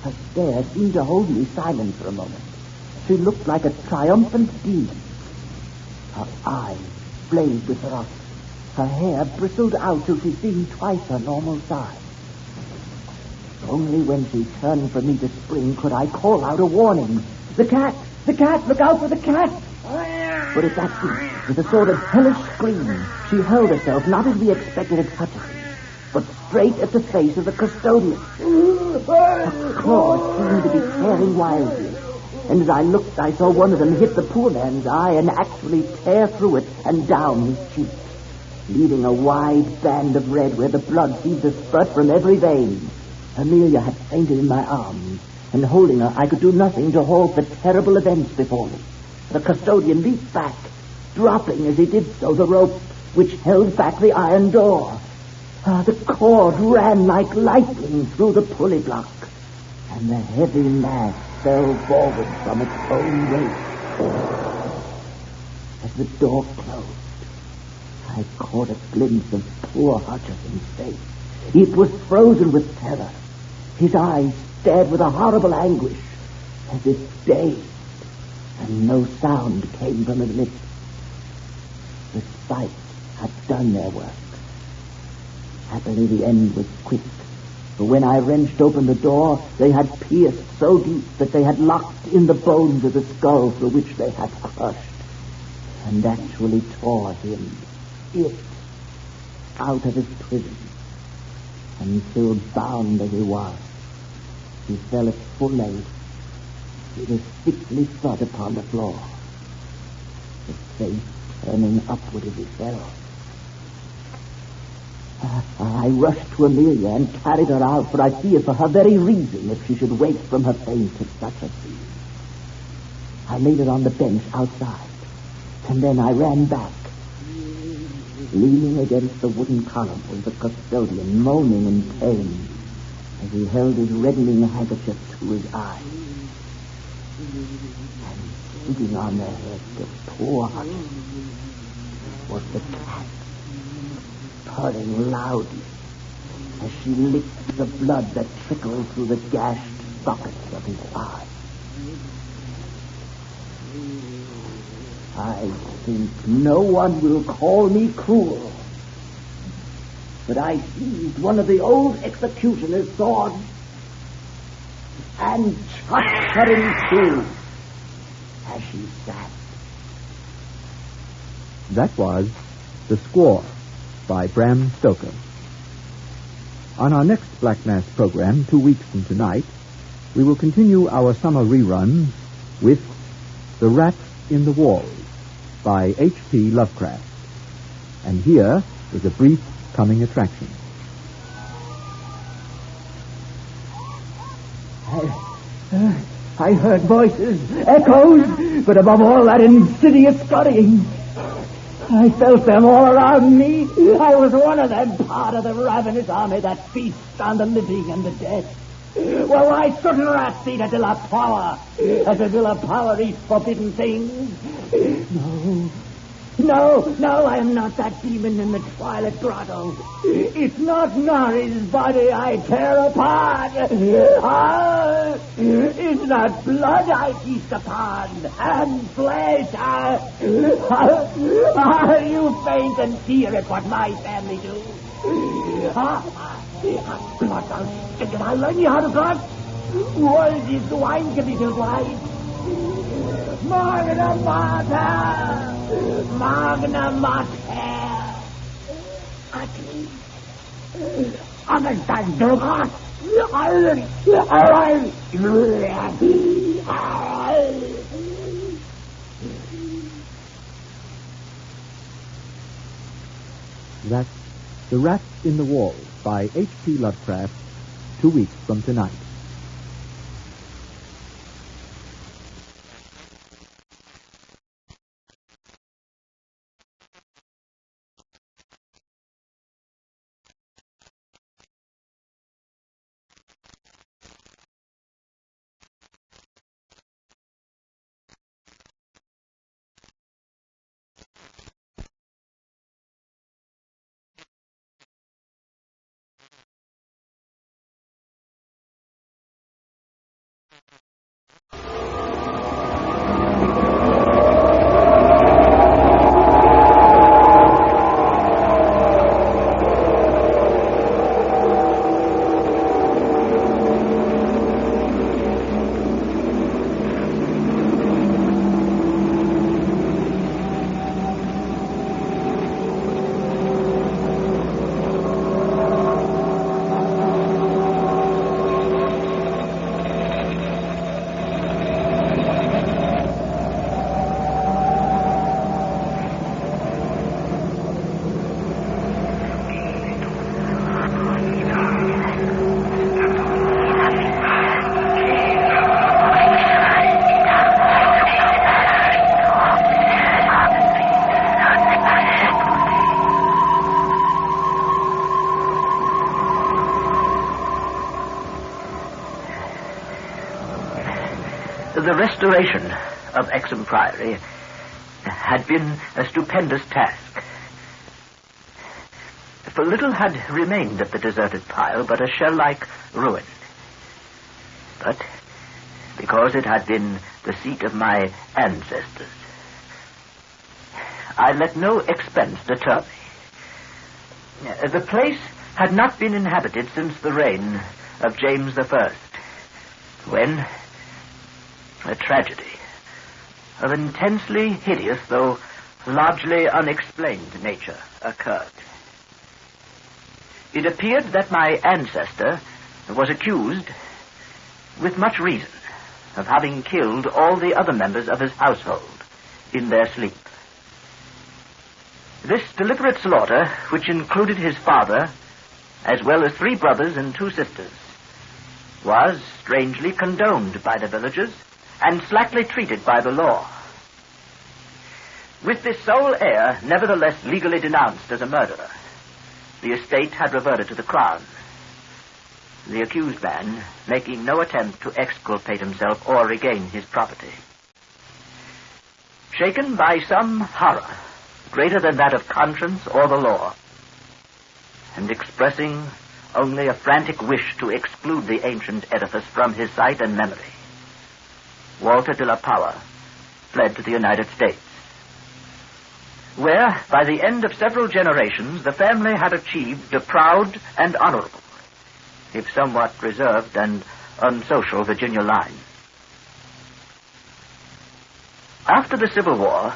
Her stare seemed to hold me silent for a moment. She looked like a triumphant demon. Her eyes blazed with ferocity. Her hair bristled out till she seemed twice her normal size. Only when she turned for me to spring could I call out a warning. The cat! The cat! Look out for the cat! But at that point, with a sort of hellish scream, she hurled herself not as we expected at Hutchison, but straight at the face of the custodian. Her claws seemed to be tearing wildly, and as I looked, I saw one of them hit the poor man's eye and actually tear through it and down his cheek, leaving a wide band of red where the blood seemed to spurt from every vein. Amelia had fainted in my arms, and holding her, I could do nothing to halt the terrible events before me. The custodian leaped back, dropping as he did so the rope which held back the iron door. The cord ran like lightning through the pulley block, and the heavy mass fell forward from its own weight. As the door closed, I caught a glimpse of poor Hutchison's face. It was frozen with terror. His eyes stared with a horrible anguish, as if dazed, and no sound came from his lips. The spikes had done their work. Happily the end was quick, for when I wrenched open the door, they had pierced so deep that they had locked in the bones of the skull through which they had crushed, and actually tore him, out of his prison, until bound as he was, he fell at full length with a sickly thud upon the floor, his face turning upward as he fell. I rushed to Amelia and carried her out, for I feared for her very reason if she should wake from her faint at such a scene. I laid her on the bench outside, and then I ran back. Leaning against the wooden column was the custodian, moaning in pain as he held his reddening handkerchief to his eyes. And sitting on the head of poor Hutchinson was the cat, purring loudly as she licked the blood that trickled through the gashed sockets of his eyes. I think no one will call me cruel, but I seized one of the old executioner's swords and chopped her in two as she sat. That was The Squaw by Bram Stoker. On our next Black Mass program, 2 weeks from tonight, we will continue our summer rerun with The Rat in the Walls by H.P. Lovecraft. And here is a brief coming attraction. I heard voices, echoes, but above all that insidious scurrying. I felt them all around me. I was one of them, part of the ravenous army that feasts on the living and the dead. Well, why shouldn't rats eat a deal of power, as a deal of power eats forbidden things? No, I am not that demon in the twilight grotto. It's not Nari's body I tear apart. It's not blood I feast upon, and flesh. You faint and fear at what my family do. Blood, I'll stick it. I'll learn you how to cut. World is wine can be filled wide. Magna Mater! Magna Mater! Understand, Douglas? That's The Rat in the Walls by H.P. Lovecraft, 2 weeks from tonight. restoration of Exham Priory had been a stupendous task. For little had remained of the deserted pile but a shell-like ruin. But because it had been the seat of my ancestors, I let no expense deter me. The place had not been inhabited since the reign of James I, when a tragedy of intensely hideous, though largely unexplained nature occurred. It appeared that my ancestor was accused, with much reason, of having killed all the other members of his household in their sleep. This deliberate slaughter, which included his father, as well as 3 brothers and 2 sisters, was strangely condoned by the villagers and slackly treated by the law. With this sole heir nevertheless legally denounced as a murderer, the estate had reverted to the crown, the accused man making no attempt to exculpate himself or regain his property. Shaken by some horror greater than that of conscience or the law, and expressing only a frantic wish to exclude the ancient edifice from his sight and memory, Walter de la Power fled to the United States, where, by the end of several generations, the family had achieved a proud and honorable, if somewhat reserved and unsocial, Virginia line. After the Civil War,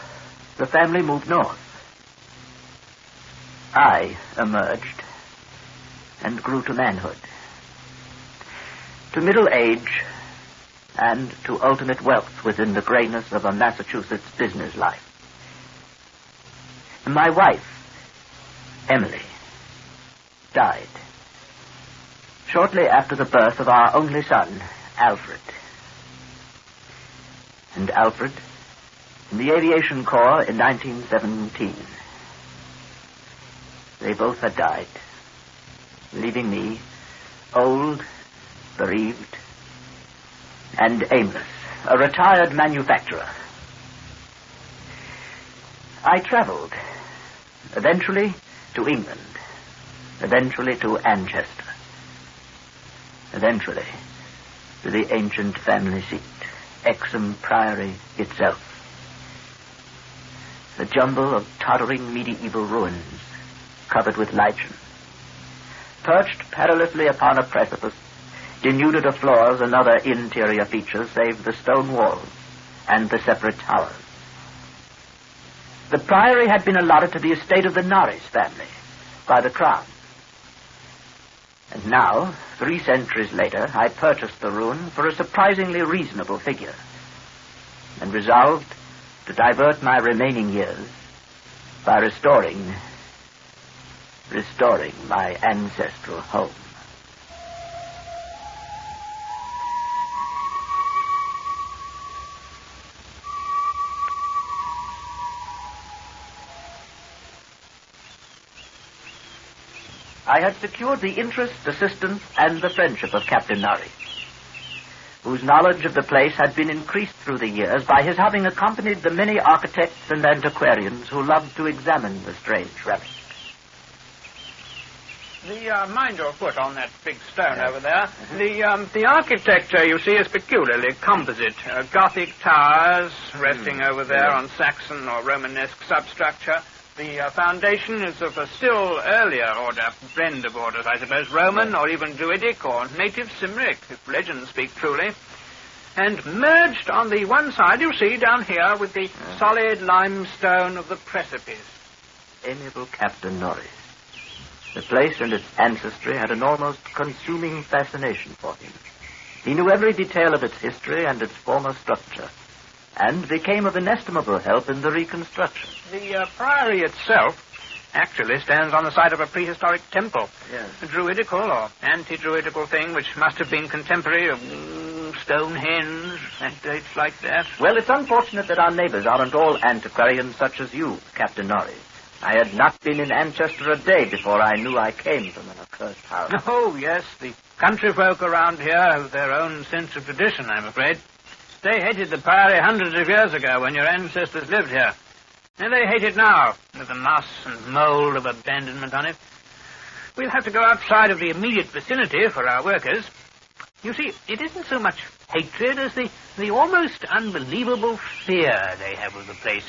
the family moved north. I emerged and grew to manhood, to middle age, and to ultimate wealth within the grayness of a Massachusetts business life. My wife, Emily, died shortly after the birth of our only son, Alfred. And Alfred, in the Aviation Corps in 1917. They both had died, leaving me old, bereaved, and aimless, a retired manufacturer. I traveled, eventually to England, eventually to Anchester, eventually to the ancient family seat, Exham Priory itself. A jumble of tottering medieval ruins covered with lichen, perched perilously upon a precipice, denuded of floors and other interior features save the stone walls and the separate towers. The priory had been allotted to the estate of the Norris family by the crown. And now, 3 centuries later, I purchased the ruin for a surprisingly reasonable figure, and resolved to divert my remaining years by restoring my ancestral home. I had secured the interest, assistance, and the friendship of Captain Norris, whose knowledge of the place had been increased through the years by his having accompanied the many architects and antiquarians who loved to examine the strange relics. Mind your foot on that big stone over there. The architecture, you see, is peculiarly composite. Gothic towers resting over there on Saxon or Romanesque substructure. The foundation is of a still earlier order, blend of orders, I suppose, Roman or even Druidic or native Cymric, if legends speak truly. And merged on the one side, you see, down here, with the solid limestone of the precipice. Amiable Captain Norris. The place and its ancestry had an almost consuming fascination for him. He knew every detail of its history and its former structure, and became of inestimable help in the reconstruction. The priory itself actually stands on the site of a prehistoric temple. Yes. A druidical or anti-druidical thing which must have been contemporary of Stonehenge and dates like that. Well, it's unfortunate that our neighbors aren't all antiquarians such as you, Captain Norris. I had not been in Anchester a day before I knew I came from an accursed house. Oh, yes, the country folk around here have their own sense of tradition, I'm afraid. they hated the prairie hundreds of years ago when your ancestors lived here. And they hate it now, with the moss and mold of abandonment on it. We'll have to go outside of the immediate vicinity for our workers. You see, it isn't so much hatred as the almost unbelievable fear they have of the place.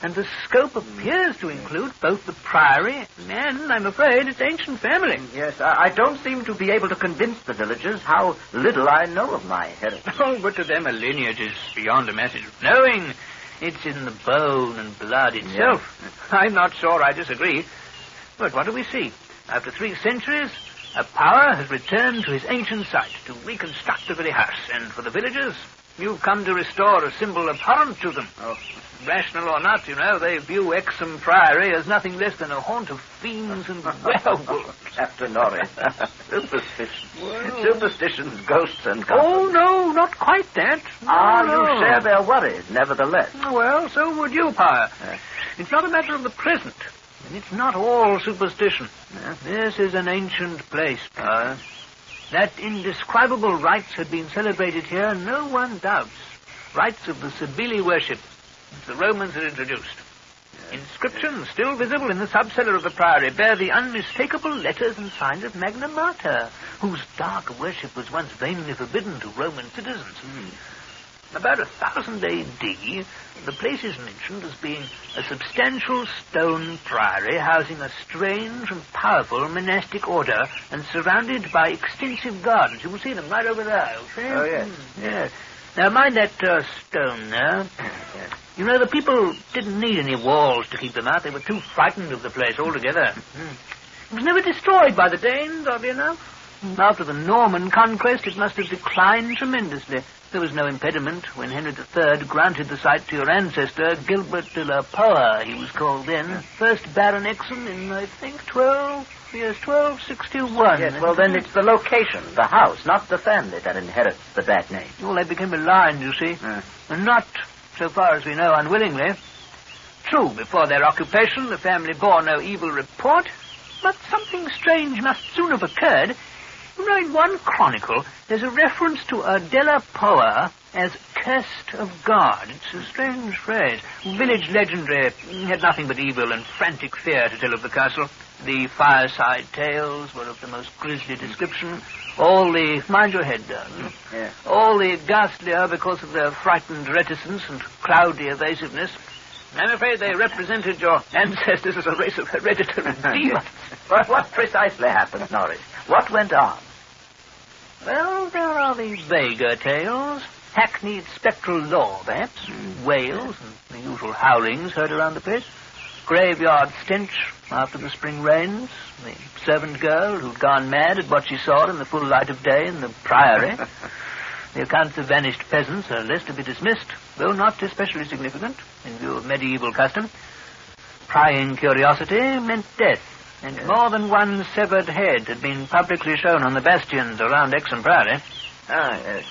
And the scope appears to include both the priory and, I'm afraid, its ancient family. Yes, I don't seem to be able to convince the villagers how little I know of my heritage. Oh, but to them a lineage is beyond a message of knowing. It's in the bone and blood itself. Yeah. I'm not sure I disagree. But what do we see? After 3 centuries, a power has returned to his ancient site to reconstruct the very house. And for the villagers, you've come to restore a symbol abhorrent to them. Oh. Rational or not, you know, they view Exham Priory as nothing less than a haunt of fiends and werewolves. Captain Norris. Superstition. Well. Superstitions, ghosts, and goblins. Oh, no, not quite that. No. You share their worries, nevertheless. Well, so would you, Power. It's not a matter of the present, and it's not all superstition. This is an ancient place, Power. That indescribable rites had been celebrated here, no one doubts. Rites of the Cybele worship, which the Romans had introduced. Inscriptions, still visible in the subcellar of the priory, bear the unmistakable letters and signs of Magna Mater, whose dark worship was once vainly forbidden to Roman citizens. About 1000 A.D., the place is mentioned as being a substantial stone priory housing a strange and powerful monastic order and surrounded by extensive gardens. You will see them right over there. Oh, yes. Yes. Now, mind that stone there. Yes. You know, the people didn't need any walls to keep them out. They were too frightened of the place altogether. It was never destroyed by the Danes, oddly enough. After the Norman conquest, it must have declined tremendously. There was no impediment when Henry III granted the site to your ancestor, Gilbert de la Poe, he was called then, first Baron Exham in, I think, 1261. Yes, well, then it's the location, the house, not the family that inherits the bad name. Well, they became aligned, you see, and not, so far as we know, unwillingly. True, before their occupation, the family bore no evil report, but something strange must soon have occurred. You know, in one chronicle, there's a reference to a de la Poe as cursed of God. It's a strange phrase. Village legendary had nothing but evil and frantic fear to tell of the castle. The fireside tales were of the most grisly description. All the... Mind your head, darling. Yeah. All the ghastlier because of their frightened reticence and cloudy evasiveness. I'm afraid they represented your ancestors as a race of hereditary demons. But what precisely happened, Norris? What went on? Well, there are the vaguer tales. Hackneyed spectral lore, perhaps. Wails and the usual howlings heard around the place. Graveyard stench after the spring rains. The servant girl who'd gone mad at what she saw in the full light of day in the priory. The accounts of vanished peasants are less to be dismissed, though not especially significant in view of medieval custom. Prying curiosity meant death, and more than one severed head had been publicly shown on the bastions around Exham Priory. Yes.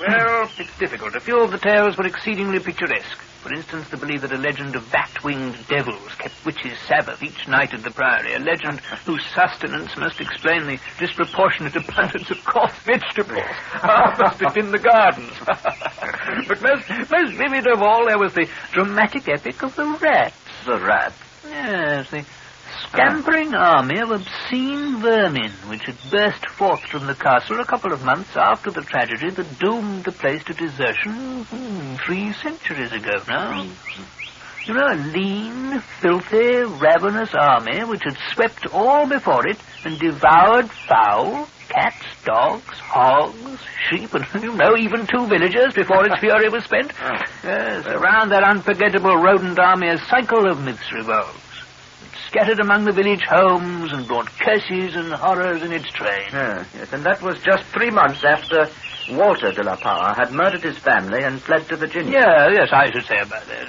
Well, it's difficult. A few of the tales were exceedingly picturesque. For instance, the belief that a legend of bat-winged devils kept witches' Sabbath each night at the priory, a legend whose sustenance must explain the disproportionate abundance of coarse vegetables harvested in the gardens. But most vivid of all, there was the dramatic epic of the rats. The rats? Yes, the scampering army of obscene vermin which had burst forth from the castle a couple of months after the tragedy that doomed the place to desertion 3 centuries ago now. You know, a lean, filthy, ravenous army which had swept all before it and devoured fowl, cats, dogs, hogs, sheep, and, you know, even 2 villagers before its fury was spent. Yes, around that unforgettable rodent army a cycle of myths revolves. Scattered among the village homes and brought curses and horrors in its train. Yes, and that was just 3 months after Walter de la Poe had murdered his family and fled to Virginia. Yes, I should say about that.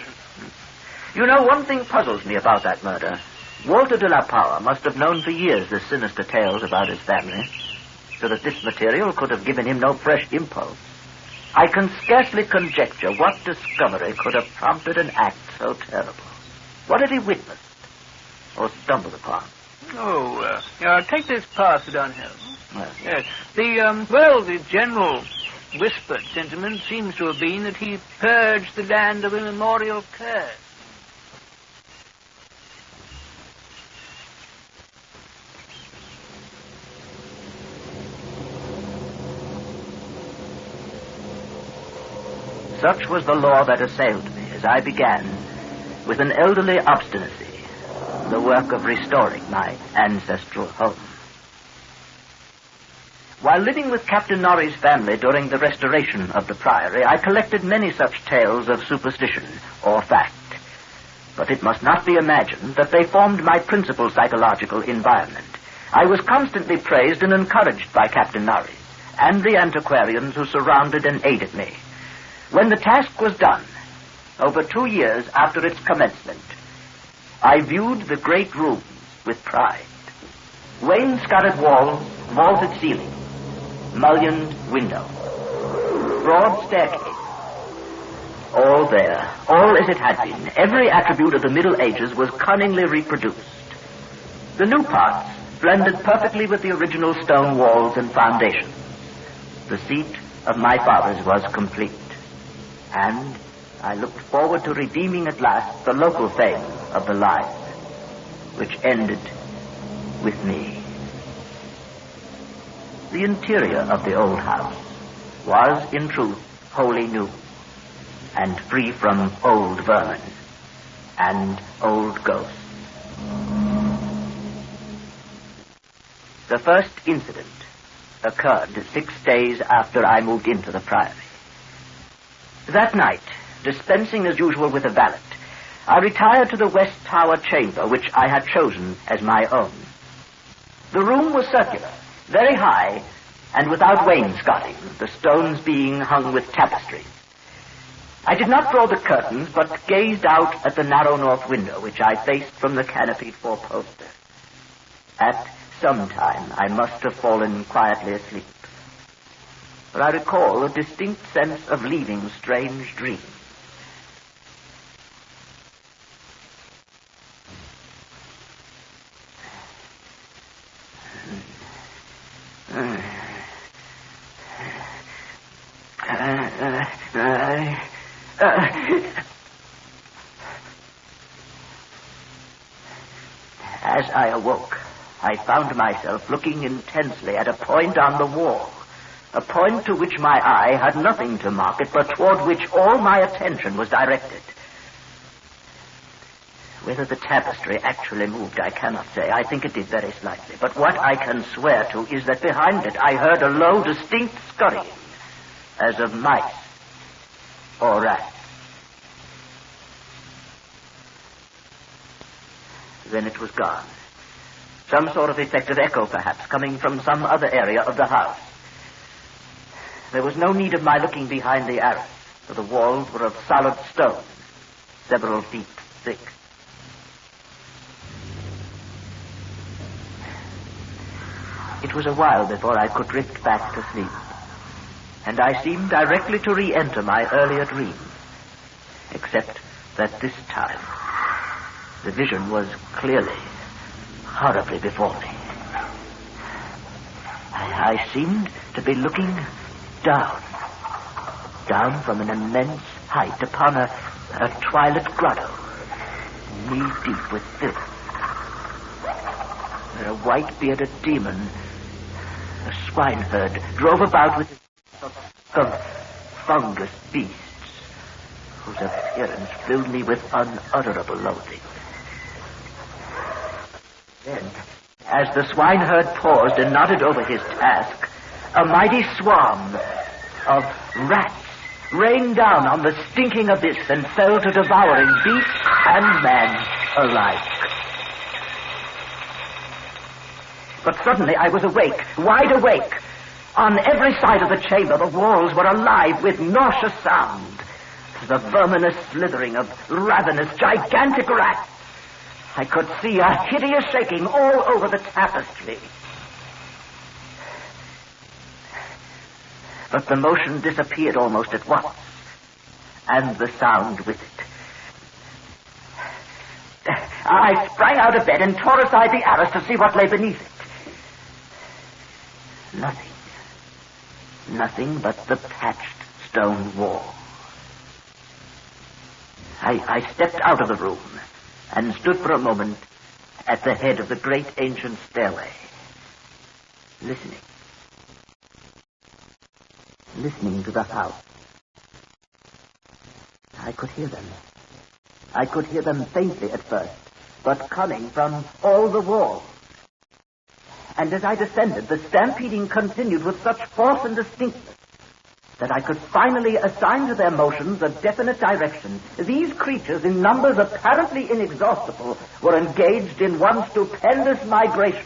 You know, one thing puzzles me about that murder. Walter de la Poe must have known for years the sinister tales about his family, so that this material could have given him no fresh impulse. I can scarcely conjecture what discovery could have prompted an act so terrible. What had he witnessed? Or stumbled upon? Take this path downhill. Yes. The general whispered sentiment seems to have been that he purged the land of immemorial curse. Such was the law that assailed me as I began, with an elderly obstinacy, the work of restoring my ancestral home. While living with Captain Norrie's family during the restoration of the priory, I collected many such tales of superstition or fact. But it must not be imagined that they formed my principal psychological environment. I was constantly praised and encouraged by Captain Norrie and the antiquarians who surrounded and aided me. When the task was done, over 2 years after its commencement, I viewed the great rooms with pride. Wainscoted walls, vaulted ceiling, mullioned window, broad staircase, all there, all as it had been. Every attribute of the Middle Ages was cunningly reproduced. The new parts blended perfectly with the original stone walls and foundations. The seat of my fathers was complete. And I looked forward to redeeming at last the local fame of the line, which ended with me. The interior of the old house was, in truth, wholly new, and free from old vermin and old ghosts. The first incident occurred 6 days after I moved into the priory. That night, dispensing as usual with a valet, I retired to the West Tower chamber, which I had chosen as my own. The room was circular, very high, and without wainscoting, the stones being hung with tapestry. I did not draw the curtains, but gazed out at the narrow north window, which I faced from the canopied four-poster. At some time, I must have fallen quietly asleep. But I recall a distinct sense of leaving strange dreams. As I awoke, I found myself looking intensely at a point on the wall, a point to which my eye had nothing to market, but toward which all my attention was directed. Whether the tapestry actually moved, I cannot say. I think it did very slightly. But what I can swear to is that behind it I heard a low, distinct scurrying, as of mice or rats. Then it was gone. Some sort of effective echo, perhaps, coming from some other area of the house. There was no need of my looking behind the arras, for the walls were of solid stone, several feet thick. It was a while before I could drift back to sleep, and I seemed directly to re-enter my earlier dream, except that this time the vision was clearly, horribly before me. I seemed to be looking down from an immense height upon a twilit grotto, knee-deep with filth, where a white-bearded demon, a swineherd, drove about with of fungus beasts, whose appearance filled me with unutterable loathing. Then, as the swineherd paused and nodded over his task, a mighty swarm of rats rained down on the stinking abyss and fell to devouring beast and man alike. But suddenly I was awake, wide awake. On every side of the chamber, the walls were alive with nauseous sound. The verminous slithering of ravenous, gigantic rats. I could see a hideous shaking all over the tapestry. But the motion disappeared almost at once, and the sound with it. I sprang out of bed and tore aside the arras to see what lay beneath it. Nothing but the patched stone wall. I stepped out of the room and stood for a moment at the head of the great ancient stairway, listening to the house. I could hear them. I could hear them faintly at first, but coming from all the walls. And as I descended, the stampeding continued with such force and distinctness that I could finally assign to their motions a definite direction. These creatures, in numbers apparently inexhaustible, were engaged in one stupendous migration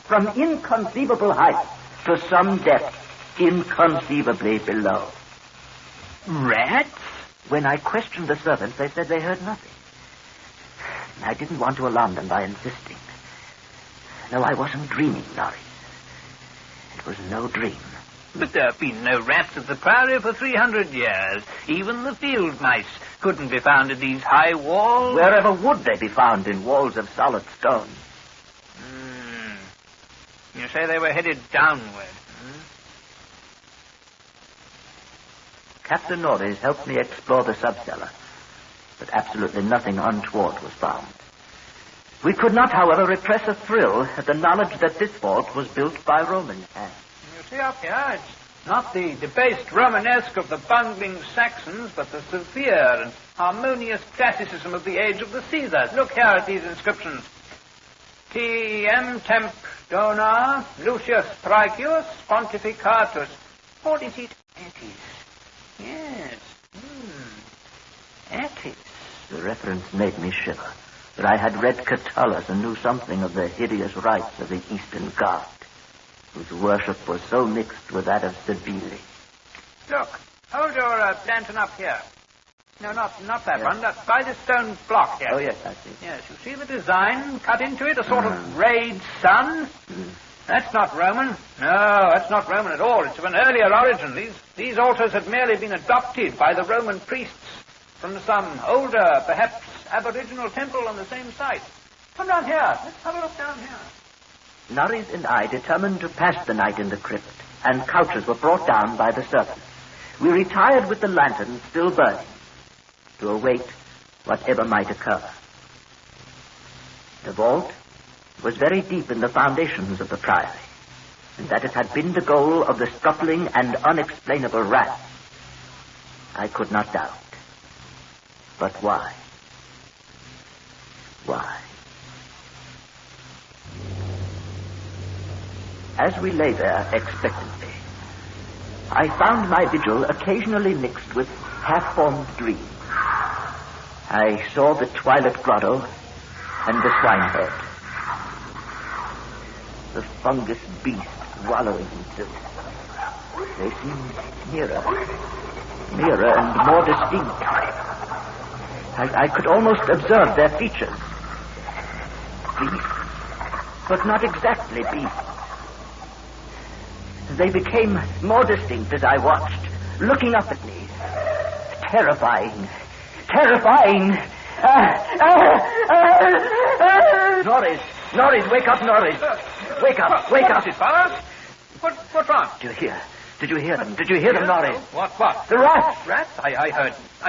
from inconceivable heights to some depth inconceivably below. Rats? When I questioned the servants, they said they heard nothing. I didn't want to alarm them by insisting. No, I wasn't dreaming, Norris. It was no dream. But there have been no rats at the Priory for 300 years. Even the field mice couldn't be found in these high walls. Wherever would they be found in walls of solid stone? You say they were headed downward. Captain Norris helped me explore the subcellar, but absolutely nothing untoward was found. We could not, however, repress a thrill at the knowledge that this vault was built by Roman hands. You see up here, it's not the debased Romanesque of the bungling Saxons, but the severe and harmonious classicism of the age of the Caesars. Look here at these inscriptions. T.M. Temp Dona Lucius Praecius Pontificatus. What is it? Attis. Yes. Attis. The reference made me shiver, but I had read Catullus and knew something of the hideous rites of the Eastern God, whose worship was so mixed with that of Cybele. Look, hold your lantern up here. No, not that one. That's by this stone block here. Oh, yes, I see. Yes, you see the design cut into it? A sort of rayed sun? That's not Roman. No, that's not Roman at all. It's of an earlier origin. These altars had merely been adopted by the Roman priests from some older, perhaps aboriginal temple on the same site. Come down here. Let's have a look down here. Norris and I determined to pass the night in the crypt, and couches were brought down by the servants. We retired with the lantern still burning to await whatever might occur. The vault was very deep in the foundations of the priory, and that it had been the goal of the scuffling and unexplainable rats, I could not doubt. But why? Why? As we lay there expectantly, I found my vigil occasionally mixed with half-formed dreams. I saw the twilit grotto and the swineherd, the fungus beast wallowing in filth. They seemed nearer and more distinct. I could almost observe their features. Beast, but not exactly beast. They became more distinct as I watched, looking up at me. Terrifying. Norris, wake up, Norris. Wake up. What's it, fellas? What's wrong? Did you hear them? Did you hear them, Norris? What? The rats. Rats? I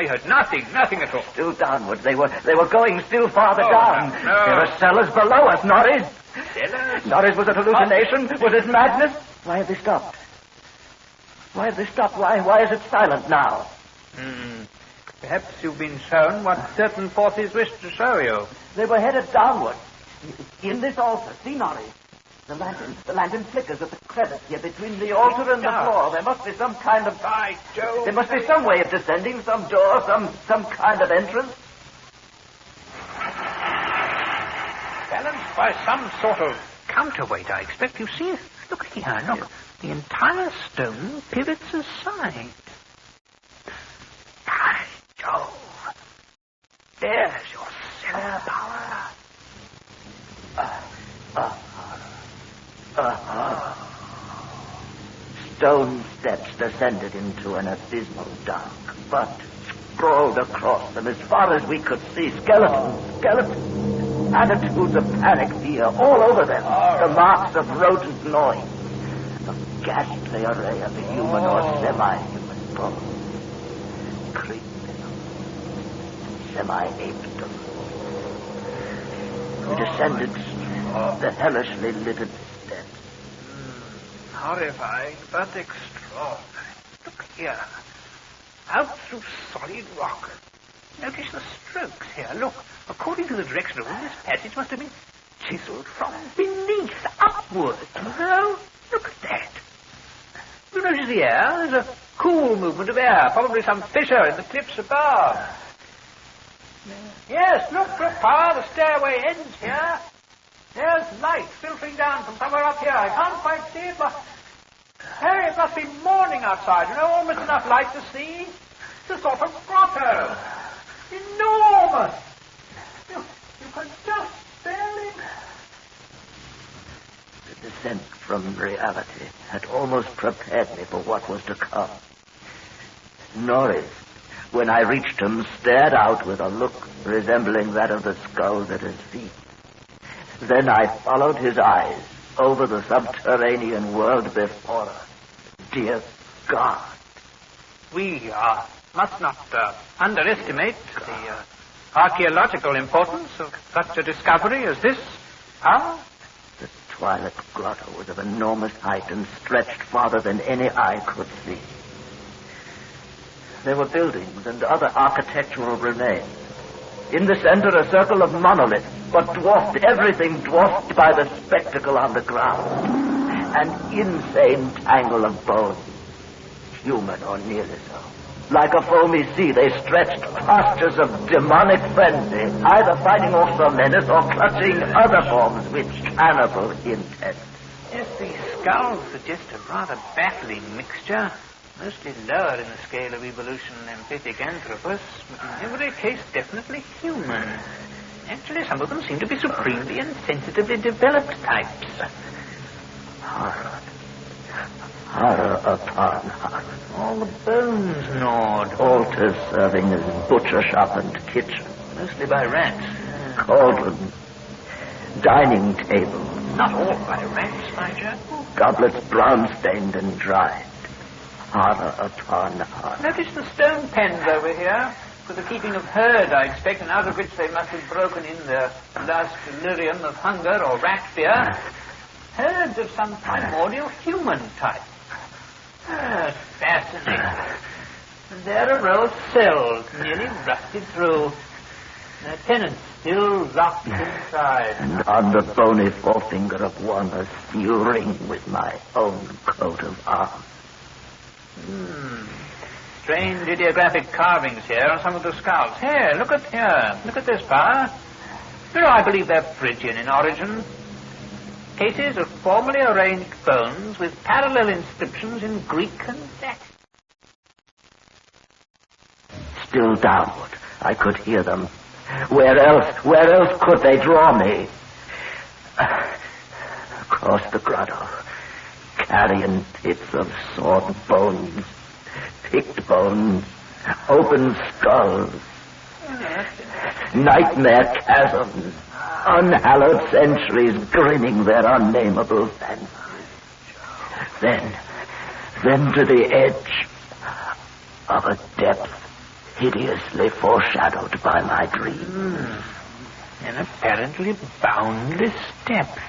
heard nothing at all. Still downward. They were going still farther down. No. There are cellars below us, Norris. Cellars? Norris, was it hallucination? Was it madness? Why have they stopped? Why is it silent now? Perhaps you've been shown what certain forces wish to show you. They were headed downward. In this altar. See, Norris? The lantern flickers at the crevice here between the altar and the floor. There must be some kind of... By Jove! There must be some way of descending, some door, some kind of entrance. Balanced by some sort of counterweight, I expect. You see? Look here, look. Yeah. The entire stone pivots aside. By Jove! There's your cellar power. Stone steps descended into an abysmal dark, but sprawled across them as far as we could see. Skeletons. Attitudes of panic fear all over them. The marks of rodent gnawing. ghastly array of human or semi-human bones, creeping, semi-aped. We descended the hellishly littered steps. Horrifying, but extraordinary. Look here. Out through solid rock. Notice the strokes here. Look, according to the direction of all this passage, must have been chiseled from beneath upward. No? Look at that. You notice the air? There's a cool movement of air. Probably some fissure in the cliffs above. Yes, look, Pa, the stairway ends here. There's light filtering down from somewhere up here. I can't quite see it, but... Hey, it must be morning outside. You know, almost enough light to see. It's a sort of grotto. Enormous. You can just barely... The descent from reality had almost prepared me for what was to come. Norris, when I reached him, stared out with a look resembling that of the skulls at his feet. Then I followed his eyes over the subterranean world before us. Dear God. We must not underestimate the archaeological importance of such a discovery as this. The twilit grotto was of enormous height and stretched farther than any eye could see. There were buildings and other architectural remains. In the center, a circle of monoliths, but dwarfed, everything dwarfed by the spectacle on the ground. An insane tangle of bones, human or nearly so. Like a foamy sea, they stretched postures of demonic frenzy, either fighting off the menace or clutching other forms with cannibal intent. Yes, these skulls suggest a rather baffling mixture. Mostly lower in the scale of evolution than Pithecanthropus, but in every case definitely human. Actually, some of them seem to be supremely and sensitively developed types. Horror upon horror. All the bones gnawed. Altars serving as butcher shop and kitchen. Mostly by rats. Cauldron. Dining table. Not all by rats, my Jack. Goblets brown-stained and dried. Horror upon horror. Notice the stone pens over here, for the keeping of herd, I expect, and out of which they must have broken in their last delirium of hunger or rat fear. Herds of some primordial human type. Fascinating. And there a row of cells, nearly rusted through. Their tenants still locked inside. And on the bony forefinger of one, a steel ring with my own coat of arms. Strange ideographic carvings here on some of the skulls. Here, look at this, Pa. You know, I believe they're Phrygian in origin. Cases of formally arranged bones with parallel inscriptions in Greek and Latin. Still downward, I could hear them. Where else could they draw me? Across the grotto, carrion pits of sawed bones, picked bones, open skulls, nightmare chasms, unhallowed centuries grinning their unnameable fancies. Then to the edge of a depth hideously foreshadowed by my dreams. An apparently boundless depth.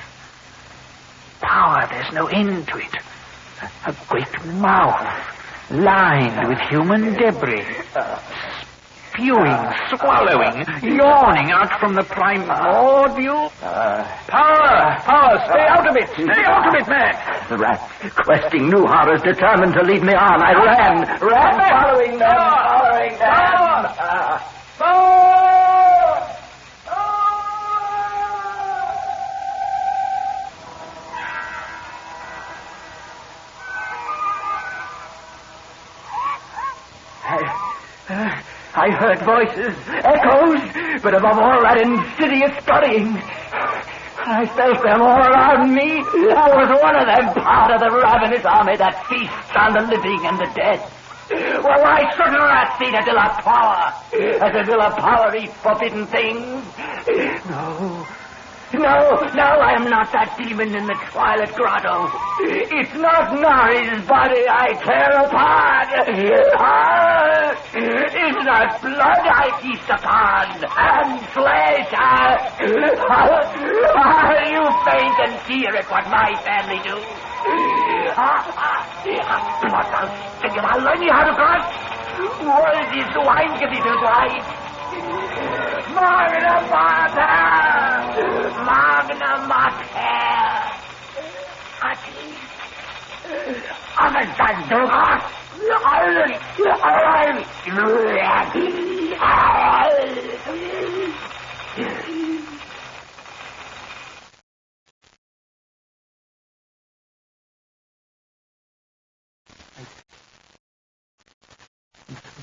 Power, there's no end to it. A great mouth, lined with human debris. Spewing, swallowing, yawning out from the primordial... Power, stay out of it, man! The rats, questing new horrors, determined to lead me on. I ran, following them. I heard voices, echoes, but above all that insidious scurrying. I felt them all around me. I was one of them, part of the ravenous army that feasts on the living and the dead. Well, why shouldn't rats eat a deal of power? As a deal of power eat forbidden things? No, I am not that demon in the Twilight Grotto. It's not Nari's body I tear apart. It's not blood I feast upon, and flesh. You faint and tear at what my family do. Blood, I'll stick it. I'll learn you how to grunt. Words is wine can be right. Magna Mater! Magna Mater!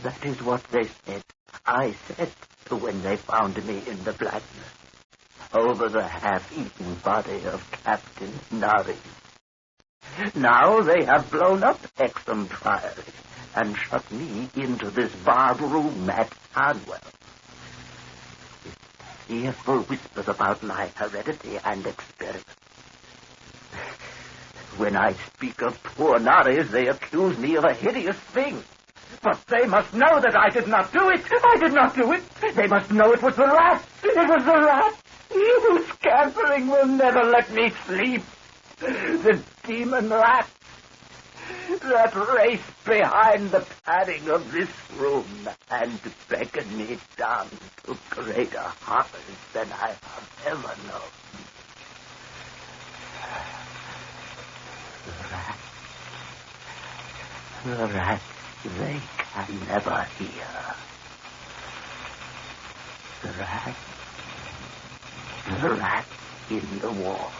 That is what they said. I said when they found me in the blackness, over the half-eaten body of Captain Nari. Now they have blown up Hexham Priory and shut me into this barred room at Hanwell. With fearful whispers about my heredity and experience. When I speak of poor Naris, they accuse me of a hideous thing. But they must know that I did not do it. I did not do it. They must know it was the rat. It was the rat whose scampering will never let me sleep. The demon rat that raced behind the padding of this room and beckoned me down to greater horrors than I have ever known. The rat they can never hear. The rat in the wall.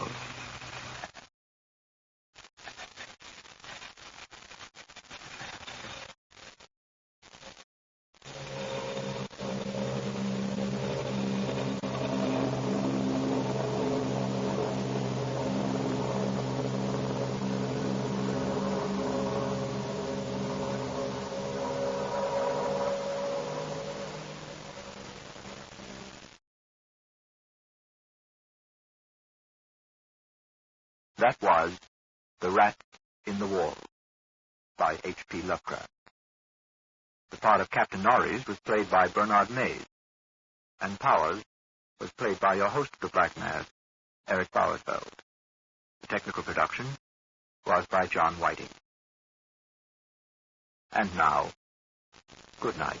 That was The Rat in the Wall by H.P. Lovecraft. The part of Captain Norris was played by Bernard Mays, and Powers was played by your host of the Black Mass, Erik Bauersfeld. The technical production was by John Whiting. And now, good night.